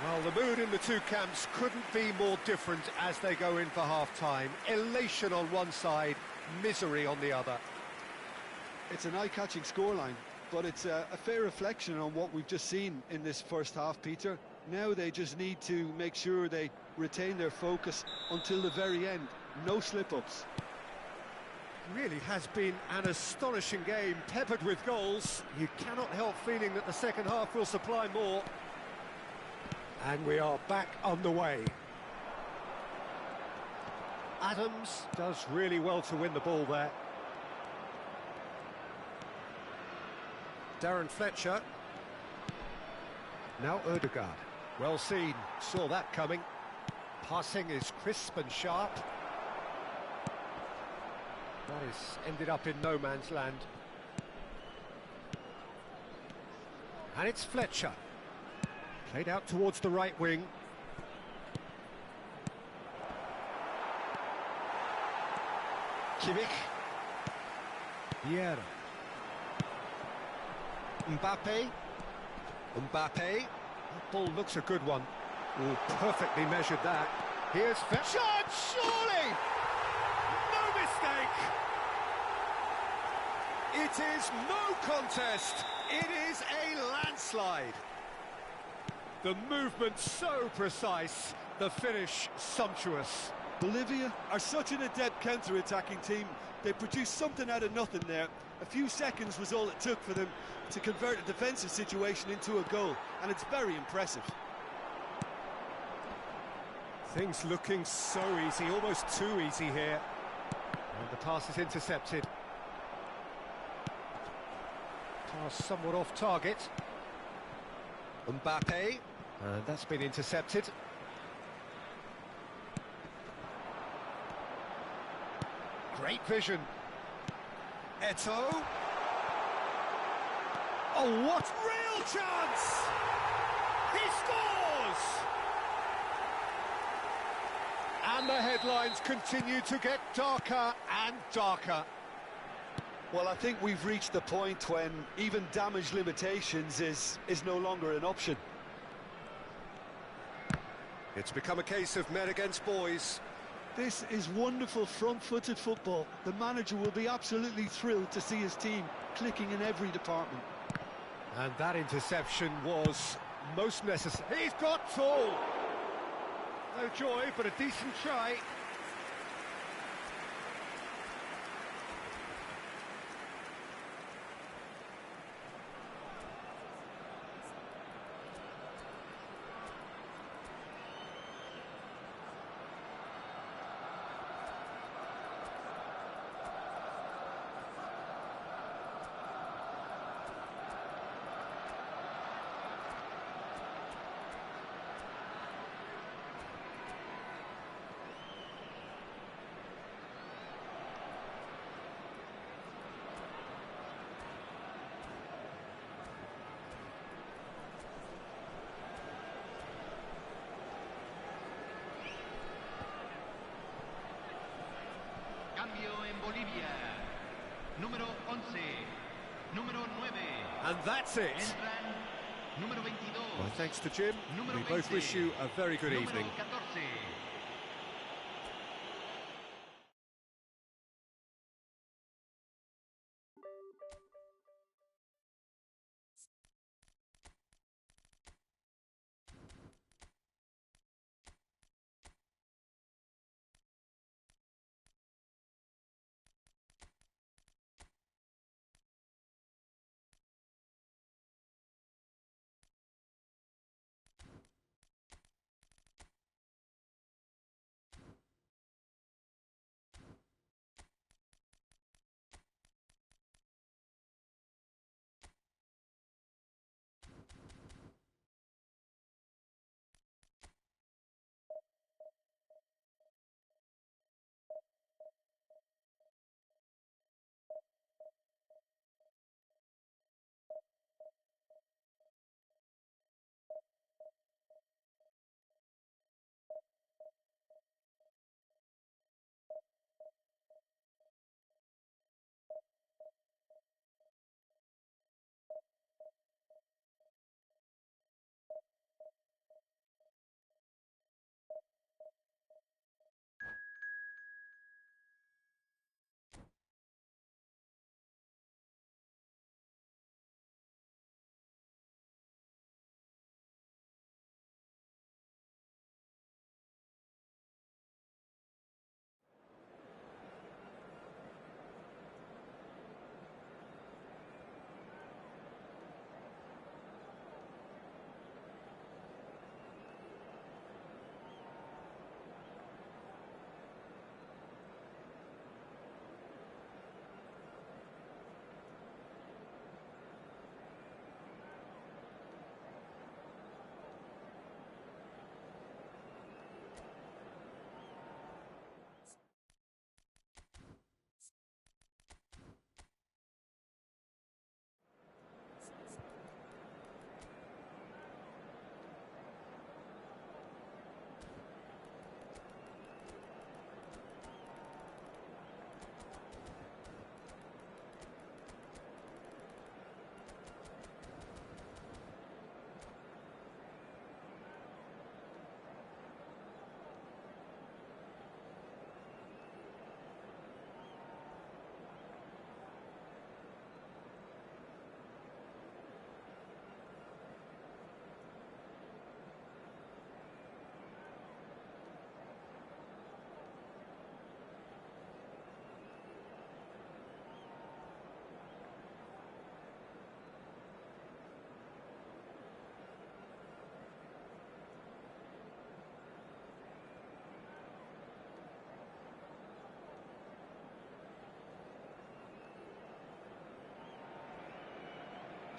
Well, the mood in the two camps couldn't be more different as they go in for half-time. Elation on one side, misery on the other. It's an eye-catching scoreline, but it's a fair reflection on what we've just seen in this first half, Peter. Now they just need to make sure they retain their focus until the very end. No slip-ups. Really has been an astonishing game, peppered with goals. You cannot help feeling that the second half will supply more. And we are back underway. Adams does really well to win the ball there. Darren Fletcher. Now Ødegaard. Well seen, saw that coming. Passing is crisp and sharp. That is ended up in no man's land. And it's Fletcher. Played out towards the right wing. Kimmich. Vieira. Mbappe. Mbappe. That ball looks a good one. Oh, perfectly measured that. Here's Fletcher. Surely! No mistake! It is no contest. It is a landslide. The movement so precise, the finish sumptuous. Bolivia are such an adept counter-attacking team. They produced something out of nothing there. A few seconds was all it took for them to convert a defensive situation into a goal, and it's very impressive. Things looking so easy, almost too easy here. And the pass is intercepted. Pass somewhat off target. Mbappe, and that's been intercepted. Great vision. Eto'o. Oh, what real chance! He scores! And the headlines continue to get darker and darker. Well, I think we've reached the point when even damage limitations is no longer an option. It's become a case of men against boys. This is wonderful front-footed football. The manager will be absolutely thrilled to see his team clicking in every department. And that interception was most necessary. He's got tall. No joy, but a decent try. And that's it. Entran número 22. Well, thanks to Jim. Número We both 20, wish you a very good número evening. 14.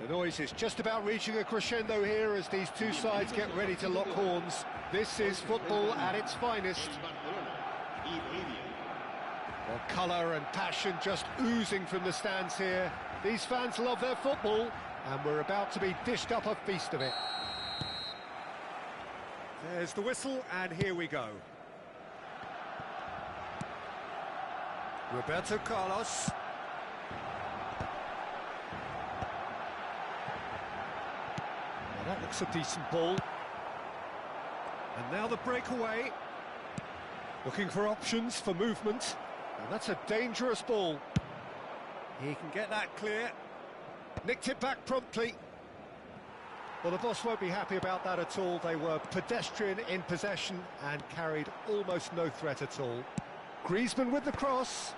The noise is just about reaching a crescendo here as these two sides get ready to lock horns. This is football at its finest. Well, colour and passion just oozing from the stands here. These fans love their football, and we're about to be dished up a feast of it. There's the whistle, and here we go. Roberto Carlos. Well, that looks a decent ball. And now the breakaway. Looking for options for movement. And that's a dangerous ball. He can get that clear. Nicked it back promptly. Well, the boss won't be happy about that at all. They were pedestrian in possession and carried almost no threat at all. Griezmann with the cross.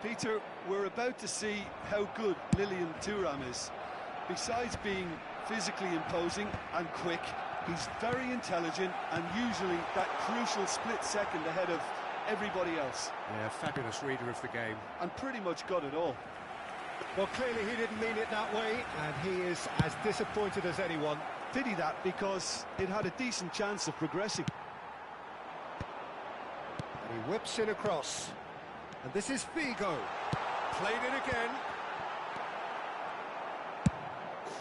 Peter, we're about to see how good Lilian Thuram is. Besides being physically imposing and quick, he's very intelligent and usually that crucial split second ahead of everybody else. Yeah, fabulous reader of the game. And pretty much got it all. Well, clearly he didn't mean it that way, and he is as disappointed as anyone. Pity that, because it had a decent chance of progressing. And he whips in across. And this is Figo. Played it again.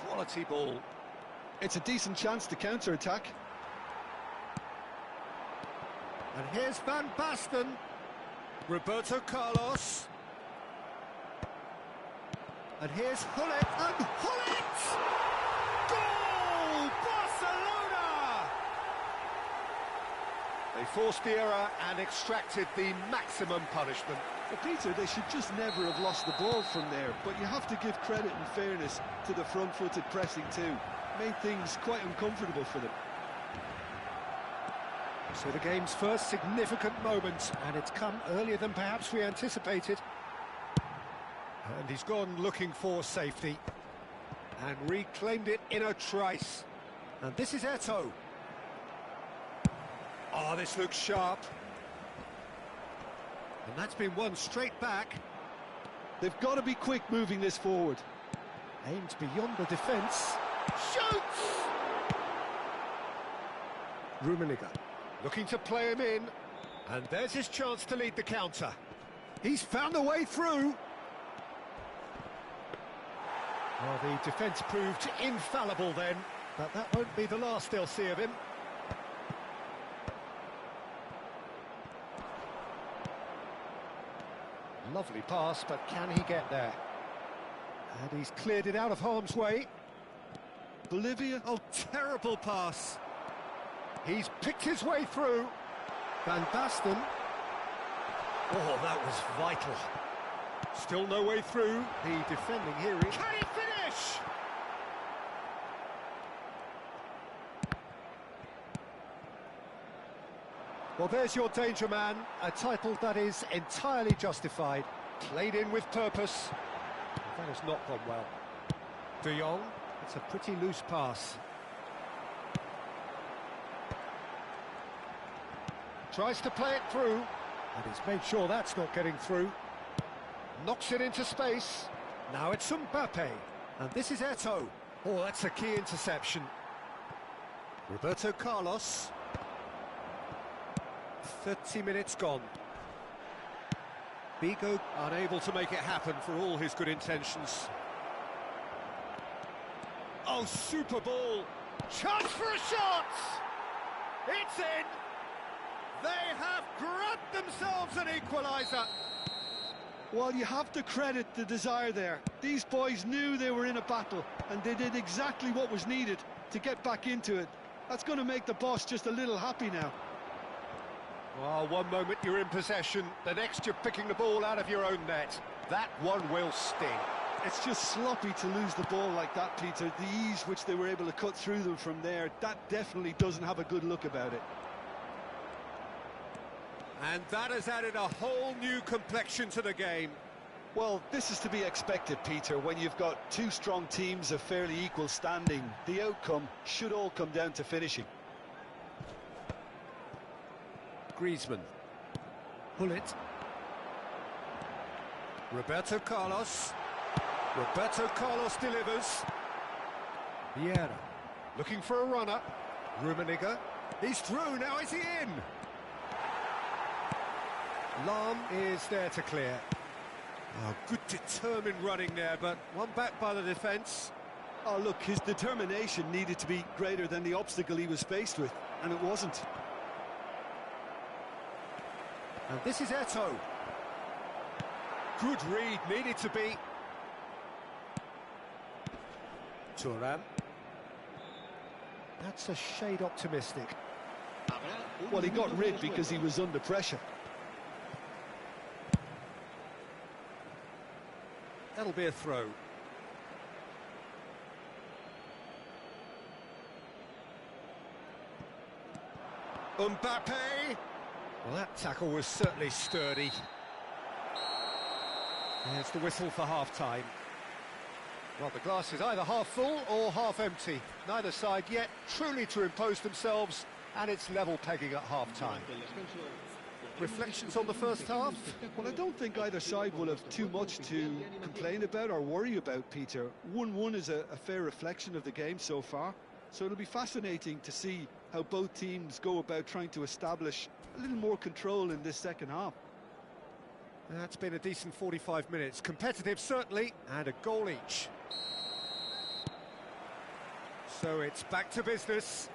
Quality ball. It's a decent chance to counter-attack. And here's Van Basten. Roberto Carlos. And here's Hullet. And Hullet! Goal! Barcelona! They forced the error and extracted the maximum punishment. Well, Peter, they should just never have lost the ball from there, but you have to give credit and fairness to the front-footed pressing too. Made things quite uncomfortable for them. So the game's first significant moment, and it's come earlier than perhaps we anticipated. And he's gone looking for safety, and reclaimed it in a trice. And this is Eto'o. Oh, this looks sharp. And that's been won straight back. They've got to be quick moving this forward. Aimed beyond the defence. Shoots! Rummenigge looking to play him in. And there's his chance to lead the counter. He's found a way through. Well, the defence proved infallible then, but that won't be the last they'll see of him. Lovely pass, but can he get there? And he's cleared it out of harm's way. Bolivia. Oh, terrible pass. He's picked his way through. Van Basten. Oh, that was vital. Still no way through. The defending here is... Can he finish? Well, there's your danger man, a title that is entirely justified. Played in with purpose. That has not gone well. De Jong, it's a pretty loose pass. Tries to play it through, and he's made sure that's not getting through. Knocks it into space. Now it's Mbappe, and this is Eto'o. Oh, that's a key interception. Roberto Carlos. 30 minutes gone. Bigo unable to make it happen for all his good intentions. Oh, super ball. Chance for a shot! It's in! They have grabbed themselves an equaliser. Well, you have to credit the desire there. These boys knew they were in a battle, and they did exactly what was needed to get back into it. That's going to make the boss just a little happy now. Well, one moment you're in possession, the next you're picking the ball out of your own net. That one will sting. It's just sloppy to lose the ball like that, Peter. The ease which they were able to cut through them from there, that definitely doesn't have a good look about it. And that has added a whole new complexion to the game. Well, this is to be expected, Peter. When you've got two strong teams of fairly equal standing, the outcome should all come down to finishing. Griezmann. Hullet. Roberto Carlos. Roberto Carlos delivers. Vieira looking for a runner. Rummenigge. He's through, now is he in? Lahm is there to clear. Oh, good determined running there, but one back by the defence. Oh, look, his determination needed to be greater than the obstacle he was faced with, and it wasn't. And this is Eto'o. Good read, needed to be. Thuram. That's a shade optimistic. Well, he got rid because he was under pressure. That'll be a throw. Mbappe! Well, that tackle was certainly sturdy. There's the whistle for half-time. Well, the glass is either half full or half empty. Neither side yet truly to impose themselves, and it's level pegging at half-time. Reflections on the first half? Well, I don't think either side will have too much to complain about or worry about, Peter. 1-1 is a fair reflection of the game so far, so it'll be fascinating to see how both teams go about trying to establish a little more control in this second half. That's been a decent 45 minutes. Competitive, certainly, and a goal each. So it's back to business.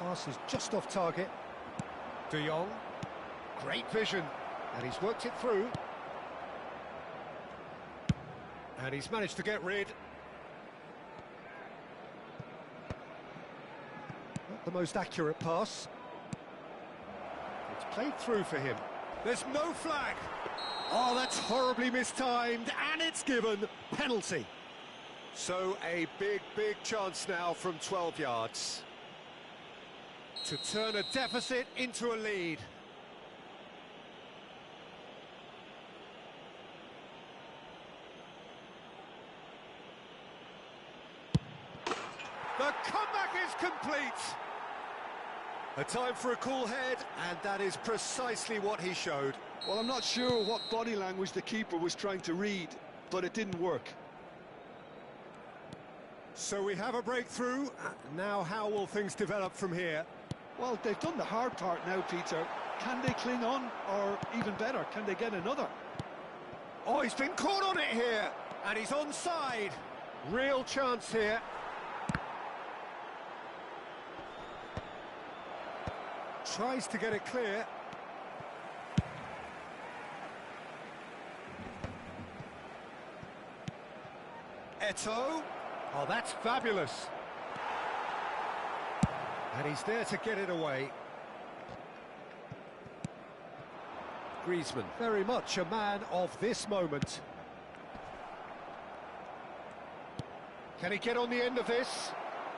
Pass is just off target. De Jong. Great vision. And he's worked it through. And he's managed to get rid. Not the most accurate pass. It's played through for him. There's no flag. Oh, that's horribly mistimed, and it's given penalty. So a big, big chance now from 12 yards to turn a deficit into a lead. The comeback is complete. A time for a cool head, and that is precisely what he showed. Well, I'm not sure what body language the keeper was trying to read, but it didn't work. So we have a breakthrough. Now how will things develop from here? Well, they've done the hard part now, Peter. Can they cling on, or even better, can they get another? Oh, he's been caught on it here, and he's onside. Real chance here. Tries to get it clear. Eto'o. Oh, that's fabulous. And he's there to get it away. Griezmann, very much a man of this moment. Can he get on the end of this?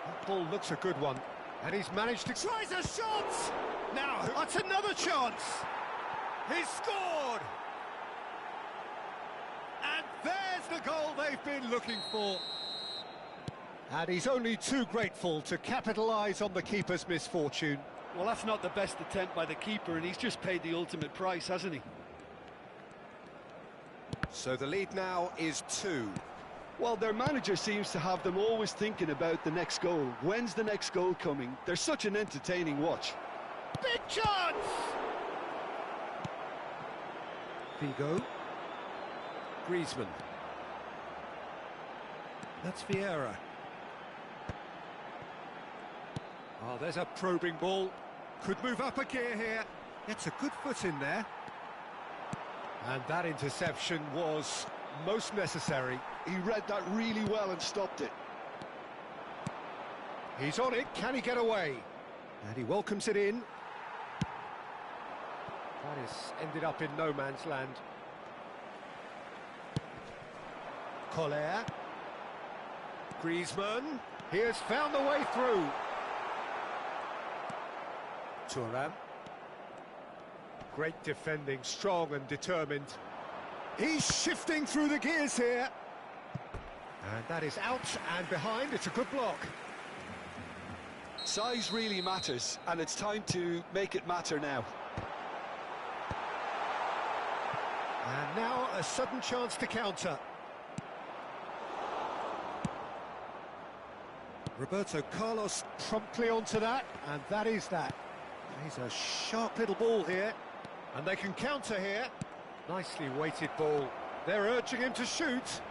That ball looks a good one. And he's managed to... Tries a shot! Now, that's another chance! He's scored! And there's the goal they've been looking for. And he's only too grateful to capitalise on the keeper's misfortune. Well, that's not the best attempt by the keeper, and he's just paid the ultimate price, hasn't he? So the lead now is 2. Well, their manager seems to have them always thinking about the next goal. When's the next goal coming? They're such an entertaining watch. Big chance! Figo. Griezmann. That's Vieira. Oh, there's a probing ball. Could move up a gear here. Gets a good foot in there. And that interception was most necessary. He read that really well and stopped it. He's on it. Can he get away? And he welcomes it in. That has ended up in no man's land. Collier. Griezmann. He has found the way through. Thuram. Great defending, strong and determined. He's shifting through the gears here. And that is out and behind. It's a good block. Size really matters, and it's time to make it matter now. And now a sudden chance to counter. Roberto Carlos promptly onto that, and that is that. He's a sharp little ball here, and they can counter here. Nicely weighted ball. They're urging him to shoot.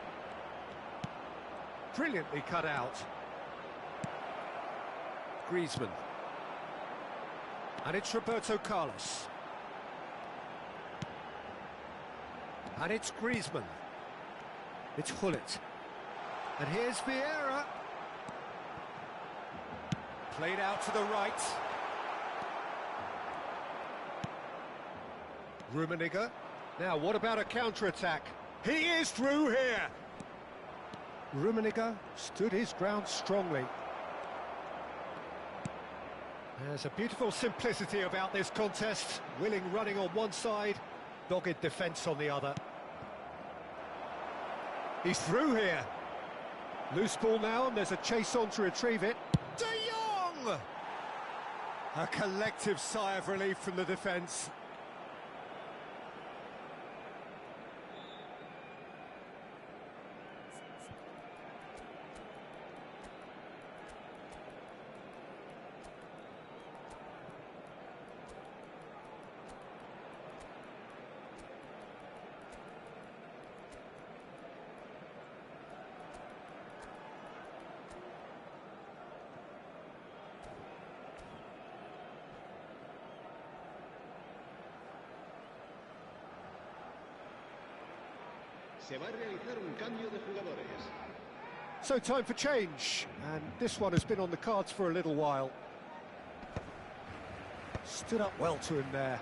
Brilliantly cut out. Griezmann. And it's Roberto Carlos. And it's Griezmann. It's Hullet. And here's Vieira. Played out to the right. Rummenigge. Now, what about a counter-attack? He is through here! Rummenigge stood his ground strongly. There's a beautiful simplicity about this contest. Willing running on one side, dogged defence on the other. He's through here. Loose ball now, and there's a chase on to retrieve it. De Jong! A collective sigh of relief from the defence. Se va a realizar un cambio de jugadores. So time for change, and this one has been on the cards for a little while. Stood up well to him there.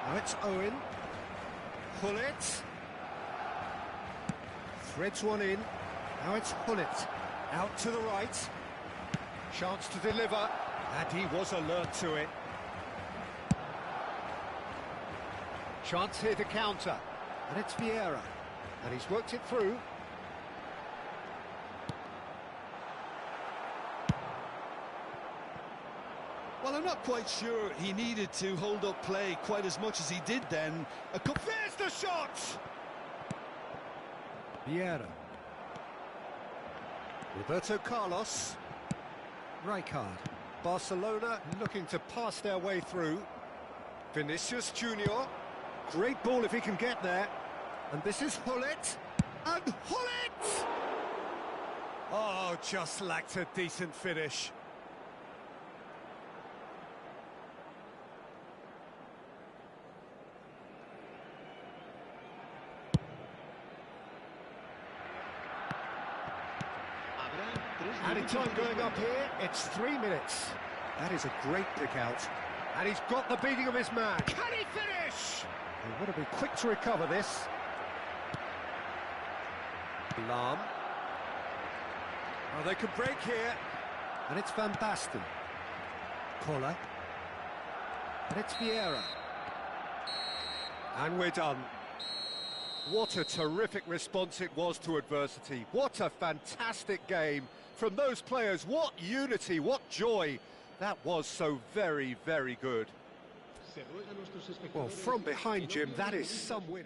Now it's Owen. Hullet. Threads one in. Now it's Hullet. Out to the right. Chance to deliver. And he was alert to it. Chance here to counter. And it's Vieira. And he's worked it through. Well, I'm not quite sure he needed to hold up play quite as much as he did then. There's the shot! Vieira. Roberto Carlos. Rijkaard. Barcelona looking to pass their way through. Vinicius Junior. Great ball if he can get there. And this is Hullet. And Hullet! Oh, just lacked a decent finish. Added time going up here, it's 3 minutes. That is a great pick out. And he's got the beating of his man. Can he finish? He would have been quick to recover this. Lahm. Oh, they can break here. And it's Van Basten. Koller. And it's Vieira. And we're done. What a terrific response it was to adversity. What a fantastic game from those players. What unity, what joy. That was so very, very good. Well, from behind, Jim, that is some win.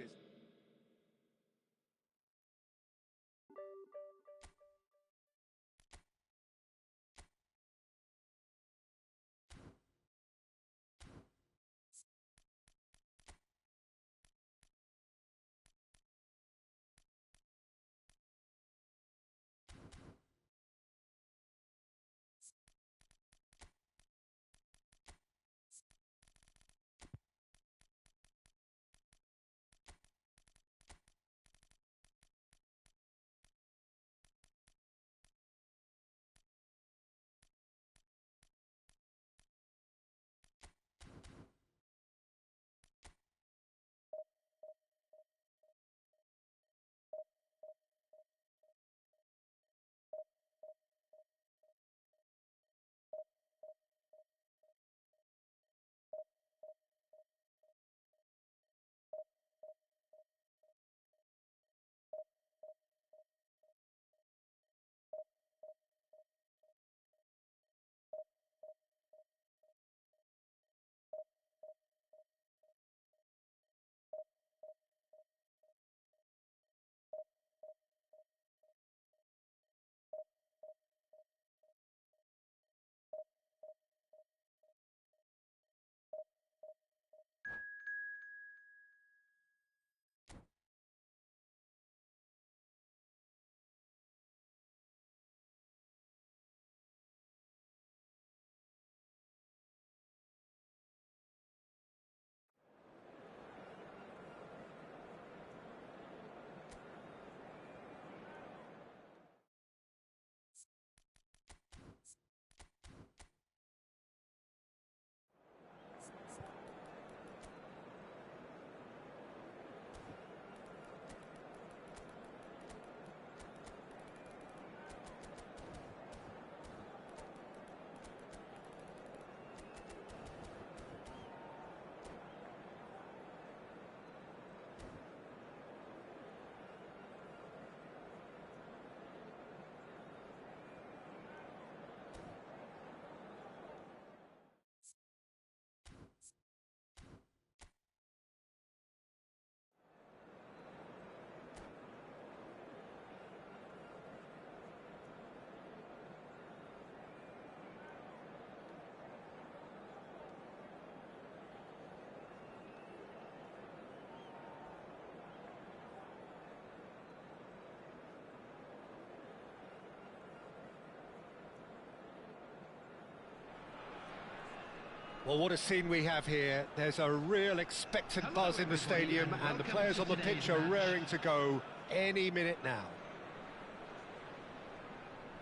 Well, what a scene we have here. There's a real expectant buzz in the stadium, and the players on the pitch are raring to go any minute now.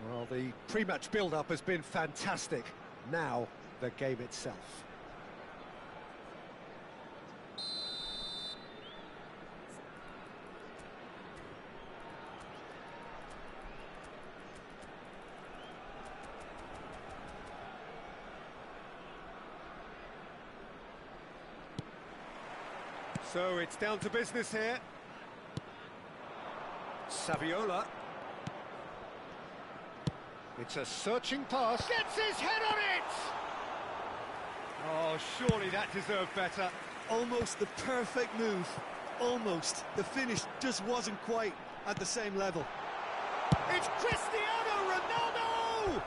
Well, the pre-match build-up has been fantastic. Now, the game itself. So it's down to business here. Saviola. It's a searching pass. Gets his head on it! Oh, surely that deserved better. Almost the perfect move. Almost. The finish just wasn't quite at the same level. It's Cristiano Ronaldo!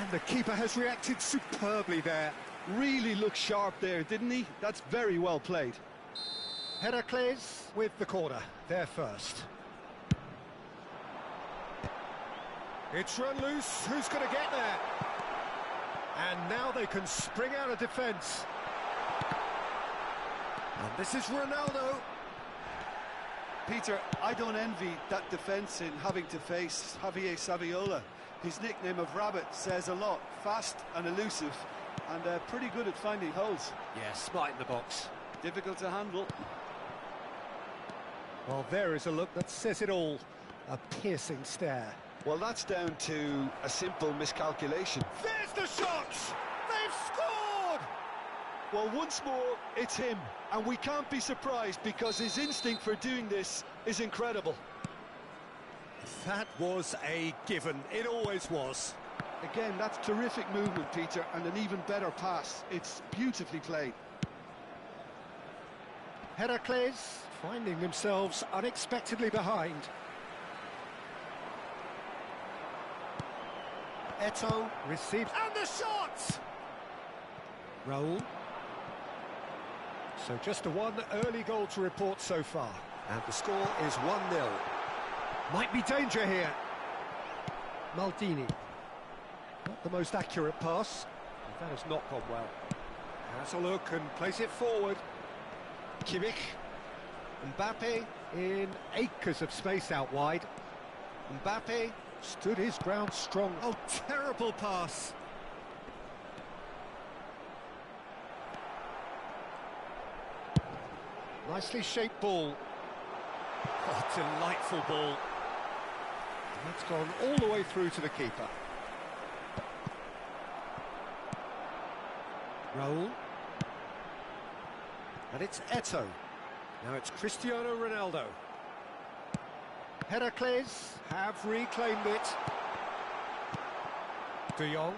And the keeper has reacted superbly there. Really looked sharp there, didn't he? That's very well played. Heracles with the corner, there first. It's run loose, who's going to get there? And now they can spring out of defence. And this is Ronaldo. Peter, I don't envy that defence in having to face Javier Saviola. His nickname of Rabbit says a lot. Fast and elusive, and pretty good at finding holes. Yeah, smart in the box. Difficult to handle. Well, there is a look that says it all. A piercing stare. Well, that's down to a simple miscalculation. There's the shot! They've scored! Well, once more, it's him. And we can't be surprised because his instinct for doing this is incredible. That was a given. It always was. Again, that's terrific movement, Peter, and an even better pass. It's beautifully played. Heracles finding themselves unexpectedly behind. Eto'o receives, and the shot! Raul. So just the one early goal to report so far. And the score is 1-0. Might be danger here. Maldini. Not the most accurate pass. That has not gone well. Has a look and plays it forward. Kimmich. Mbappe in acres of space out wide. Mbappe stood his ground strong. Oh, terrible pass. Nicely shaped ball. Oh, delightful ball. And that's gone all the way through to the keeper. Raul. And it's Eto'o. Now it's Cristiano Ronaldo. Heracles have reclaimed it. De Jong.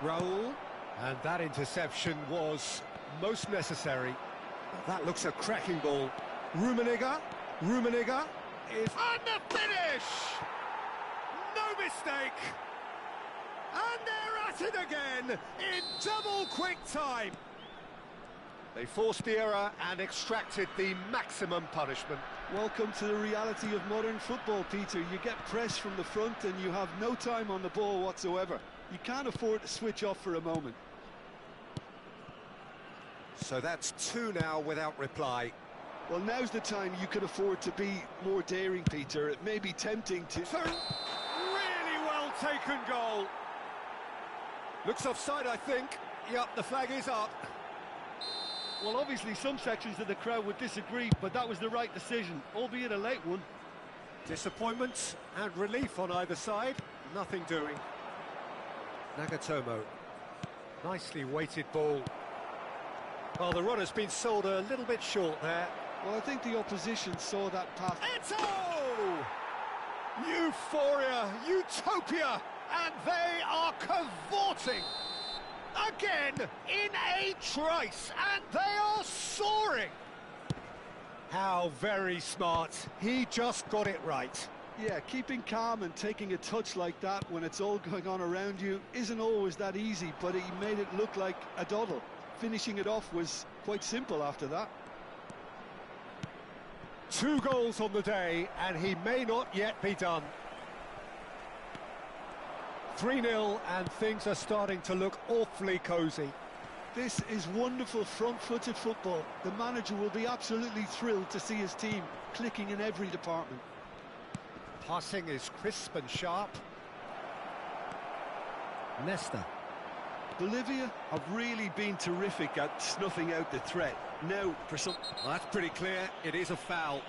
Raul. And that interception was most necessary. That looks a cracking ball. Rummenigge is... And the finish! No mistake! And they're at it again in double quick time. They forced the error and extracted the maximum punishment. Welcome to the reality of modern football, Peter. You get pressed from the front and you have no time on the ball whatsoever. You can't afford to switch off for a moment. So that's 2 now without reply. Well, now's the time you can afford to be more daring, Peter. It may be tempting to... Really well taken goal. Looks offside, I think. Yep, the flag is up. Well, obviously some sections of the crowd would disagree, but that was the right decision, albeit a late one. Disappointment and relief on either side. Nothing doing. Nagatomo. Nicely weighted ball. Well, the run has been sold a little bit short there. Well, I think the opposition saw that pass. Eto'o! Euphoria, utopia, and they are cavorting. Again, in a trice, and they are soaring. How very smart. He just got it right. Yeah, keeping calm and taking a touch like that when it's all going on around you isn't always that easy, but he made it look like a doddle. Finishing it off was quite simple after that. 2 goals on the day, and he may not yet be done. 3-0, and things are starting to look awfully cosy. This is wonderful front-footed football. The manager will be absolutely thrilled to see his team clicking in every department. Passing is crisp and sharp. Nesta. Bolivia have really been terrific at snuffing out the threat. Now, for some... Well, that's pretty clear. It is a foul.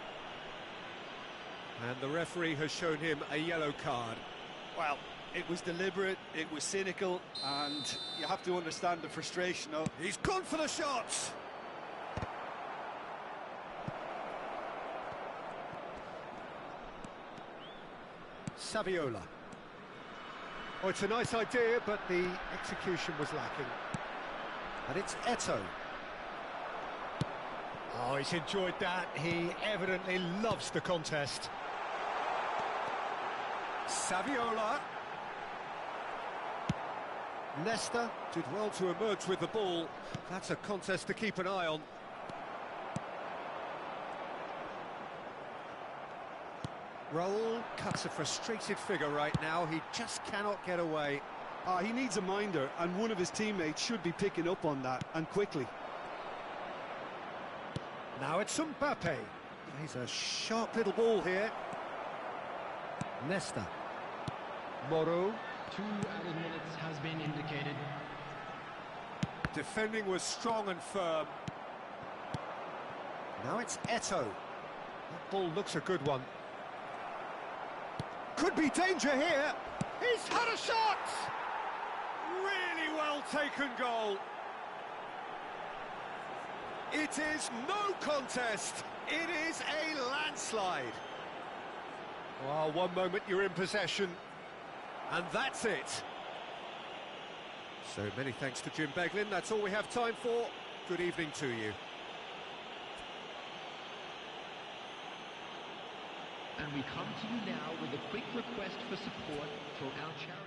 And the referee has shown him a yellow card. Well, it was deliberate, it was cynical, and you have to understand the frustration of... He's gone for the shots! Saviola. Oh, it's a nice idea, but the execution was lacking. And it's Eto'o. Oh, he's enjoyed that. He evidently loves the contest. Saviola. Nesta did well to emerge with the ball. That's a contest to keep an eye on. Raul cuts a frustrated figure right now. He just cannot get away. He needs a minder, and one of his teammates should be picking up on that, and quickly. Now it's Mbappe. He's a sharp little ball here. Nesta. Moro. 2 added minutes has been indicated. Defending was strong and firm. Now it's Eto'o. That ball looks a good one. Could be danger here. He's had a shot! Really well taken goal. It is no contest. It is a landslide. Well, one moment you're in possession, and that's it. So many thanks to Jim Beglin. That's all we have time for. Good evening to you. And we come to you now with a quick request for support for our charity.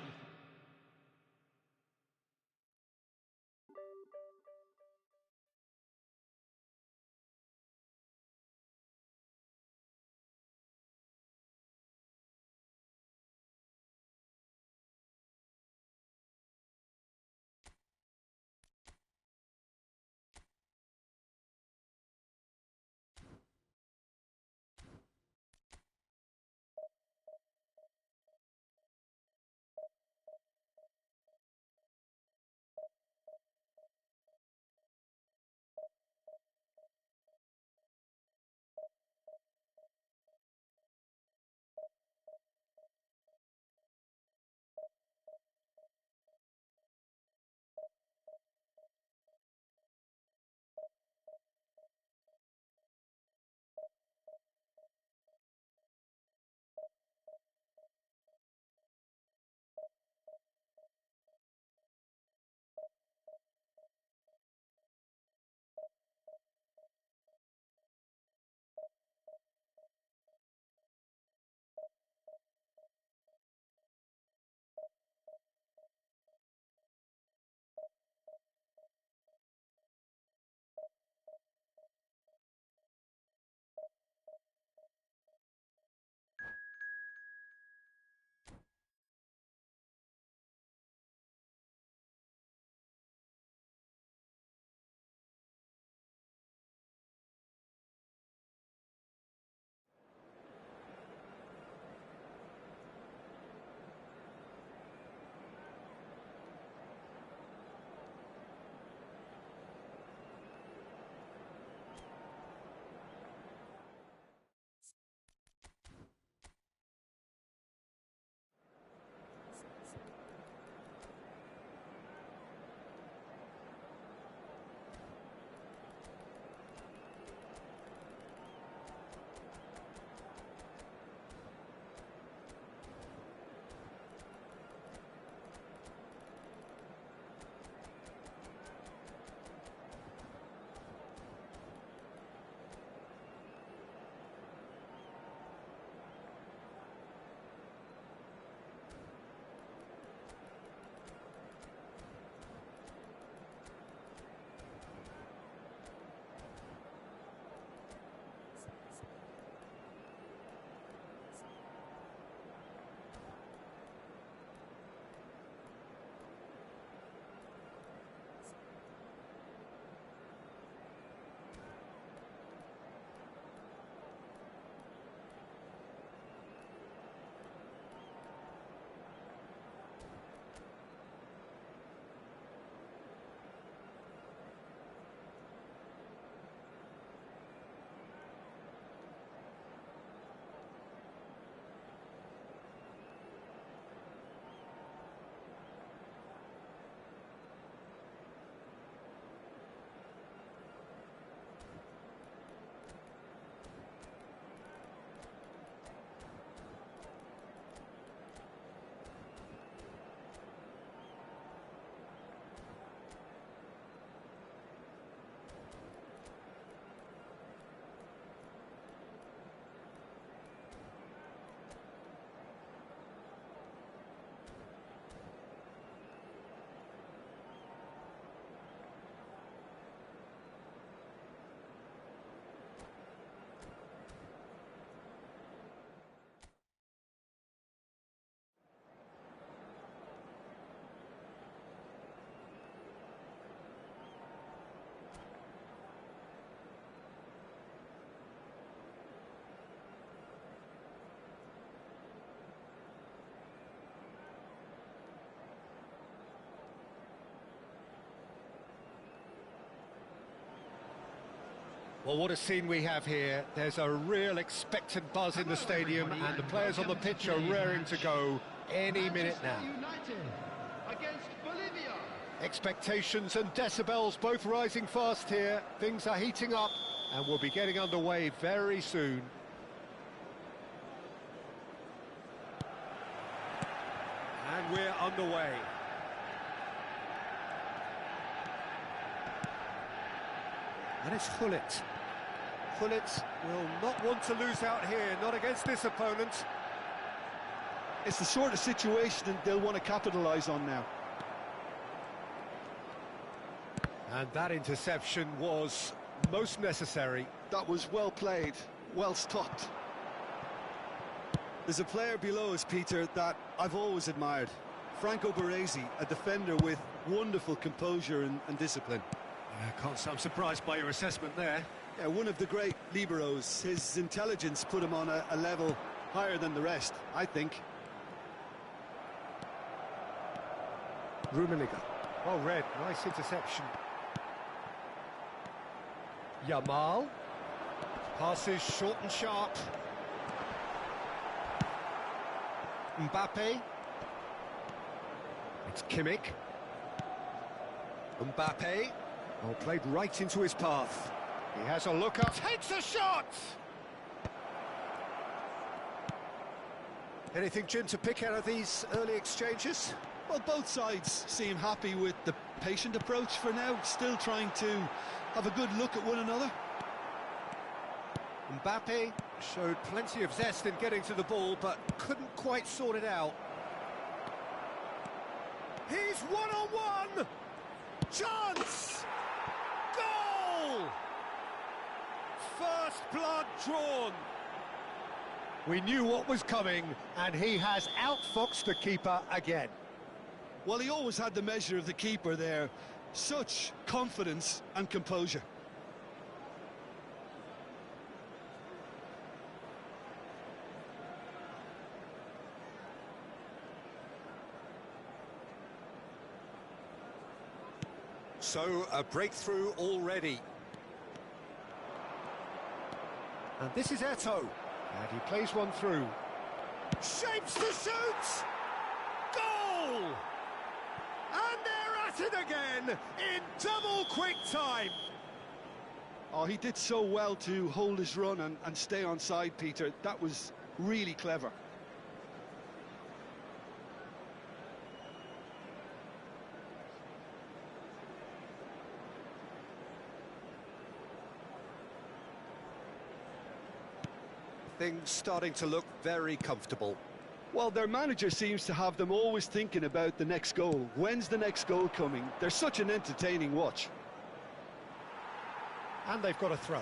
Well, what a scene we have here. There's a real expectant buzz in the stadium, and the players on the pitch are raring to go any minute now. United against Bolivia. Expectations and decibels both rising fast here. Things are heating up, and we'll be getting underway very soon. And we're underway. And it's Hullet. Hullet will not want to lose out here, not against this opponent. It's the sort of situation that they'll want to capitalise on now. And that interception was most necessary. That was well played, well stopped. There's a player below us, Peter, that I've always admired. Franco Baresi, a defender with wonderful composure and discipline. I'm surprised by your assessment there. Yeah, one of the great liberos. His intelligence put him on a level higher than the rest, I think. Rummenigge. Well read, nice interception. Yamal. Passes short and sharp. Mbappe. It's Kimmich. Mbappe. Oh, played right into his path. He has a look up, takes a shot! Anything, Jim, to pick out of these early exchanges? Well, both sides seem happy with the patient approach for now, still trying to have a good look at one another. Mbappe showed plenty of zest in getting to the ball, but couldn't quite sort it out. He's one-on-one! Chance! Goal! First blood drawn. We knew what was coming, and he has outfoxed the keeper again. Well, he always had the measure of the keeper there. Such confidence and composure. So, a breakthrough already. And this is Eto'o. And he plays one through. Shapes to shoot! Goal! And they're at it again in double quick time. Oh, he did so well to hold his run and stay on side, Peter. That was really clever. Things starting to look very comfortable. Well, their manager seems to have them always thinking about the next goal. When's the next goal coming? They're such an entertaining watch. And they've got a throw.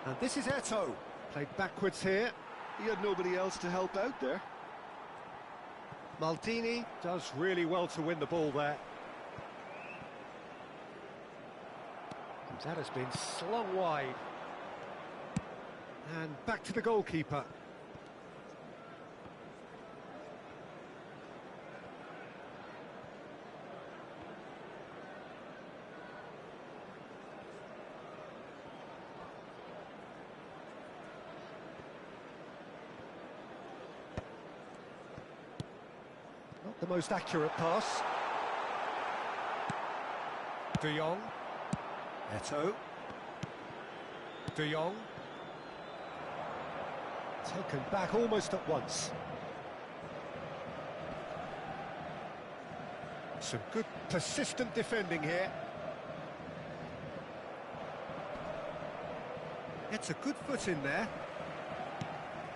And this is Eto'o. Played backwards here. He had nobody else to help out there. Maldini does really well to win the ball there. And that has been slung wide. And back to the goalkeeper. Not the most accurate pass. De Jong. Eto'o. De Jong. Taken back almost at once. Some good persistent defending here. It's a good foot in there.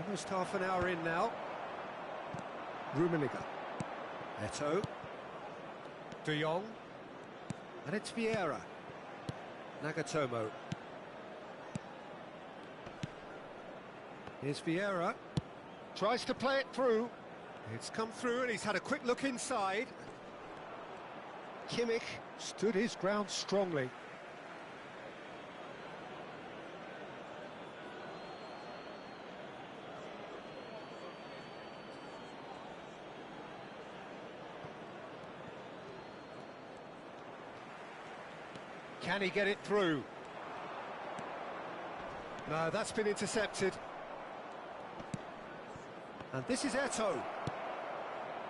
Almost half an hour in now. Rummenigge. Eto'o. De Jong. And it's Vieira. Nagatomo. Here's Vieira. Tries to play it through. It's come through and he's had a quick look inside. Kimmich stood his ground strongly. Can he get it through? No, that's been intercepted. And this is Eto'o.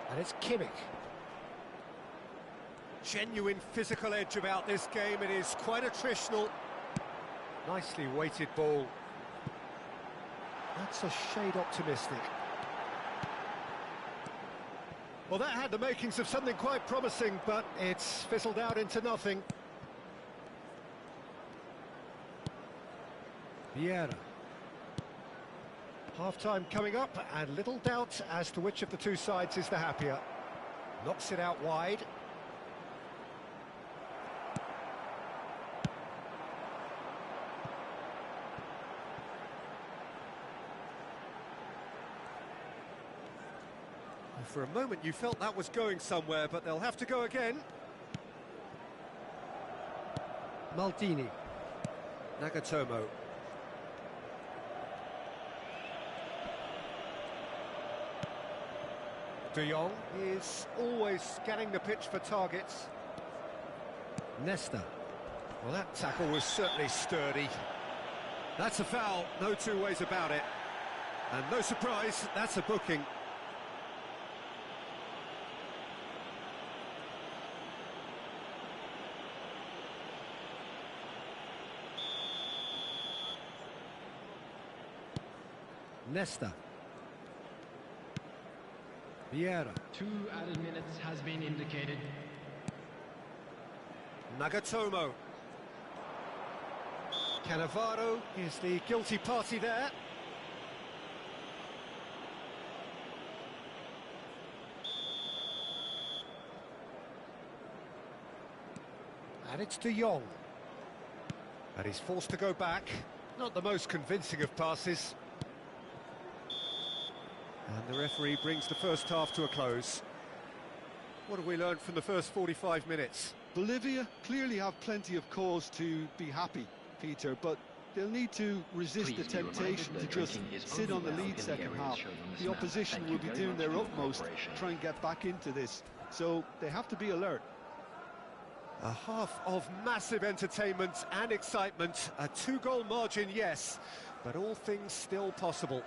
And it's Kimmich. Genuine physical edge about this game. It is quite attritional. Nicely weighted ball. That's a shade optimistic. Well, that had the makings of something quite promising, but it's fizzled out into nothing. Vieira. Half-time coming up, and little doubt as to which of the two sides is the happier. Knocks it out wide. For a moment you felt that was going somewhere, but they'll have to go again. Maldini. Nagatomo. De Jong is always scanning the pitch for targets. Nesta. Well, that tackle was certainly sturdy. That's a foul, no two ways about it. And no surprise, that's a booking. Nesta. Vieira. 2 added minutes has been indicated. Nagatomo. Cannavaro is the guilty party there. And it's De Jong. And he's forced to go back. Not the most convincing of passes. And the referee brings the first half to a close. What have we learned from the first 45 minutes? Bolivia clearly have plenty of cause to be happy, Peter, but they'll need to resist the temptation to just sit on the lead second half. The opposition will be doing their utmost to try and get back into this, so they have to be alert. A half of massive entertainment and excitement. A 2-goal margin, yes, but all things still possible.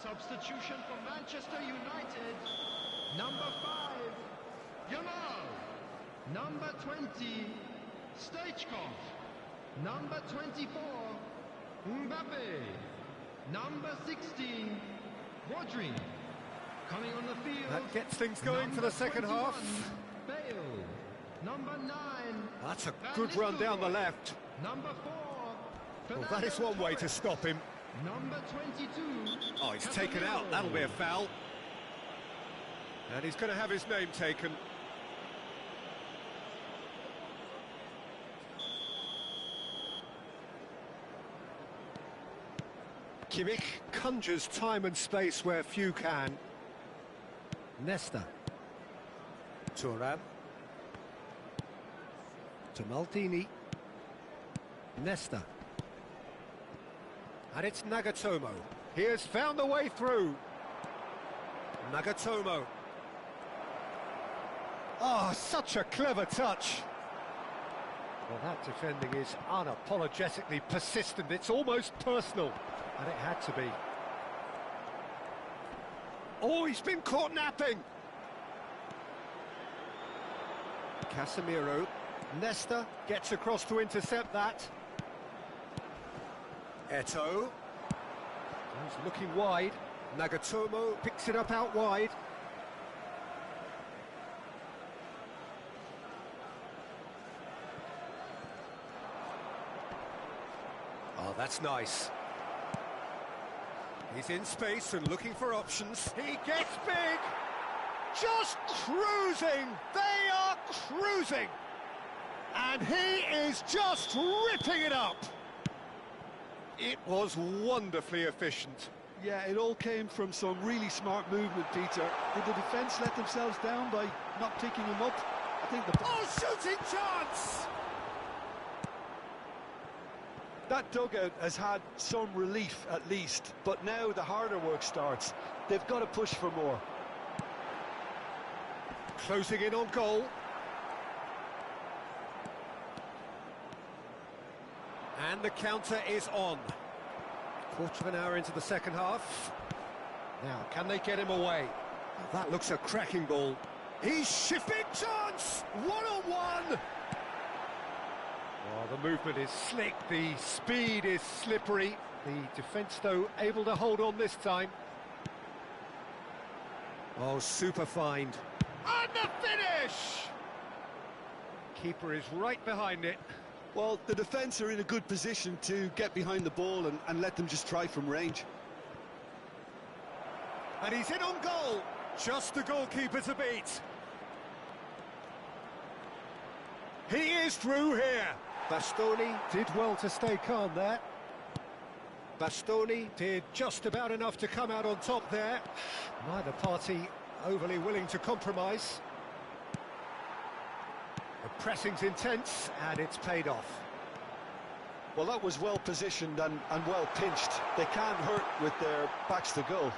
Substitution for Manchester United. Number 5, Yamal. Number 20, Stoichkov. Number 24, Mbappe. Number 16, Rodri. Coming on the field. That gets things going for the second half. Bale. Number 9. That's a good run down the left. Number 4. Well, that is one way to stop him. Number 22. Oh, he's taken out. That'll be a foul. And he's going to have his name taken. Kimmich conjures time and space where few can. Nesta. Thuram. To Maldini. Nesta. And it's Nagatomo. He has found the way through. Nagatomo. Oh, such a clever touch. Well, that defending is unapologetically persistent. It's almost personal. And it had to be. Oh, he's been caught napping. Casemiro. Nesta gets across to intercept that. Eto'o. He's looking wide. Nagatomo picks it up out wide. Oh, that's nice. He's in space and looking for options. He gets big! Just cruising! They are cruising! And he is just ripping it up! It was wonderfully efficient. Yeah, it all came from some really smart movement, Peter. Did the defence let themselves down by not picking him up? I think the... Oh, shooting chance! That dugout has had some relief, at least, but now the harder work starts. They've got to push for more. Closing in on goal. And the counter is on. Quarter of an hour into the second half. Now, can they get him away? That looks a cracking ball. He's shifting chance! One-on-one! Oh, the movement is slick, the speed is slippery. The defence, though, able to hold on this time. Oh, super find. And the finish! Keeper is right behind it. Well, the defence are in a good position to get behind the ball and let them just try from range. And he's in on goal. Just the goalkeeper to beat. He is through here. Bastoni did well to stay calm there. Bastoni did just about enough to come out on top there. Neither party overly willing to compromise. The pressing's intense, and it's paid off. Well, that was well positioned and well pinched. They can't hurt with their backs to goal.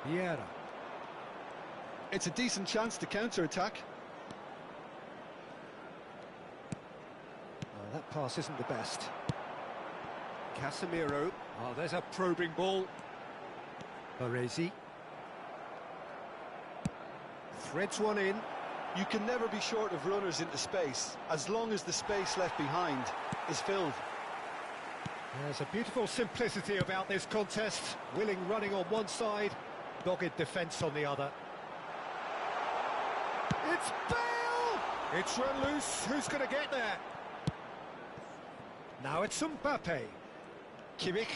Vieira. It's a decent chance to counter-attack. Oh, that pass isn't the best. Casemiro. Oh, there's a probing ball. Baresi. Threads one in. You can never be short of runners into space, as long as the space left behind is filled. There's a beautiful simplicity about this contest. Willing running on one side, dogged defence on the other. It's Bale! It's run loose. Who's going to get there? Now it's Mbappe. Kimmich.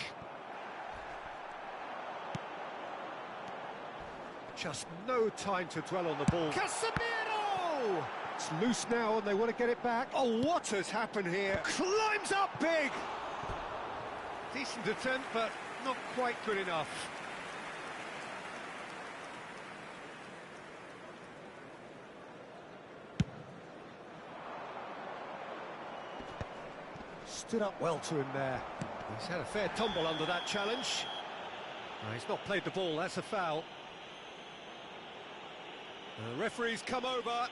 Just no time to dwell on the ball. Casemiro! It's loose now and they want to get it back. Oh, what has happened here? Climbs up big! Decent attempt, but not quite good enough. Stood up well to him there. He's had a fair tumble under that challenge. No, he's not played the ball, that's a foul. The referee's come over.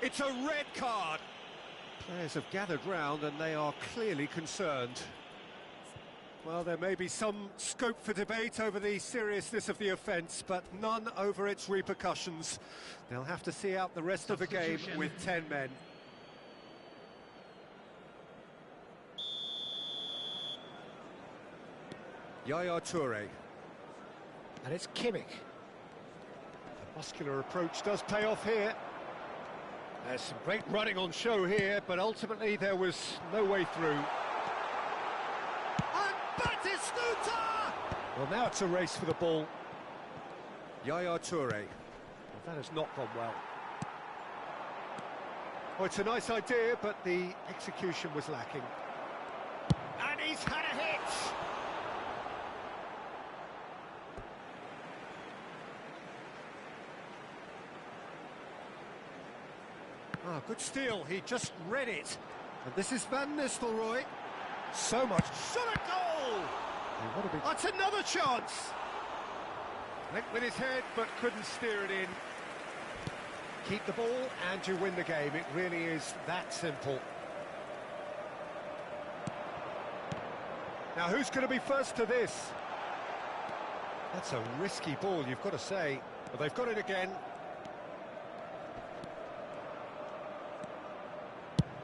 It's a red card. Players have gathered round and they are clearly concerned. Well, there may be some scope for debate over the seriousness of the offence, but none over its repercussions. They'll have to see out the rest of the game with 10 men. Yaya Toure. And it's Kimmich. The muscular approach does pay off here. There's some great running on show here, but ultimately there was no way through. And Batistuta! Well, now it's a race for the ball. Yaya Toure. Well, that has not gone well. Oh, it's a nice idea, but the execution was lacking. And he's had a hit! Ah, good steal, he just read it. And this is Van Nistelrooy. So much. Shot a goal! That's another chance! Linked with his head, but couldn't steer it in. Keep the ball and you win the game. It really is that simple. Now, who's going to be first to this? That's a risky ball, you've got to say. But they've got it again.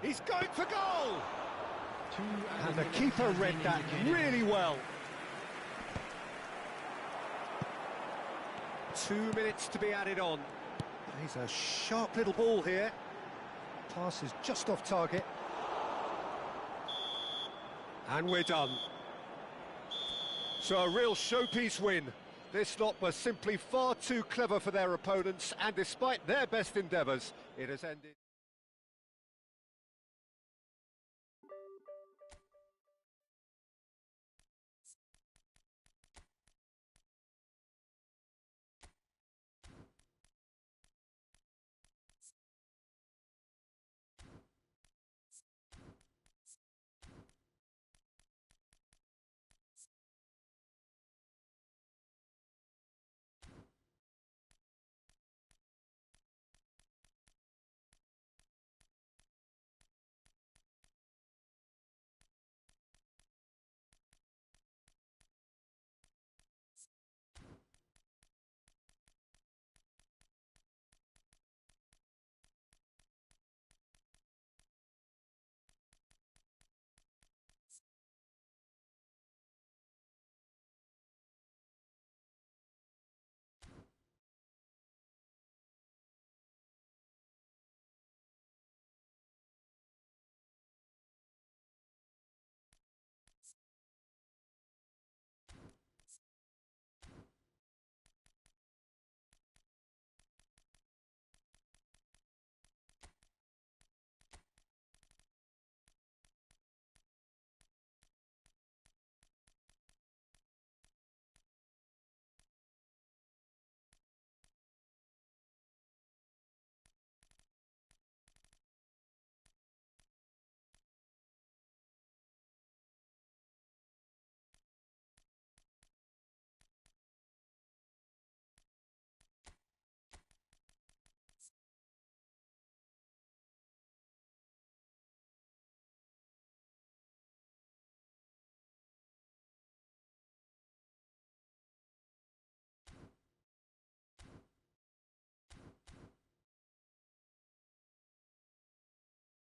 He's going for goal! And the keeper read that really well. 2 minutes to be added on. He's a sharp little ball here. Pass is just off target. And we're done. So a real showpiece win. This lot was simply far too clever for their opponents, and despite their best endeavours, it has ended.